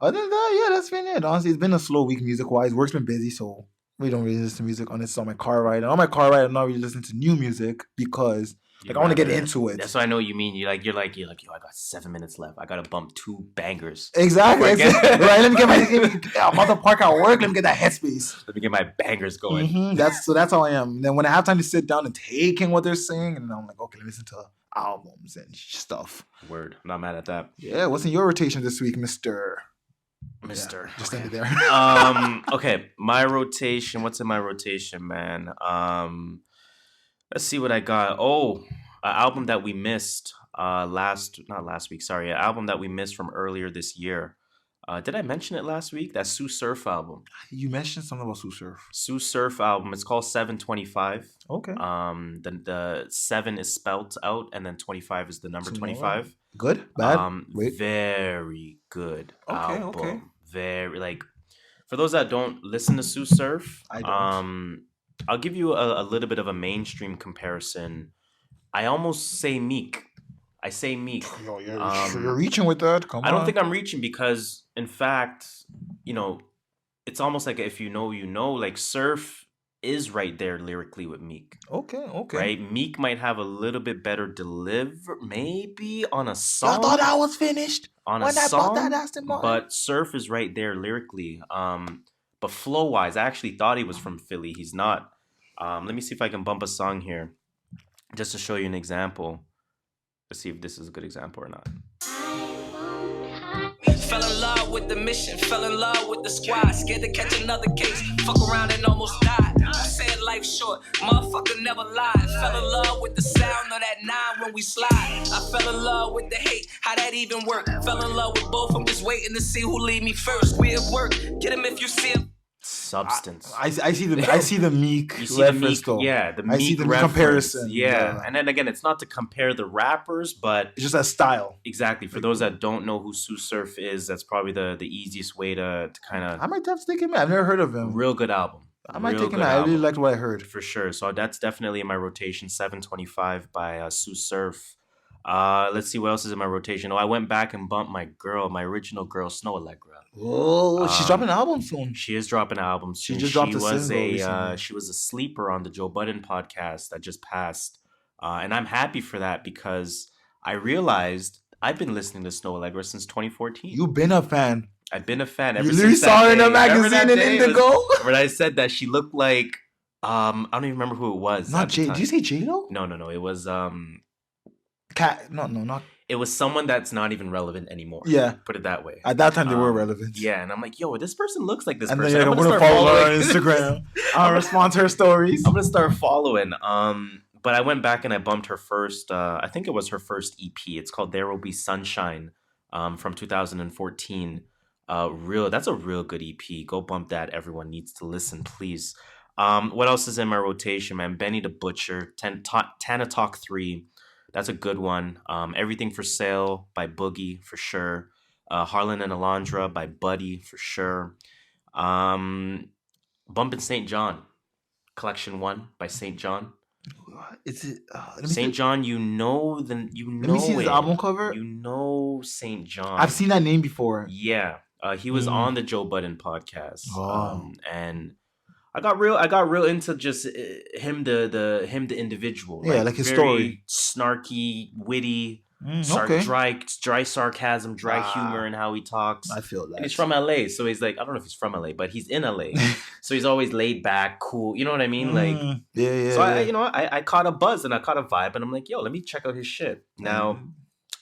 Speaker 2: Other than that, yeah, that's been it. Honestly, it's been a slow week music-wise. Work's been busy, so we don't really listen to music on on my car ride. And on my car ride, I'm not really listening to new music because I want to get into it.
Speaker 1: That's what I know what you mean. You're like, yo, I got 7 minutes left. I gotta bump 2 bangers.
Speaker 2: Exactly. Right. Let me get I'm about to park at work. Let me get that headspace.
Speaker 1: Let me get my bangers going.
Speaker 2: Mm-hmm. That's how I am. And then when I have time to sit down and take in what they're saying, and I'm like, okay, let me listen to albums and stuff.
Speaker 1: Word. I'm not mad at that.
Speaker 2: Yeah. What's in your rotation this week, Mister?
Speaker 1: Yeah,
Speaker 2: just end it there.
Speaker 1: Okay. My rotation. What's in my rotation, man? Let's see what I got. Oh, an album that we missed an album that we missed from earlier this year. Did I mention it last week? That Sue Surf album.
Speaker 2: You mentioned something about Sue Surf.
Speaker 1: Sue Surf album. It's called 725.
Speaker 2: Okay.
Speaker 1: The 7 is spelt out, and then 25 is the number 25.
Speaker 2: Good? Bad?
Speaker 1: Very good album.
Speaker 2: Okay.
Speaker 1: Very, like, for those that don't listen to Sue Surf,
Speaker 2: I don't.
Speaker 1: I'll give you a little bit of a mainstream comparison. I almost say Meek. I say Meek.
Speaker 2: Yo, you're reaching with that. Come on.
Speaker 1: I don't think I'm reaching because, in fact, it's almost like if you know, like Surf is right there lyrically with Meek.
Speaker 2: Okay.
Speaker 1: Right? Meek might have a little bit better deliver, maybe on a song.
Speaker 2: I thought I was finished
Speaker 1: on
Speaker 2: when
Speaker 1: a song,
Speaker 2: I bought that Aston Martin.
Speaker 1: But Surf is right there lyrically. But flow-wise, I actually thought he was from Philly. He's not. Let me see if I can bump a song here just to show you an example. Let's see if this is a good example or not.
Speaker 7: Fell in love with the mission, fell in love with the squad. Scared to catch another case, fuck around and almost died. Said life short, motherfucker never lied. Fell in love with the sound of that 9 when we slide. I fell in love with the hate, how that even work? Fell in love with both, I'm just waiting to see who lead me first. We at work, get him if you see him.
Speaker 1: Substance.
Speaker 2: I see the Meek
Speaker 1: reference though. Yeah, the Meek
Speaker 2: I see the
Speaker 1: reference.
Speaker 2: comparison.
Speaker 1: Yeah, and then again, it's not to compare the rappers, but
Speaker 2: it's just a style.
Speaker 1: Exactly. For those that don't know who Sue Surf is, that's probably the easiest way to kind of.
Speaker 2: I might have to take him. I've never heard of him.
Speaker 1: Real good album.
Speaker 2: I might take him. I really liked what I heard
Speaker 1: for sure. So that's definitely in my rotation. 725 by Sue Surf. Let's see what else is in my rotation. Oh, I went back and bumped my original girl, Snow Allegra.
Speaker 2: Oh, she's dropping an album soon.
Speaker 1: She is dropping an album soon.
Speaker 2: She just dropped a single.
Speaker 1: She was a sleeper on the Joe Budden podcast that just passed, and I'm happy for that because I realized I've been listening to Snow Allegra since 2014.
Speaker 2: You've been a fan.
Speaker 1: I've been a fan
Speaker 2: ever since. You saw her in a magazine in Indigo.
Speaker 1: When I said that she looked like I don't even remember who it was.
Speaker 2: Not J. Did you say J-Lo?
Speaker 1: No. It was
Speaker 2: not.
Speaker 1: It was someone that's not even relevant anymore.
Speaker 2: Yeah.
Speaker 1: Put it that way.
Speaker 2: At that time, they were relevant.
Speaker 1: Yeah, and I'm like, yo, this person looks like this
Speaker 2: and
Speaker 1: person.
Speaker 2: Then I'm going to follow her on Instagram. I'll respond to her stories.
Speaker 1: I'm going to start following. But I went back and I bumped her first, I think it was her first EP. It's called There Will Be Sunshine from 2014. That's a real good EP. Go bump that. Everyone needs to listen, please. What else is in my rotation, man? Benny the Butcher, Tana Talk 3. That's a good one. Everything for Sale by Boogie, for sure. Harlan and Alondra by Buddy for sure. Bumpin' St. John, Collection 1 by St. John.
Speaker 2: Is it
Speaker 1: St. John? You know
Speaker 2: Let me see his album cover.
Speaker 1: You know St. John.
Speaker 2: I've seen that name before.
Speaker 1: Yeah, he was on the Joe Budden podcast,
Speaker 2: Oh.
Speaker 1: and I got real into just him the individual.
Speaker 2: Yeah, like his
Speaker 1: very
Speaker 2: story.
Speaker 1: Snarky, witty.
Speaker 2: Okay.
Speaker 1: Dry sarcasm, dry humor in how he talks.
Speaker 2: I feel that.
Speaker 1: And he's from LA, so he's like, I don't know if he's from LA, but he's in LA. So he's always laid back, cool. You know what I mean? Like,
Speaker 2: yeah.
Speaker 1: So I caught a buzz and I caught a vibe, and I'm like, yo, let me check out his shit. Now,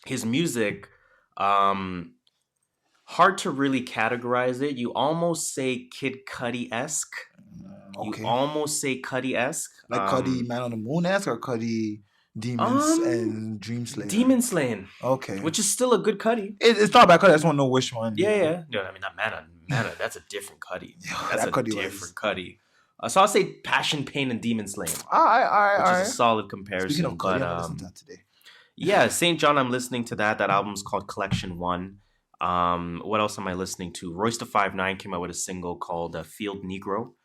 Speaker 1: his music, hard to really categorize it. You almost say Kid Cudi-esque.
Speaker 2: Okay.
Speaker 1: You almost say Cudi-esque.
Speaker 2: Like Cudi Man on the Moon-esque, or Cudi Demons and Dream Slayer?
Speaker 1: Demon Slaying.
Speaker 2: Okay.
Speaker 1: Which is still a good Cudi.
Speaker 2: It's not bad Cudi. I just want to know which one.
Speaker 1: Yeah. No, I mean, not Man on. That's a different Cudi. That's
Speaker 2: that
Speaker 1: a
Speaker 2: Cudi
Speaker 1: different Cudi. So I'll say Passion, Pain, and Demon Slaying.
Speaker 2: All right.
Speaker 1: Which is a solid comparison.
Speaker 2: Speaking of Cudi,
Speaker 1: but,
Speaker 2: I'm listening to that today.
Speaker 1: Yeah, St. John, I'm listening to that. That album's called Collection 1. What else am I listening to? Royce da 5'9" came out with a single called Field Negro.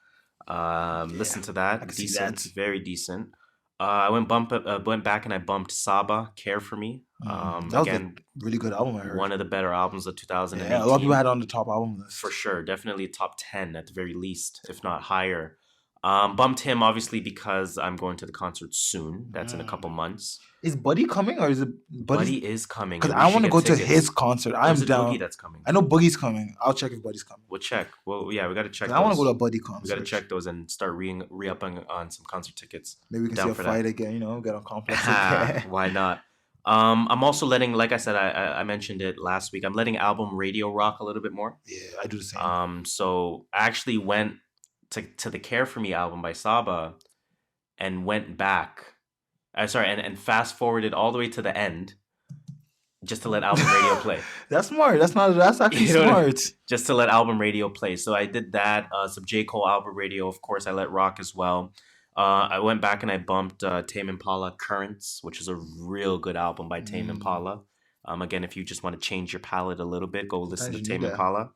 Speaker 1: Listen to that. Decent. Very decent. I went back and I bumped Saba, Care For Me.
Speaker 2: That was a really good album, I heard.
Speaker 1: One of the better albums of 2018.
Speaker 2: Yeah, a lot of people had it on the top album list.
Speaker 1: For sure. Definitely top 10 at the very least, if not higher. Bumped him, obviously, because I'm going to the concert soon. That's in a couple months.
Speaker 2: Is Buddy coming, or is it
Speaker 1: Buddy is coming.
Speaker 2: Because I want to go to his concert. I'm down.
Speaker 1: Boogie that's coming.
Speaker 2: I know Boogie's coming. I'll check if Buddy's coming.
Speaker 1: We'll check. Well, yeah, we got to check.
Speaker 2: I want to go to a Buddy concert.
Speaker 1: We got to check those and start re-upping on some concert tickets.
Speaker 2: Maybe we can see a fight again. Get on Complex again.
Speaker 1: Why not? I'm also letting, like I said, I mentioned it last week. I'm letting album radio rock a little bit more.
Speaker 2: Yeah, I do the same.
Speaker 1: So I actually went to the Care For Me album by Saba and went back. And fast forwarded all the way to the end just to let album radio play.
Speaker 2: That's smart. That's actually smart.
Speaker 1: Just to let album radio play. So I did that. Some J. Cole album radio. Of course, I let rock as well. I went back and I bumped Tame Impala Currents, which is a real good album by Tame Impala. Again, if you just want to change your palette a little bit, go listen to Tame Impala.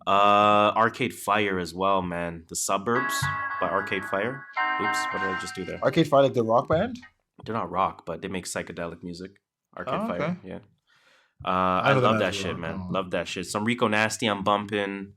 Speaker 1: Arcade Fire as well, man. The Suburbs by Arcade Fire. Oops, what did I just do there?
Speaker 2: Arcade Fire, like the rock band?
Speaker 1: They're not rock, but they make psychedelic music. Arcade Fire, yeah. I love that shit, man. Love that shit. Some Rico Nasty I'm bumping.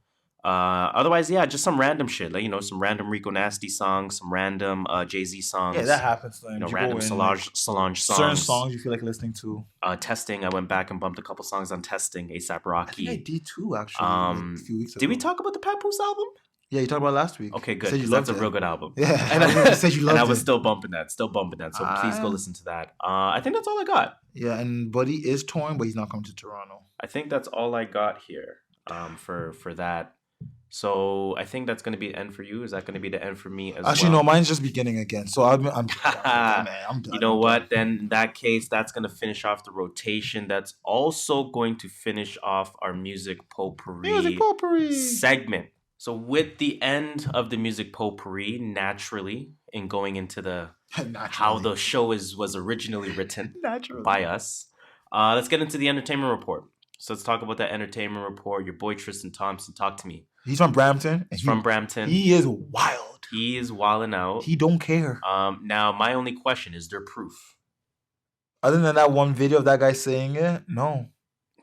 Speaker 1: Otherwise, yeah, just some random shit. Like, some random Rico Nasty songs, some random Jay-Z songs.
Speaker 2: Yeah, that happens.
Speaker 1: Random Solange songs.
Speaker 2: Certain songs you feel like listening to.
Speaker 1: Testing, I went back and bumped a couple songs on Testing, A$AP Rocky.
Speaker 2: I think I did too, actually, a few weeks ago.
Speaker 1: Did we talk about the Papoose album?
Speaker 2: Yeah, you talked about it last week.
Speaker 1: Okay, good. Because that's a real good album.
Speaker 2: Yeah, and I said you loved it.
Speaker 1: And I was still bumping that. So please go listen to that. I think that's all I got.
Speaker 2: Yeah, and Buddy is touring, but he's not coming to Toronto.
Speaker 1: I think that's all I got here for that. So I think that's going to be the end for you. Is that going to be the end for me as well?
Speaker 2: Actually, no, mine's just beginning again. So I'm done.
Speaker 1: You know what? Then in that case, that's going to finish off the rotation. That's also going to finish off our music potpourri segment. So with the end of the music potpourri, naturally, in going into the how the show was originally written by us, let's get into the entertainment report. So let's talk about that entertainment report. Your boy Tristan Thompson, talk to me.
Speaker 2: He's from Brampton.
Speaker 1: He's from Brampton.
Speaker 2: He is wild.
Speaker 1: He is wilding out.
Speaker 2: He don't care.
Speaker 1: Now, my only question, is there proof?
Speaker 2: Other than that one video of that guy saying it, no.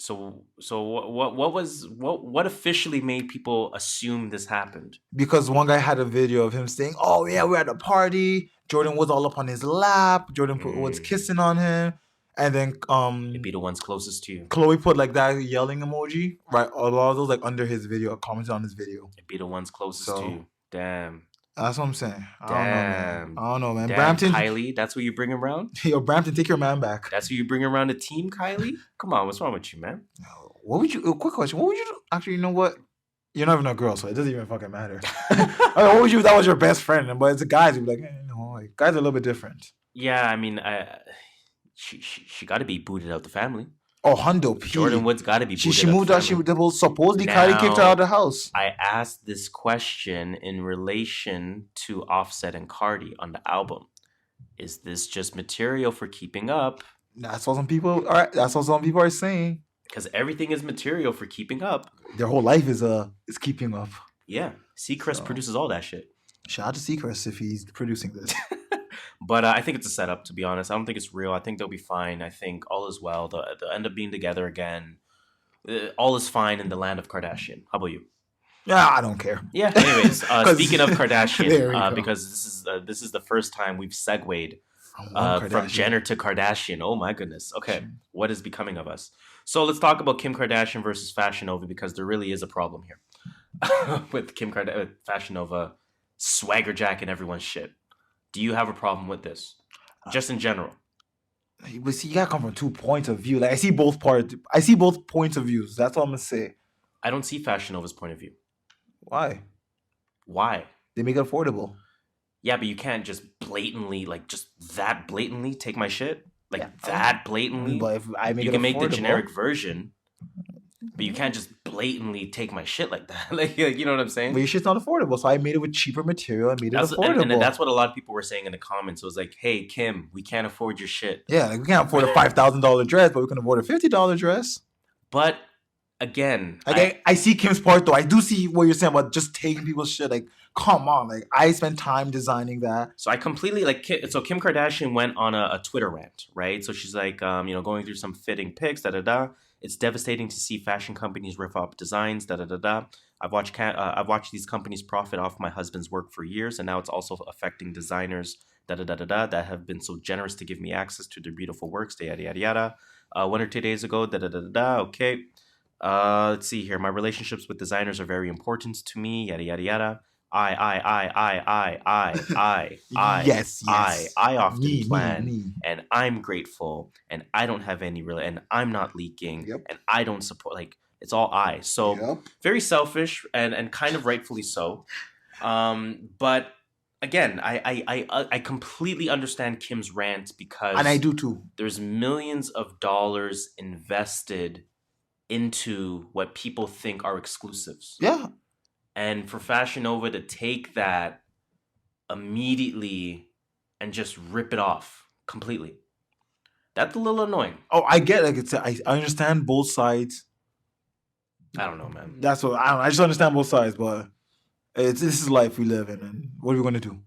Speaker 1: So what officially made people assume this happened?
Speaker 2: Because one guy had a video of him saying, "Oh yeah, we're at a party. Jordan was all up on his lap. Jordan was kissing on him." And then
Speaker 1: it'd be the ones closest to you.
Speaker 2: Chloe put like that yelling emoji, right? A lot of those like under his video, commented on his video.
Speaker 1: It'd be the ones closest to you. Damn.
Speaker 2: That's what I'm saying. I don't know, man.
Speaker 1: Damn,
Speaker 2: Brampton,
Speaker 1: Kylie, that's what you bring around?
Speaker 2: Yo, Brampton, take your man back.
Speaker 1: That's what you bring around the team, Kylie? Come on, what's wrong with you, man?
Speaker 2: What would you? A quick question. What would you do? Actually, you know what? You're not even a girl, so it doesn't even fucking matter. What would you? If that was your best friend, but it's the guys who'd be like, like, guys are a little bit different.
Speaker 1: Yeah, I mean, she got to be booted out the family.
Speaker 2: Oh, Hundo P.
Speaker 1: Jordan Woods got to be booted
Speaker 2: She moved out. Supposedly Kylie kicked her out of the house.
Speaker 1: I asked this question in relation to Offset and Cardi on the album. Is this just material for keeping up?
Speaker 2: That's what some people are. That's what some people are saying.
Speaker 1: Because everything is material for keeping up.
Speaker 2: Their whole life is keeping up.
Speaker 1: Yeah. Seacrest produces all that shit.
Speaker 2: Shout out to Seacrest if he's producing this.
Speaker 1: But I think it's a setup, to be honest. I don't think it's real. I think they'll be fine. I think all is well. They'll end up being together again. All is fine in the land of Kardashian. How about you?
Speaker 2: Yeah, I don't care.
Speaker 1: Yeah. Anyways, speaking of Kardashian, because this is the first time we've segued from Jenner to Kardashian. Oh my goodness. Okay, what is becoming of us? So let's talk about Kim Kardashian versus Fashion Nova, because there really is a problem here with Fashion Nova swagger jacking everyone's shit. Do you have a problem with this? Just in general.
Speaker 2: But see, you gotta come from 2 points of view. Like I see both points of views. That's all I'm gonna say.
Speaker 1: I don't see Fashion Nova's point of view.
Speaker 2: Why?
Speaker 1: They
Speaker 2: make it affordable.
Speaker 1: Yeah, but you can't just blatantly, take my shit. That blatantly.
Speaker 2: But if I make
Speaker 1: you
Speaker 2: it
Speaker 1: can
Speaker 2: affordable,
Speaker 1: make the generic version, but you can't just blatantly take my shit like that. You know what I'm saying?
Speaker 2: But your shit's not affordable, so I made it with cheaper material. I made it affordable.
Speaker 1: And that's what a lot of people were saying in the comments. It was like, hey, Kim, we can't afford your shit.
Speaker 2: Yeah, we can't afford a $5,000 dress, but we can afford a $50 dress.
Speaker 1: But again,
Speaker 2: I see Kim's part though. I do see what you're saying about just taking people's shit. Like, come on, like I spent time designing that.
Speaker 1: So I completely So Kim Kardashian went on a Twitter rant, right? So she's like, going through some fitting pics, It's devastating to see fashion companies rip off designs, I've watched these companies profit off my husband's work for years, and now it's also affecting designers, that have been so generous to give me access to their beautiful works, yada yada yada. 1 or 2 days ago, okay. Let's see here. My relationships with designers are very important to me. Yada yada yada. I
Speaker 2: yes.
Speaker 1: I often plan, and I'm grateful, and I don't have any and I'm not leaking, and I don't support. Like it's all I. So very selfish, and kind of rightfully so. But again, I completely understand Kim's rant because,
Speaker 2: and I do too.
Speaker 1: There's millions of dollars invested into what people think are exclusives.
Speaker 2: Yeah.
Speaker 1: And for Fashion Nova to take that immediately and just rip it off completely, that's a little annoying.
Speaker 2: Oh, I get it. I understand both sides.
Speaker 1: I don't know, man.
Speaker 2: That's what I just understand both sides, but this is life we live in, and what are we gonna do?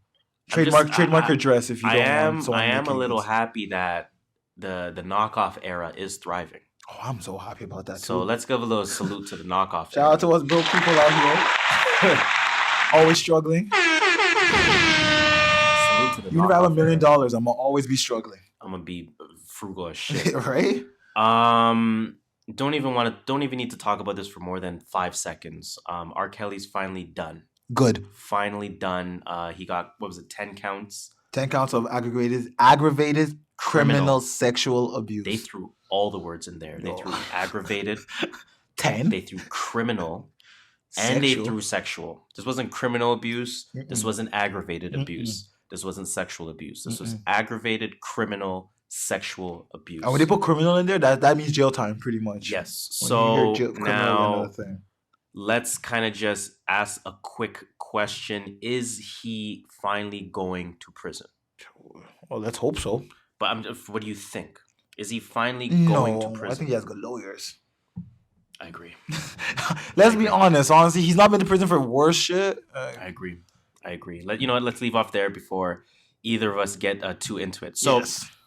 Speaker 2: Trademark your dress if you don't want.
Speaker 1: I am a little happy that the knockoff era is thriving.
Speaker 2: Oh, I'm so happy about that too.
Speaker 1: So let's give a little salute to the knockoff.
Speaker 2: Shout out to us broke people out here. Always struggling.
Speaker 1: Salute to the
Speaker 2: even if I have $1 million, I'm gonna always be struggling.
Speaker 1: I'm gonna be frugal as shit.
Speaker 2: Right?
Speaker 1: Don't even need to talk about this for more than 5 seconds. R. Kelly's finally done.
Speaker 2: Good.
Speaker 1: Finally done. He got, 10 counts?
Speaker 2: 10 counts of aggravated criminal sexual abuse.
Speaker 1: They threw all the words in there. They threw aggravated.
Speaker 2: 10.
Speaker 1: They threw criminal. And they threw sexual. This wasn't criminal abuse. Mm-mm. This wasn't aggravated abuse. This wasn't sexual abuse. This was aggravated criminal sexual abuse.
Speaker 2: And when they put criminal in there, that means jail time pretty much.
Speaker 1: Yes. So now let's kind of just ask a quick question. Is he finally going to prison?
Speaker 2: Well, let's hope so.
Speaker 1: But what do you think? Is he finally going to prison?
Speaker 2: I think he has good lawyers.
Speaker 1: I agree.
Speaker 2: Let's be honest. Honestly, he's not been to prison for worse shit.
Speaker 1: I agree. Let's leave off there before either of us get too into it. So,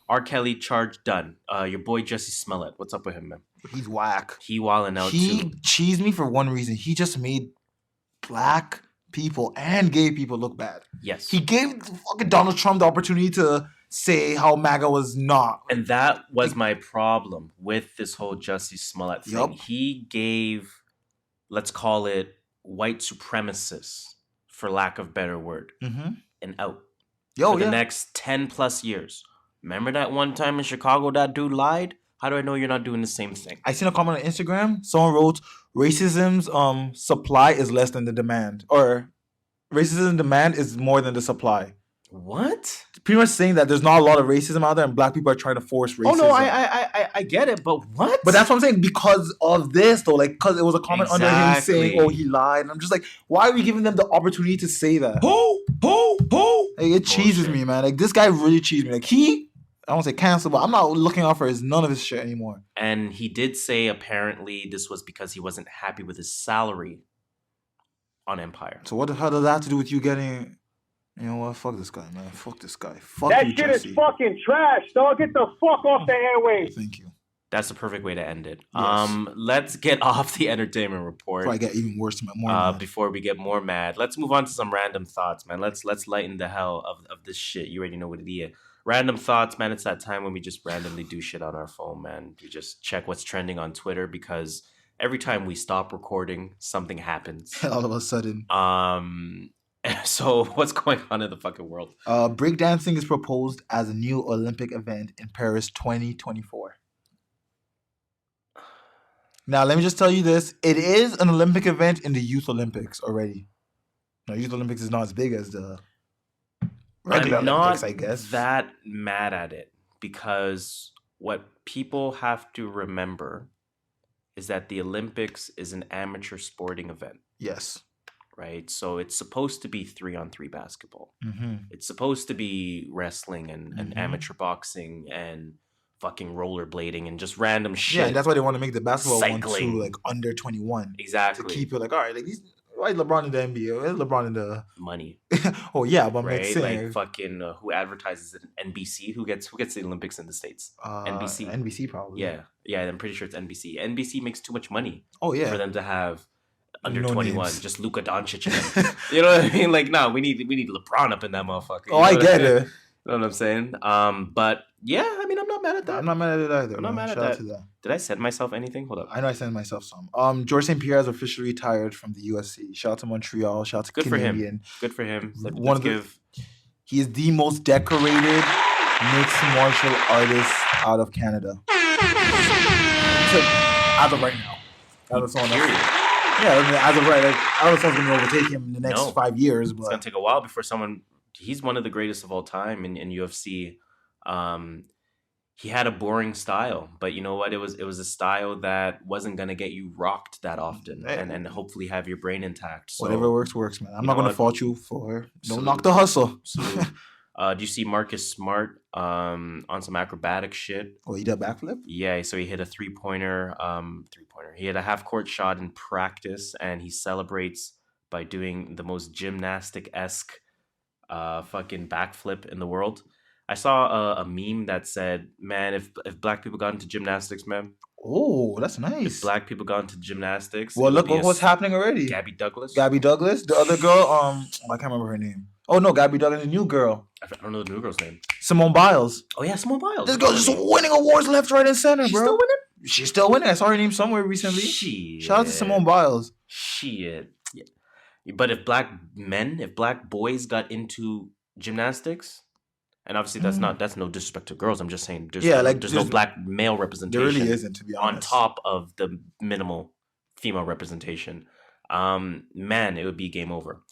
Speaker 1: R. Kelly charge done. Your boy Jussie Smollett. What's up with him, man?
Speaker 2: He's whack.
Speaker 1: He wilding out too.
Speaker 2: He cheesed me for one reason. He just made black people and gay people look bad.
Speaker 1: Yes.
Speaker 2: He gave fucking Donald Trump the opportunity to say how MAGA was not.
Speaker 1: And that was my problem with this whole Jussie Smollett thing. Yep. He gave, let's call it white supremacists, for lack of better word, an out for the next 10 plus years. Remember that one time in Chicago that dude lied? How do I know you're not doing the same thing?
Speaker 2: I seen a comment on Instagram. Someone wrote, racism's supply is less than the demand. Or racism demand is more than the supply.
Speaker 1: What?
Speaker 2: Pretty much saying that there's not a lot of racism out there and black people are trying to force racism.
Speaker 1: Oh, no, I get it, but what?
Speaker 2: But that's what I'm saying, because of this, though. Like, because it was a comment under him saying, oh, he lied. And I'm just like, why are we giving them the opportunity to say that? Who? Like, it cheeses me, man. Like, this guy really cheesed me. Like, I don't say cancel, but I'm not looking out for none of his shit anymore.
Speaker 1: And he did say apparently this was because he wasn't happy with his salary on Empire.
Speaker 2: So what the hell does that have to do with you getting? You know what? Fuck this guy, man. Fuck this guy. Fuck
Speaker 9: that
Speaker 2: you,
Speaker 9: shit
Speaker 2: Jussie.
Speaker 9: is fucking trash, dog. Get the fuck off the airwaves.
Speaker 2: Thank you.
Speaker 1: That's the perfect way to end it.
Speaker 2: Yes.
Speaker 1: Let's get off the entertainment report.
Speaker 2: Before I get even worse, more mad.
Speaker 1: Before we get more mad, let's move on to some random thoughts, man. Let's lighten the hell of this shit. You already know what it is. Random thoughts, man. It's that time when we just randomly do shit on our phone, man. We just check what's trending on Twitter because every time we stop recording, something happens.
Speaker 2: All of a sudden.
Speaker 1: So what's going on in the fucking world?
Speaker 2: Breakdancing is proposed as a new Olympic event in Paris 2024. Now, let me just tell you this. It is an Olympic event in the Youth Olympics already. Now, Youth Olympics is not as big as the regular Olympics, I guess.
Speaker 1: I'm not that mad at it because what people have to remember is that the Olympics is an amateur sporting event.
Speaker 2: Yes.
Speaker 1: Right? So it's supposed to be 3-on-3 basketball.
Speaker 2: Mm-hmm.
Speaker 1: It's supposed to be wrestling and amateur boxing and fucking rollerblading and just random shit.
Speaker 2: Yeah, and that's why they want to make the basketball
Speaker 1: Cycling.
Speaker 2: one too, like under 21.
Speaker 1: Exactly.
Speaker 2: To keep it like, all right, like why is LeBron in the NBA? Why is LeBron in the
Speaker 1: money?
Speaker 2: Oh yeah, but I'm
Speaker 1: right?
Speaker 2: saying
Speaker 1: like fucking who advertises it? NBC? Who gets the Olympics in the States? NBC.
Speaker 2: NBC probably.
Speaker 1: Yeah, I'm pretty sure it's NBC. NBC makes too much money.
Speaker 2: Oh yeah.
Speaker 1: For them to have under
Speaker 2: No
Speaker 1: 21,
Speaker 2: names.
Speaker 1: just Luka Doncic. You know what I mean? Like, no, we need LeBron up in that motherfucker.
Speaker 2: Oh, I get it.
Speaker 1: You know what I'm saying? But yeah, I mean, I'm not mad at that.
Speaker 2: I'm not mad at it either.
Speaker 1: I'm not mad at
Speaker 2: Shout out
Speaker 1: that.
Speaker 2: to that.
Speaker 1: Did I send myself anything? Hold up.
Speaker 2: I know I sent myself some. George St. Pierre has officially retired from the UFC. Shout out to Montreal. Shout out to
Speaker 1: Good for
Speaker 2: Canadian.
Speaker 1: him. Good for him.
Speaker 2: He is the most decorated mixed martial artist out of Canada. As of right now. As of someone else. Yeah, I mean, as of right, like, I don't know if someone's going to overtake him in the next 5 years. But
Speaker 1: it's going to take a while before someone... He's one of the greatest of all time in UFC. He had a boring style, but you know what? It was a style that wasn't going to get you rocked that often and hopefully have your brain intact. So,
Speaker 2: whatever works, man. I'm not going to fault you for... Don't knock
Speaker 1: the
Speaker 2: hustle.
Speaker 1: Do you see Marcus Smart on some acrobatic shit?
Speaker 2: Oh, he did a backflip?
Speaker 1: Yeah, so he hit a three-pointer. He had a half-court shot in practice, and he celebrates by doing the most gymnastic-esque fucking backflip in the world. I saw a meme that said, man, if black people got into gymnastics, man.
Speaker 2: Oh, that's nice.
Speaker 1: If black people got into gymnastics.
Speaker 2: Well, look what's happening already.
Speaker 1: Gabby Douglas.
Speaker 2: The other girl, I can't remember her name. Oh, no, Gabby Douglas, the new girl.
Speaker 1: I don't know the new girl's name.
Speaker 2: Simone Biles.
Speaker 1: Oh, yeah, Simone Biles.
Speaker 2: This girl's just winning awards left, right, and center, bro.
Speaker 1: Still winning?
Speaker 2: She's still winning. I saw her name somewhere recently.
Speaker 1: Shit.
Speaker 2: Shout out to Simone Biles.
Speaker 1: Shit. Yeah. But if black boys got into gymnastics, and obviously that's no disrespect to girls. I'm just saying there's no black male representation.
Speaker 2: There really isn't, to be honest.
Speaker 1: On top of the minimal female representation. Man, it would be game over.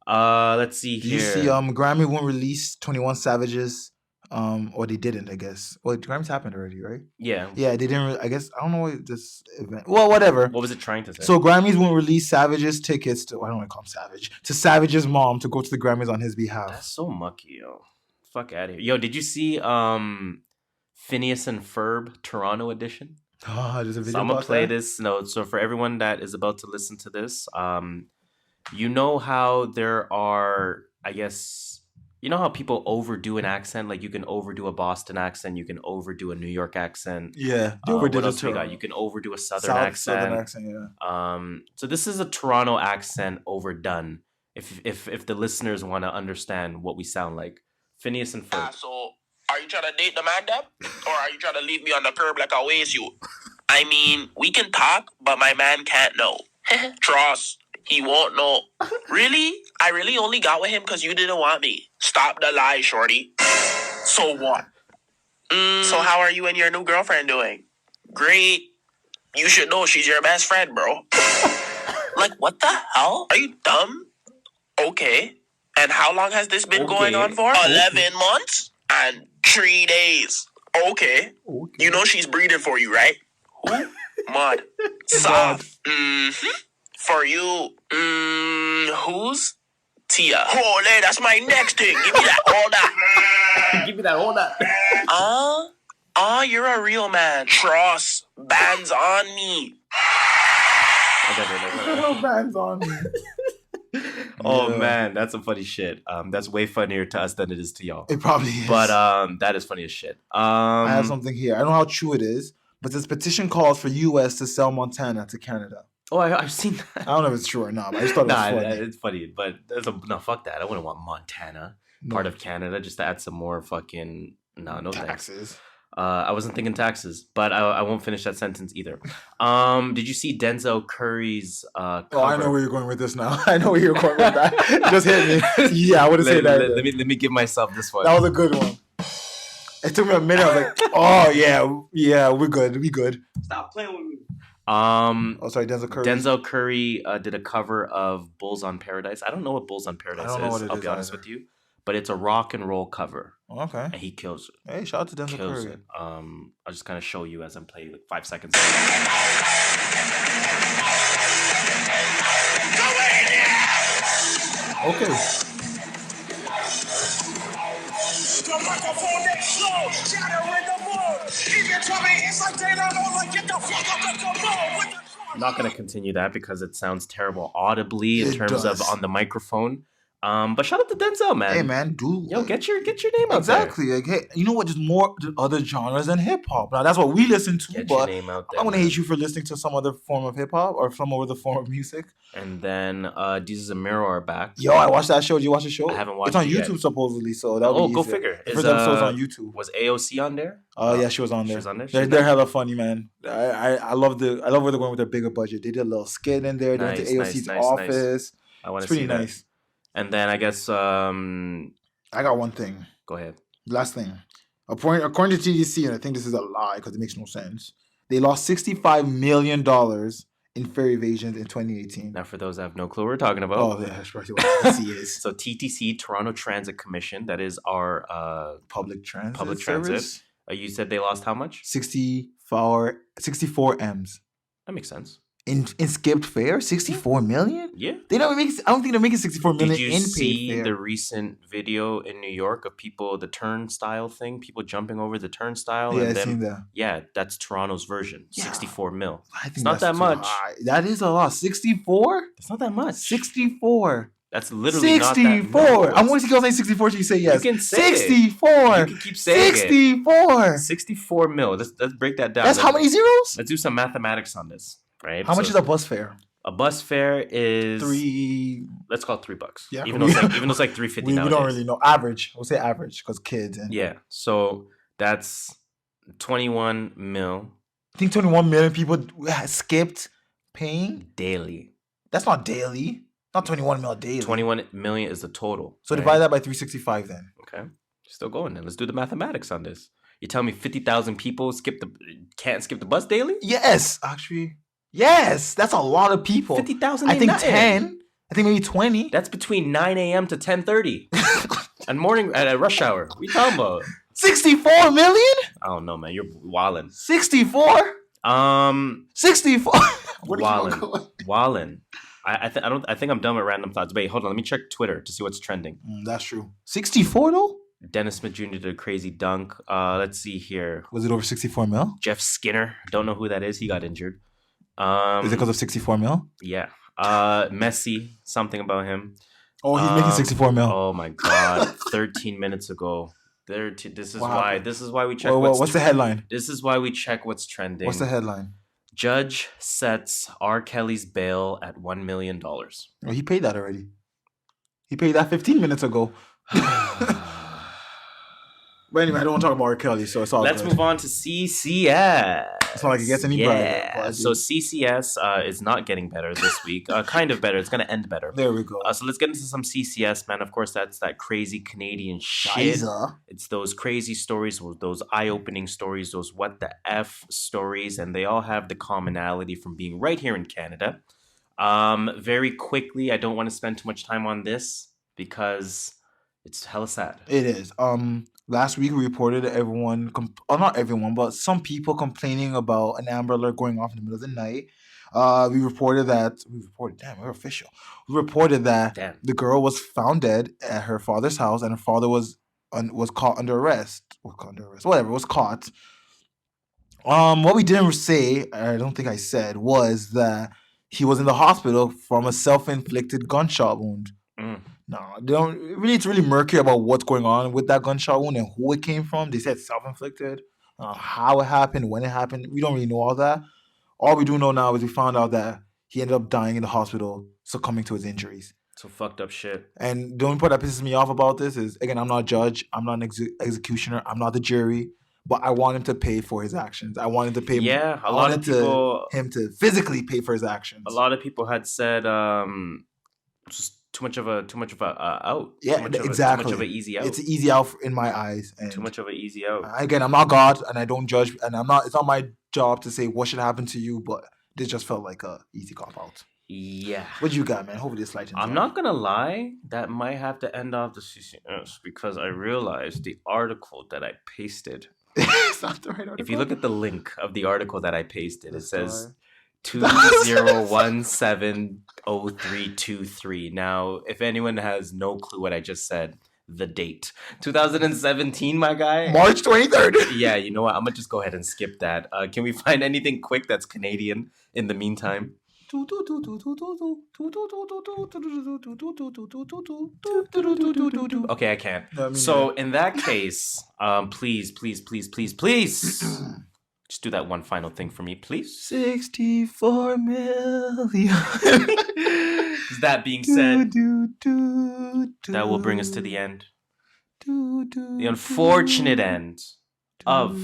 Speaker 1: Let's see here.
Speaker 2: Did you see Grammy won't release 21 Savage's or they didn't, I guess. Well, Grammys happened already, right?
Speaker 1: Yeah.
Speaker 2: Yeah, they didn't I guess I don't know what this event. Well, whatever.
Speaker 1: What was it trying to say?
Speaker 2: So Grammys won't release Savage's tickets to I don't want to call him Savage. To Savage's mom to go to the Grammys on his behalf.
Speaker 1: That's so mucky, yo. Fuck out of here. Yo, did you see Phineas and Ferb Toronto edition?
Speaker 2: Oh, there's a video.
Speaker 1: So I'm gonna play this note. So for everyone that is about to listen to this, you know how there are, I guess, you know how people overdo an accent? Like you can overdo a Boston accent, you can overdo a New York accent.
Speaker 2: Yeah,
Speaker 1: what else we got? You can overdo a Southern accent.
Speaker 2: Southern accent, yeah.
Speaker 1: So this is a Toronto accent overdone. If the listeners want to understand what we sound like, Phineas and Ferb.
Speaker 10: So are you trying to date the man, Deb? Or are you trying to leave me on the curb like I always you? I mean, we can talk, but my man can't know. Trust. He won't know. Really? I really only got with him because you didn't want me. Stop the lie, shorty. So what? So how are you and your new girlfriend doing? Great. You should know she's your best friend, bro. Like, what the hell? Are you dumb? Okay. And how long has this been going on for? 11 months and 3 days. Okay. You know she's breathing for you, right? Who? Mud. Soft. For you, whose? Tia. Holy, that's my next thing. Give me that, all that.
Speaker 1: Give me that, all that.
Speaker 10: You're a real man. Trust. Bands on me.
Speaker 2: Bands on me.
Speaker 1: Oh man, that's some funny shit. That's way funnier to us than it is to y'all.
Speaker 2: It probably is.
Speaker 1: But that is funny as shit.
Speaker 2: I have something here. I don't know how true it is, but this petition calls for U.S. to sell Montana to Canada.
Speaker 1: Oh, I've seen that.
Speaker 2: I don't know if it's true or not, but I just thought it was funny.
Speaker 1: It's funny, but no, fuck that. I wouldn't want Montana, part of Canada, just to add some more fucking no
Speaker 2: taxes.
Speaker 1: Thanks. I wasn't thinking taxes, but I won't finish that sentence either. Did you see Denzel Curry's cover?
Speaker 2: Oh, I know where you're going with this now. I know where you're going with that. It just hit me. Yeah, I would have said that.
Speaker 1: Let me give myself this one.
Speaker 2: That was a good one. It took me a minute. I was like, oh yeah, we're good.
Speaker 1: Stop playing with me.
Speaker 2: Oh, sorry, Denzel Curry.
Speaker 1: Denzel Curry did a cover of Bulls on Paradise. I don't know what Bulls on Paradise is. I'll be honest with you, but it's a rock and roll cover.
Speaker 2: Okay.
Speaker 1: And he kills it.
Speaker 2: Hey, shout out to Denzel Curry.
Speaker 1: I'll just kind of show you as I'm playing like 5 seconds.
Speaker 2: Okay.
Speaker 1: I'm not going to continue that because it sounds terrible audibly in terms of on the microphone. But shout out to Denzel, man.
Speaker 2: Hey, man, dude.
Speaker 1: Yo, get your name out
Speaker 2: exactly.
Speaker 1: there.
Speaker 2: Like, hey, you know what? There's more other genres than hip hop. Now, that's what we listen to.
Speaker 1: Get
Speaker 2: but
Speaker 1: your name out there.
Speaker 2: I'm gonna hate you for listening to some other form of hip hop or some other form of music.
Speaker 1: And then Jesus and Mero are back.
Speaker 2: Yo, I watched that show. Did you watch the show?
Speaker 1: I haven't watched
Speaker 2: it. It's on
Speaker 1: YouTube
Speaker 2: yet. Supposedly, so that would be
Speaker 1: go
Speaker 2: easier.
Speaker 1: figure.
Speaker 2: The first episode's on YouTube.
Speaker 1: Was AOC on there?
Speaker 2: Yeah, she was on there.
Speaker 1: She was on there.
Speaker 2: They're hella funny, man. I love where they're going with their bigger budget. They did a little skit in there. They went to AOC's office.
Speaker 1: I want to
Speaker 2: see
Speaker 1: pretty
Speaker 2: that.
Speaker 1: Nice. And then I guess
Speaker 2: I got one thing.
Speaker 1: Go ahead.
Speaker 2: Last thing. According to TDC, and I think this is a lie because it makes no sense, they lost $65 million in fare evasions in 2018.
Speaker 1: Now, for those that have no clue what we're talking about.
Speaker 2: Oh, yeah, that's probably what TTC is.
Speaker 1: So TTC, Toronto Transit Commission, that is our
Speaker 2: public transit.
Speaker 1: You said they lost how much?
Speaker 2: 64 M's.
Speaker 1: That makes sense.
Speaker 2: In skipped fare, 64 million?
Speaker 1: Yeah.
Speaker 2: They don't make. I don't think they're making 64 million in paid fare.
Speaker 1: Did you see the recent video in New York of people, the turnstile thing, people jumping over the turnstile?
Speaker 2: Yeah,
Speaker 1: and
Speaker 2: I've seen that.
Speaker 1: Yeah, that's Toronto's version. Yeah. 64 mil.
Speaker 2: I think
Speaker 1: it's not that much.
Speaker 2: High. That is a lot. 64?
Speaker 1: It's not that much.
Speaker 2: 64.
Speaker 1: That's literally
Speaker 2: 64.
Speaker 1: not that much.
Speaker 2: I'm going to keep saying 64 so you say yes.
Speaker 1: You can say
Speaker 2: 64.
Speaker 1: It. You can keep saying
Speaker 2: 64.
Speaker 1: 64 mil. Let's break that down.
Speaker 2: That's how many zeros?
Speaker 1: Let's do some mathematics on this. Right?
Speaker 2: How much is a bus fare?
Speaker 1: A bus fare is
Speaker 2: $3.
Speaker 1: Let's call it $3.
Speaker 2: Yeah,
Speaker 1: even though it's like $3.50
Speaker 2: we don't really know. Average. We'll say average because kids.
Speaker 1: Yeah. So that's 21 mil.
Speaker 2: I think 21 million people skipped paying
Speaker 1: daily.
Speaker 2: That's not daily. Not 21 mil daily.
Speaker 1: 21 million is the total.
Speaker 2: So divide that by 365 then.
Speaker 1: Okay. Still going then. Let's do the mathematics on this. You tell me 50,000 people can't skip the bus daily?
Speaker 2: Yes, actually. Yes, that's a lot of people.
Speaker 1: 50,000.
Speaker 2: I think 10. I think maybe 20.
Speaker 1: That's between 9 a.m. to 10:30. And morning at rush hour. What are you talking about?
Speaker 2: 64 million?
Speaker 1: I don't know, man. You're wildin'.
Speaker 2: 64? 64.
Speaker 1: Wildin'. I think I'm done with random thoughts. Wait, hold on. Let me check Twitter to see what's trending.
Speaker 2: That's true. 64 though?
Speaker 1: Dennis Smith Jr. did a crazy dunk. Let's see here.
Speaker 2: Was it over 64 mil?
Speaker 1: Jeff Skinner. Don't know who that is. He got injured.
Speaker 2: Is it because of 64 mil?
Speaker 1: Yeah. Messi. Something about him.
Speaker 2: Oh, he's making 64 mil.
Speaker 1: Oh my God. 13 minutes ago. This is why we check.
Speaker 2: What's the headline?
Speaker 1: This is why we check what's trending.
Speaker 2: What's the headline?
Speaker 1: Judge sets R. Kelly's bail at $1 million.
Speaker 2: Oh, he paid that already. He paid that 15 minutes ago. But anyway, I don't want to talk about R. Kelly, so it's all
Speaker 1: Let's move on to CCS.
Speaker 2: It's not like it gets any better.
Speaker 1: So CCS is not getting better this week. Kind of better. It's going to end better.
Speaker 2: There we go.
Speaker 1: So let's get into some CCS, man. Of course, that's that crazy Canadian shit.
Speaker 2: Shiza.
Speaker 1: It's those crazy stories, those eye-opening stories, those what the F stories, and they all have the commonality from being right here in Canada. Very quickly, I don't want to spend too much time on this because it's hella sad.
Speaker 2: It is. Last week we reported everyone, not everyone, but some people complaining about an Amber Alert going off in the middle of the night. We reported, we're official. We reported that the girl was found dead at her father's house, and her father was caught under arrest. Whatever, was caught. What we didn't say, I don't think I said, was that he was in the hospital from a self-inflicted gunshot wound. It's really murky about what's going on with that gunshot wound and who it came from. They said self-inflicted. How it happened, when it happened, we don't really know all that. All we do know now is we found out that he ended up dying in the hospital, succumbing to his injuries.
Speaker 1: So fucked up shit.
Speaker 2: And the only part that pisses me off about this is, again, I'm not a judge, I'm not an executioner, I'm not the jury, but I want him to pay for his actions. I want him to pay.
Speaker 1: Yeah, a lot of people.
Speaker 2: Him to physically pay for his actions.
Speaker 1: A lot of people had said, just too much of a out.
Speaker 2: Yeah, exactly.
Speaker 1: Too much of an easy out.
Speaker 2: It's an easy out in my eyes. And
Speaker 1: too much of an easy out.
Speaker 2: Again, I'm not God, and I don't judge, and it's not my job to say what should happen to you, but this just felt like a easy cop out.
Speaker 1: Yeah.
Speaker 2: What you got, man? Hopefully this light.
Speaker 1: I'm not gonna lie, that might have to end off the CCS because I realized the article that I pasted.
Speaker 2: It's not the right article.
Speaker 1: If you look at the link of the article that I pasted, it says 20170323. Now, if anyone has no clue what I just said, the date 2017, my guy,
Speaker 2: March 23rd.
Speaker 1: Yeah, you know what? I'm gonna just go ahead and skip that. Can we find anything quick that's Canadian in the meantime? Okay, I can't. So in that case, please, just do that one final thing for me, please.
Speaker 2: 64 million.
Speaker 1: That being said, that will bring us to the end. The unfortunate end of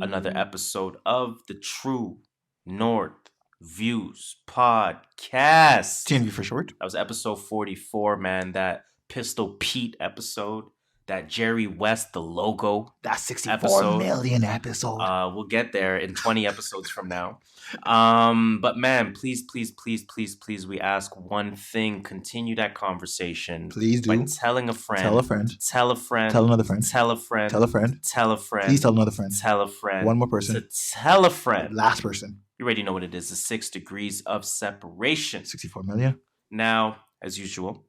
Speaker 1: another episode of the True North Views podcast.
Speaker 2: TNV for short.
Speaker 1: That was episode 44, man. That Pistol Pete episode. That Jerry West, the logo.
Speaker 2: That 64 million episode.
Speaker 1: We'll get there in 20 episodes from now. But man, please, we ask one thing. Continue that conversation.
Speaker 2: Please do.
Speaker 1: By telling a friend.
Speaker 2: Tell a friend.
Speaker 1: Tell a friend.
Speaker 2: Tell another friend.
Speaker 1: Tell a friend.
Speaker 2: Tell a friend.
Speaker 1: Tell a friend.
Speaker 2: Please tell another friend.
Speaker 1: Tell a friend.
Speaker 2: One more person.
Speaker 1: To tell a friend.
Speaker 2: Last person.
Speaker 1: You already know what it is. The 6 degrees of separation.
Speaker 2: 64 million.
Speaker 1: Now, as usual,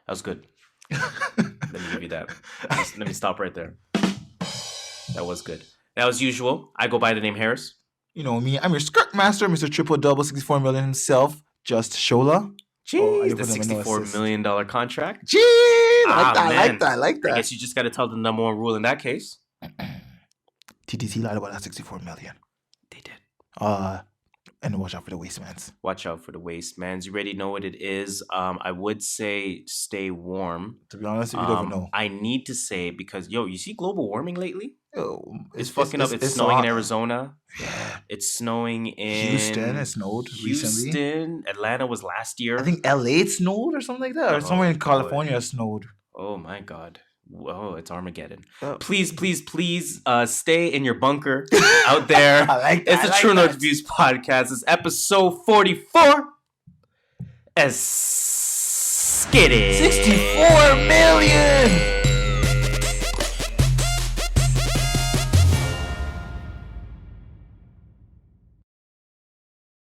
Speaker 1: that was good. Let me give you that. Let me stop right there. That was good. Now, as usual, I go by the name Harris.
Speaker 2: You know me. I'm your skirt master, Mr. Triple Double 64 million himself, JustShola.
Speaker 1: Jeez, the $64 million contract.
Speaker 2: Jeez, I like that.
Speaker 1: I guess you just got to tell the number one rule in that case.
Speaker 2: TTC lied about that 64 million.
Speaker 1: They did.
Speaker 2: And watch out for the wastemans.
Speaker 1: Watch out for the wastemans. You already know what it is. I would say stay warm.
Speaker 2: To be honest, you don't know.
Speaker 1: I need to say because, you see global warming lately? It's fucking up. It's
Speaker 2: snowing
Speaker 1: snowing in Arizona.
Speaker 2: Yeah.
Speaker 1: It's snowing in
Speaker 2: Houston. It snowed recently.
Speaker 1: Houston. Atlanta was last year.
Speaker 2: I think LA it snowed or something like that. Or somewhere in California it snowed.
Speaker 1: Oh my God. Whoa, it's Armageddon. Please, stay in your bunker out there.
Speaker 2: I like that.
Speaker 1: It's the True North Views podcast. It's episode 44. Skitty.
Speaker 2: 64 million!